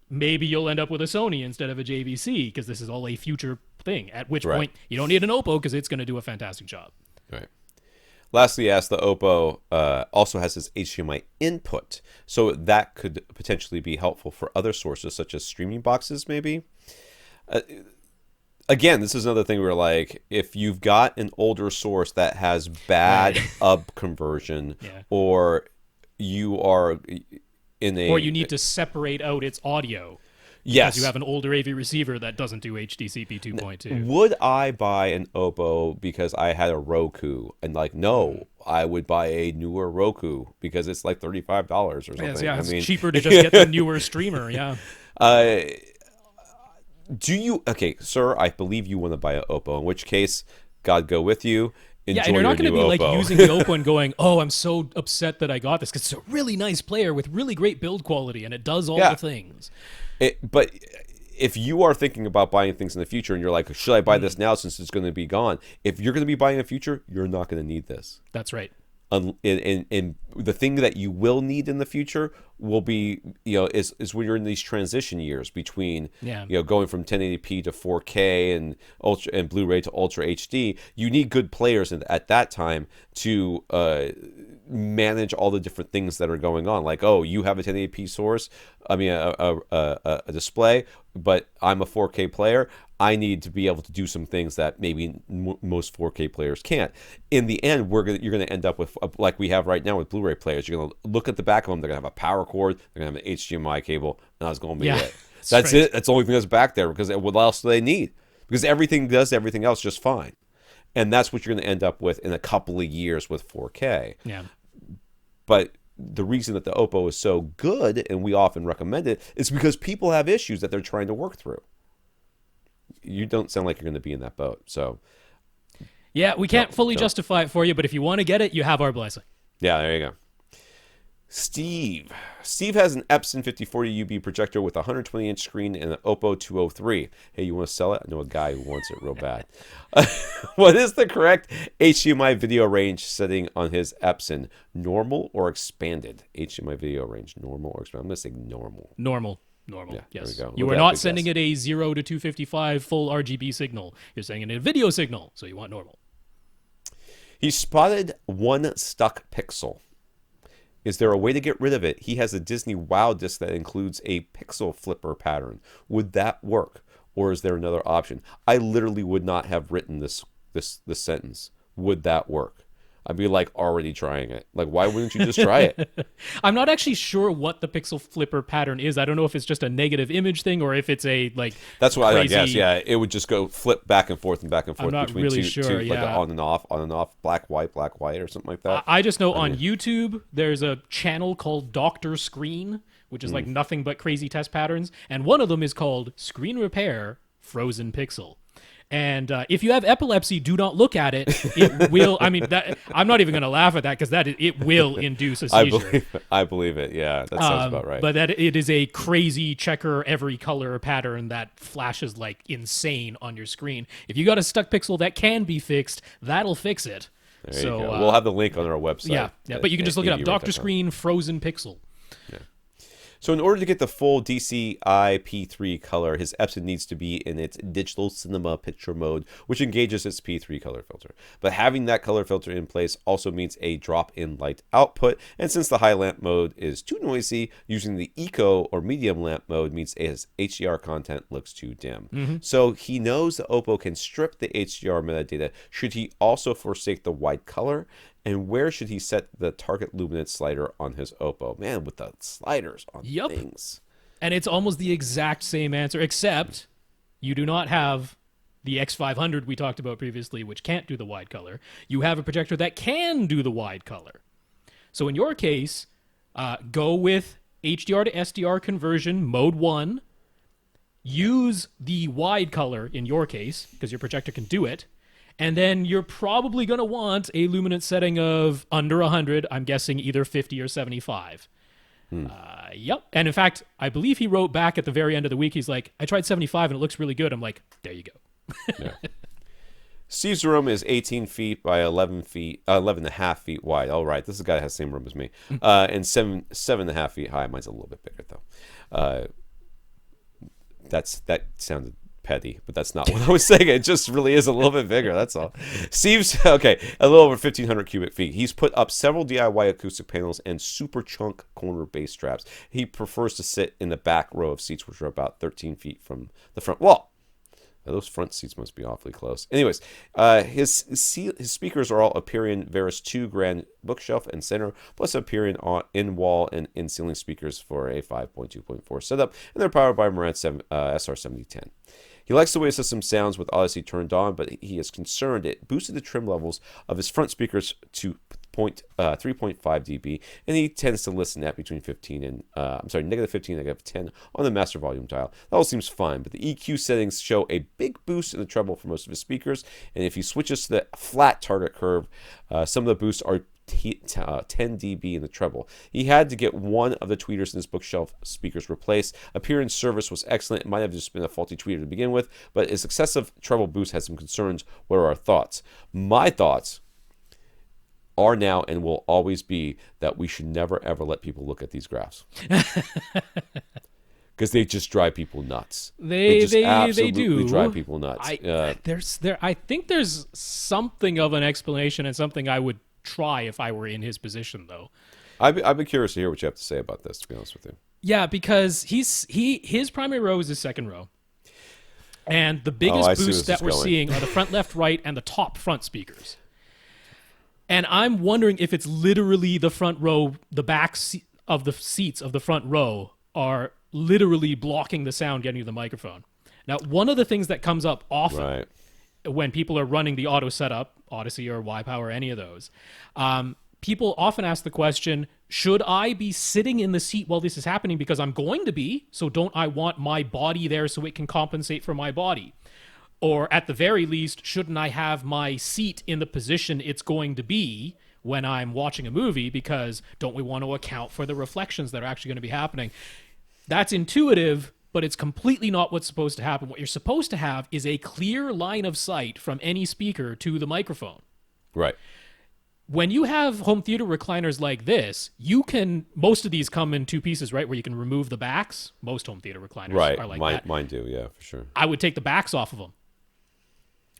maybe you'll end up with a Sony instead of a JVC, because this is all a future thing, at which point you don't need an Oppo because it's going to do a fantastic job. Right. Lastly, asked, the Oppo also has this HDMI input, so that could potentially be helpful for other sources such as streaming boxes, maybe. Again, this is another thing where, like, if you've got an older source that has bad up conversion, or you are or you need to separate out its audio. Yes. Because you have an older AV receiver that doesn't do HDCP 2.2. Would I buy an Oppo because I had a Roku? And like, no, I would buy a newer Roku because it's like $35 or something. It's cheaper to just get the newer streamer, Okay, sir, I believe you want to buy an Oppo, in which case, God go with you. Enjoy and you're not going to be like using the Oppo and going, oh, I'm so upset that I got this, because it's a really nice player with really great build quality and it does all the things. But if you are thinking about buying things in the future and you're like, should I buy this now since it's going to be gone? If you're going to be buying in the future, you're not going to need this. That's right. And the thing that you will need in the future will be, is when you're in these transition years between, going from 1080p to 4K and Ultra and Blu-ray to Ultra HD. You need good players at that time to manage all the different things that are going on. Like, oh, you have a 1080p source, a display, but I'm a 4K player. I need to be able to do some things that maybe most 4K players can't. In the end, you're going to end up with, like we have right now with Blu-ray players. You're going to look at the back of them. They're going to have a power cord. They're going to have an HDMI cable, and that's going to be it. That's it. That's the only thing that's back there, because what else do they need? Because everything does everything else just fine. And that's what you're going to end up with in a couple of years with 4K. Yeah. But the reason that the Oppo is so good, and we often recommend it, is because people have issues that they're trying to work through. You don't sound like you're going to be in that boat. So, yeah, we can't fully justify it for you, but if you want to get it, you have our blessing. Yeah, there you go. Steve has an Epson 5040 UB projector with a 120-inch screen and an Oppo 203. Hey, you want to sell it? I know a guy who wants it real bad. What is the correct HDMI video range setting on his Epson? Normal or expanded? HDMI video range, normal or expanded? I'm going to say normal. Normal. Yeah, Yes. there we go. You are not sending it a 0 to 255 full RGB signal. You're sending it a video signal, so you want normal. He spotted one stuck pixel. Is there a way to get rid of it? He has a Disney Wow disc that includes a pixel flipper pattern. Would that work? Or is there another option? I literally would not have written this sentence. Would that work? I'd be like already trying it. Like, why wouldn't you just try it? I'm not actually sure what the pixel flipper pattern is. I don't know if it's just a negative image thing or if it's a like. That's what crazy... I guess. Yeah, it would just go flip back and forth and back and forth I'm not between really two, sure, like on and off, black, white, or something like that. I just know on YouTube there's a channel called DoctorScreen, which is like nothing but crazy test patterns, and one of them is called Screen Repair Frozen Pixel. And if you have epilepsy, do not look at it. It will. I mean, I'm not even going to laugh at that because it will induce a seizure. I believe it. Yeah, that sounds about right. But that it is a crazy checker every color pattern that flashes like insane on your screen. If you got a stuck pixel that can be fixed, that'll fix it. There you go. We'll have the link on our website. Yeah. But you can just look it up. DoctorScreen Frozen Pixel. Yeah. So in order to get the full DCI P3 color, his Epson needs to be in its digital cinema picture mode, which engages its P3 color filter. But having that color filter in place also means a drop in light output, and since the high lamp mode is too noisy, using the eco or medium lamp mode means his HDR content looks too dim. So he knows the Oppo can strip the HDR metadata. Should he also forsake the white color? And where should he set the target luminance slider on his Oppo? Man, with the sliders on things. And it's almost the exact same answer, except you do not have the X500 we talked about previously, which can't do the wide color. You have a projector that can do the wide color. So in your case, go with HDR to SDR conversion, mode 1. Use the wide color in your case, because your projector can do it. And then you're probably going to want a luminance setting of under 100. I'm guessing either 50 or 75. Yep. And in fact, I believe he wrote back at the very end of the week. He's like, I tried 75 and it looks really good. I'm like, there you go. Yeah. Steve's room is 18 feet by 11 and a half feet wide. All right. This is a guy that has the same room as me. And 7.5 feet high. Mine's a little bit bigger, though. That sounded petty, but that's not what I was saying. It just really is a little bit bigger. That's all. Steve's a little over 1,500 cubic feet. He's put up several DIY acoustic panels and super chunk corner bass straps. He prefers to sit in the back row of seats, which are about 13 feet from the front wall. Now, those front seats must be awfully close. Anyways, his speakers are all Aperion Veris 2 Grand Bookshelf and Center, plus Aperion in-wall and in-ceiling speakers for a 5.2.4 setup, and they're powered by Marantz SR7010. He likes the way the system sounds with Audyssey turned on, but he is concerned it boosted the trim levels of his front speakers to 3.5 dB, and he tends to listen at between negative 15 and negative 10 on the master volume dial. That all seems fine, but the EQ settings show a big boost in the treble for most of his speakers, and if he switches to the flat target curve, some of the boosts are 10 dB in the treble. He had to get one of the tweeters in his bookshelf speakers replaced. Appearance service was excellent. It might have just been a faulty tweeter to begin with, but his excessive treble boost has some concerns. What are our thoughts? My thoughts are now and will always be that we should never ever let people look at these graphs. Because they just drive people nuts. They do drive people nuts. I think there's something of an explanation and something I would try if I were in his position, though. I'd be curious to hear what you have to say about this, to be honest with you. Yeah, because his primary row is his second row. And the biggest boost that we're seeing are the front left, right, and the top front speakers. And I'm wondering if it's literally the front row, the back of the seats of the front row are literally blocking the sound getting to the microphone. Now, one of the things that comes up often when people are running the auto setup, Audyssey or YPower or any of those, people often ask the question, should I be sitting in the seat while this is happening? Because I'm going to be, so don't I want my body there so it can compensate for my body? Or at the very least, shouldn't I have my seat in the position it's going to be when I'm watching a movie, because don't we want to account for the reflections that are actually going to be happening? That's intuitive, but it's completely not what's supposed to happen. What you're supposed to have is a clear line of sight from any speaker to the microphone. Right. When you have home theater recliners like this, most of these come in two pieces, right? Where you can remove the backs. Most home theater recliners are like that. Mine do, yeah, for sure. I would take the backs off of them.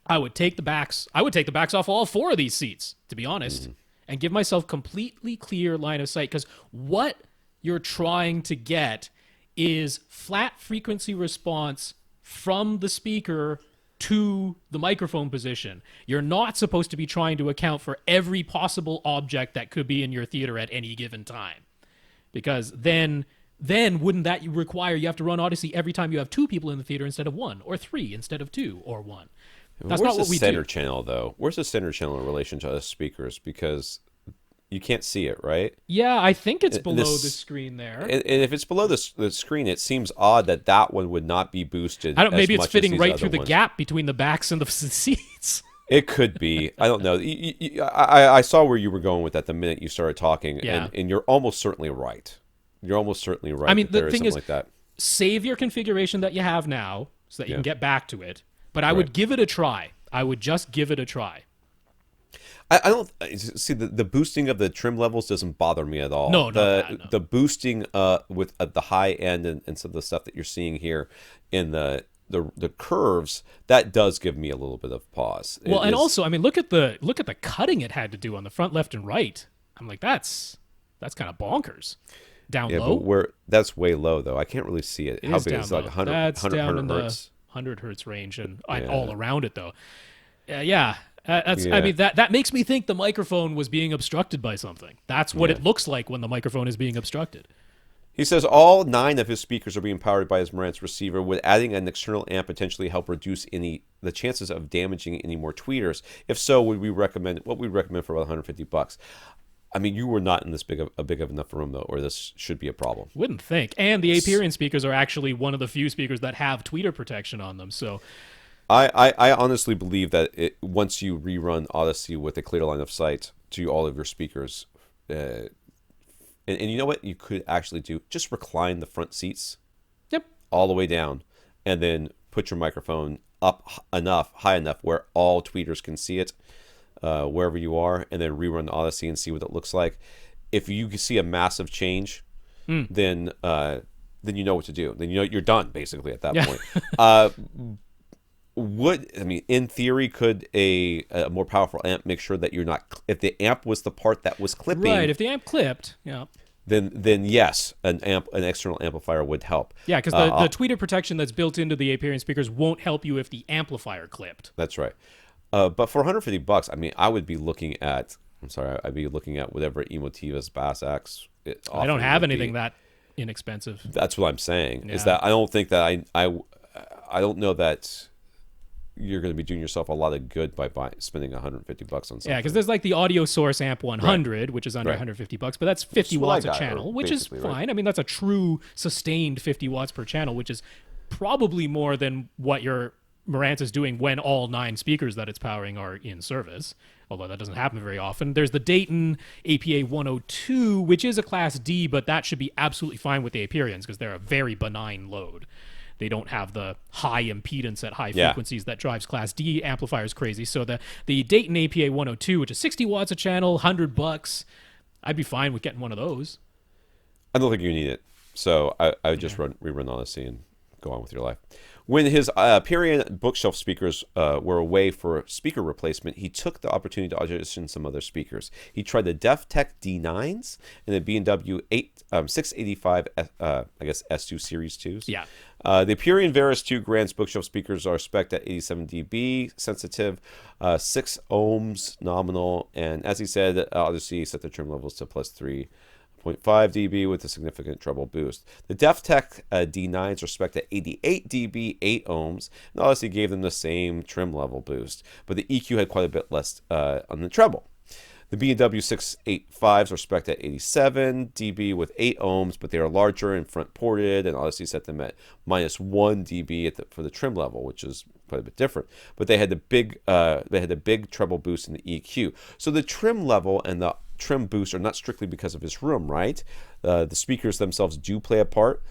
I would take the backs off all four of these seats, to be honest, and give myself completely clear line of sight. Because what you're trying to get is flat frequency response from the speaker to the microphone position. You're not supposed to be trying to account for every possible object that could be in your theater at any given time. Because then wouldn't that require you have to run Audyssey every time you have two people in the theater instead of one, or three instead of two, or one? That's not what we do. Where's the center channel, though? Where's the center channel in relation to the speakers? Because you can't see it, right? Yeah, I think it's below the screen there. And if it's below the screen, it seems odd that one would not be boosted. Maybe it's fitting right through the gap between the backs and the seats. It could be. I don't know. I saw where you were going with that the minute you started talking, and you're almost certainly right. You're almost certainly right. I mean, the thing is, like that. Save your configuration that you have now so that you can get back to it. But I would give it a try. I would just give it a try. I don't see the boosting of the trim levels doesn't bother me at all. No. The boosting with the high end and some of the stuff that you're seeing here in the curves, that does give me a little bit of pause. Well, and also, I mean, look at the cutting it had to do on the front, left, and right. I'm like, that's kind of bonkers. Down low. But that's way low though. I can't really see it. How big is it? Like 100 hertz. 100 hertz range and all around it though. I mean, that makes me think the microphone was being obstructed by something. That's what it looks like when the microphone is being obstructed. He says all 9 of his speakers are being powered by his Marantz receiver. Would adding an external amp potentially help reduce the chances of damaging any more tweeters? If so, what we recommend for about $150? I mean, you were not in this big of enough room though, or this should be a problem. Wouldn't think. And the AVRant speakers are actually one of the few speakers that have tweeter protection on them. So I honestly believe that once you rerun Audyssey with a clear line of sight to all of your speakers, and you know what you could actually do? Just recline the front seats, all the way down, and then put your microphone up high enough where all tweeters can see it, wherever you are, and then rerun the Audyssey and see what it looks like. If you see a massive change, then you know what to do. Then you're done basically at that point. In theory, could a more powerful amp make sure that you're not? If the amp was the part that was clipping, right? If the amp clipped, then yes, an external amplifier would help. Yeah, because the tweeter protection that's built into the AVRant speakers won't help you if the amplifier clipped. That's right. But for $150, I mean, I'd be looking at whatever Emotiva's Bass X. I don't have anything that inexpensive. That's what I'm saying. Is that I don't think that I don't know that you're going to be doing yourself a lot of good by spending $150 on something. Yeah, because there's like the Audio Source Amp 100, which is under $150, but that's 50 watts a channel, which is fine. Right. I mean, that's a true sustained 50 watts per channel, which is probably more than what your Marantz is doing when all 9 speakers that it's powering are in service, although that doesn't happen very often. There's the Dayton APA 102, which is a Class D, but that should be absolutely fine with the AVRants because they're a very benign load. They don't have the high impedance at high frequencies that drives Class D amplifiers crazy. So the Dayton APA 102, which is 60 watts a channel, $100, I'd be fine with getting one of those. I don't think you need it. So I would just rerun Audyssey and go on with your life. When his Period bookshelf speakers were away for speaker replacement, he took the opportunity to audition some other speakers. He tried the DefTech D9s and the B&W 685, S2 Series 2s. Yeah. The Period Veris 2 Grand's bookshelf speakers are spec'd at 87 dB, sensitive, 6 ohms nominal, and as he said, Audyssey set the trim levels to plus 3.5 dB with a significant treble boost. The DefTech D9s are spec'd at 88 dB, 8 ohms, and Audyssey gave them the same trim level boost, but the EQ had quite a bit less on the treble. The B&W 685s are spec'd at 87 dB with 8 ohms, but they are larger and front ported, and Audyssey set them at -1 dB for the trim level, which is quite a bit different. But they had the big treble boost in the EQ. So the trim level and the trim boost are not strictly because of his room, right? The speakers themselves do play a part.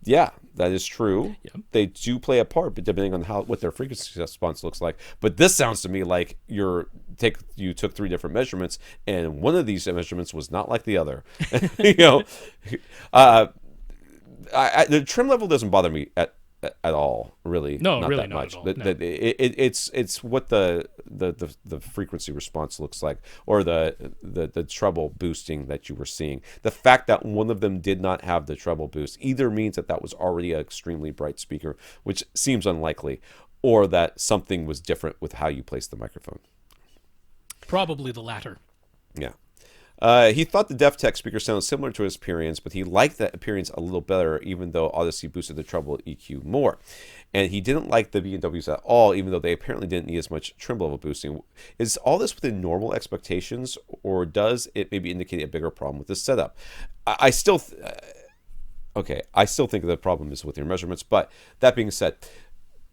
Yeah, that is true. Yep. They do play a part, but depending on what their frequency response looks like. But this sounds to me like you took 3 different measurements, and one of these measurements was not like the other. The trim level doesn't bother me at all, really. No, not really that not much. at all. It's what the frequency response looks like, or the treble boosting that you were seeing. The fact that one of them did not have the treble boost either means that was already an extremely bright speaker, which seems unlikely, or that something was different with how you placed the microphone. Probably the latter. Yeah. He thought the DefTech speaker sounded similar to his appearance, but he liked that appearance a little better, even though Audyssey boosted the treble EQ more. And he didn't like the B&Ws at all, even though they apparently didn't need as much trim level boosting. Is all this within normal expectations, or does it maybe indicate a bigger problem with this setup? I still think the problem is with your measurements, but that being said,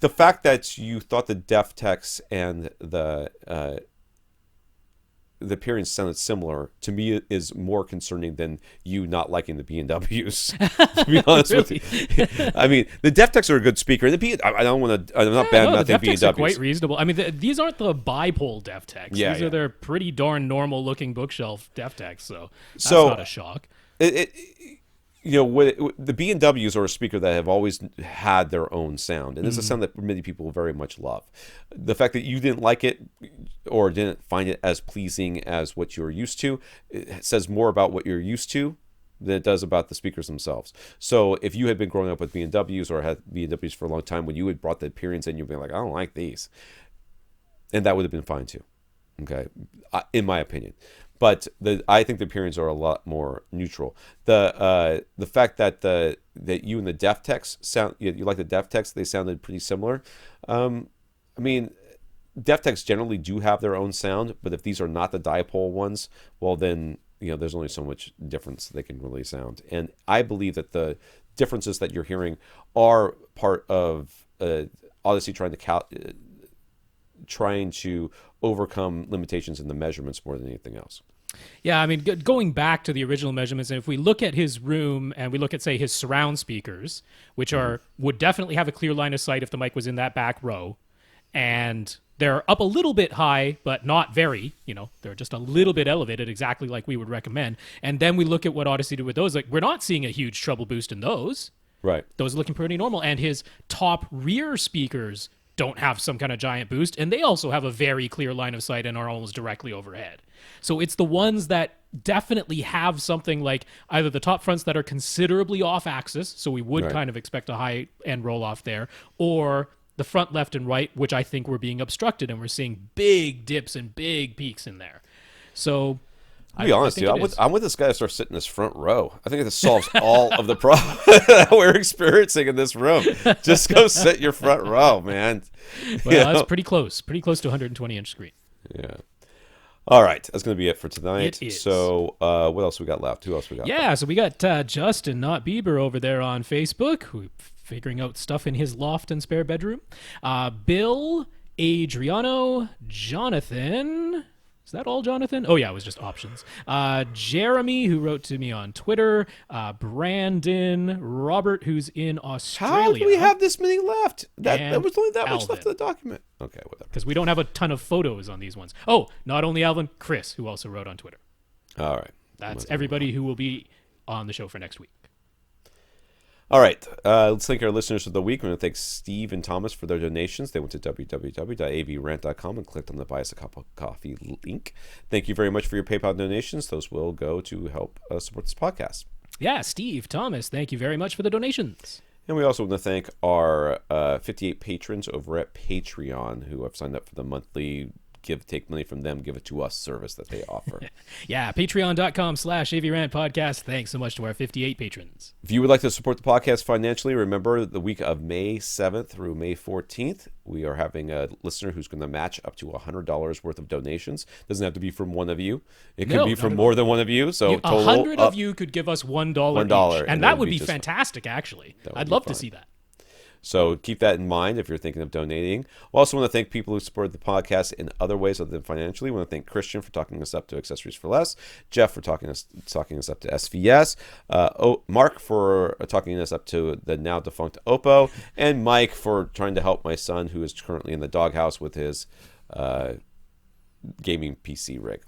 the fact that you thought the DefTechs and the appearance sounded similar to me is more concerning than you not liking the B&Ws. To be honest with you, I mean, the DefTechs are a good speaker. I'm not bad mouthing the B&Ws. DefTechs are quite reasonable. I mean, these aren't the bipole DefTechs. These are their pretty darn normal looking bookshelf DefTechs. So that's not a shock. The B&Ws are a speaker that have always had their own sound, and it's a sound that many people very much love. The fact that you didn't like it or didn't find it as pleasing as what you're used to, it says more about what you're used to than it does about the speakers themselves. So if you had been growing up with B&Ws or had B&Ws for a long time, when you had brought the appearance in, you'd be like, I don't like these. And that would have been fine too, okay, in my opinion. But I think the appearance are a lot more neutral. The fact that you and the DefTechs sound, you like the DefTechs, they sounded pretty similar. I mean, DefTechs generally do have their own sound, but if these are not the dipole ones, well then there's only so much difference they can really sound. And I believe that the differences that you're hearing are part of Audyssey trying to overcome limitations in the measurements more than anything else. Yeah, I mean, going back to the original measurements, and if we look at his room and we look at, say, his surround speakers, which would definitely have a clear line of sight if the mic was in that back row, and they're up a little bit high, but not very, they're just a little bit elevated, exactly like we would recommend. And then we look at what Audyssey did with those. Like, we're not seeing a huge treble boost in those. Right. Those are looking pretty normal. And his top rear speakers don't have some kind of giant boost, and they also have a very clear line of sight and are almost directly overhead. So it's the ones that definitely have something like either the top fronts that are considerably off axis, so we would kind of expect a high end roll off there, or the front left and right, which I think we're being obstructed, and we're seing big dips and big peaks in there. So to be honest, I'm with this guy to start sitting in this front row. I think this solves all of the problems that we're experiencing in this room. Just go sit in your front row, man. Well, that's pretty close to 120-inch screen. Yeah. All right, that's going to be it for tonight. It is. So what else we got left? Who else we got? Yeah, so we got Justin, not Bieber, over there on Facebook, who figuring out stuff in his loft and spare bedroom. Bill, Adriano, Jonathan... Is that all, Jonathan? Oh, yeah, it was just options. Jeremy, who wrote to me on Twitter. Brandon. Robert, who's in Australia. How do we have this many left? There was only that much left of the document. Okay, whatever. Because we don't have a ton of photos on these ones. Oh, not only Alvin, Chris, who also wrote on Twitter. All right. That's everybody who will be on the show for next week. All right, let's thank our listeners of the week. We're going to thank Steve and Thomas for their donations. They went to www.avrant.com and clicked on the Buy Us a Cup of Coffee link. Thank you very much for your PayPal donations. Those will go to help support this podcast. Yeah, Steve, Thomas, thank you very much for the donations. And we also want to thank our 58 patrons over at Patreon who have signed up for the monthly take money from them, give it to us service that they offer. Yeah, patreon.com/AVRant podcast. Thanks so much to our 58 patrons. If you would like to support the podcast financially, remember the week of May 7th through May 14th, we are having a listener who's going to match up to $100 worth of donations. Doesn't have to be from one of you. It could be from more than one of you. So 100 of you could give us $1 each, and that would be fantastic, actually. I'd love to see that. So keep that in mind if you're thinking of donating. We also want to thank people who supported the podcast in other ways other than financially. We want to thank Christian for talking us up to Accessories for Less, Jeff for talking us up to SVS, Mark for talking us up to the now defunct Oppo, and Mike for trying to help my son who is currently in the doghouse with his gaming PC rig.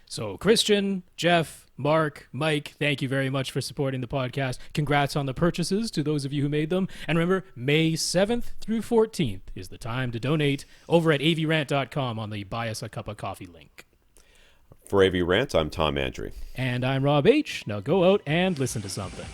So Christian, Jeff, Mark, Mike, thank you very much for supporting the podcast. Congrats on the purchases to those of you who made them. And remember, May 7th through 14th is the time to donate over at avrant.com on the Buy Us a Cup of Coffee link. For AVRant, I'm Tom Andrew. And I'm Rob H. Now go out and listen to something.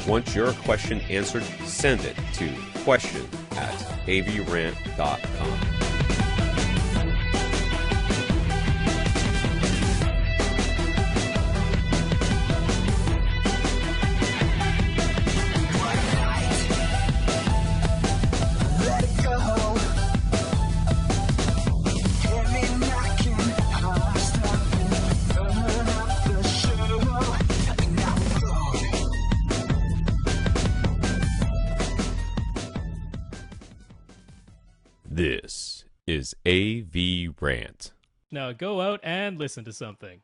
Want your question answered? Send it to question@avrant.com. This is AVRant. Now go out and listen to something.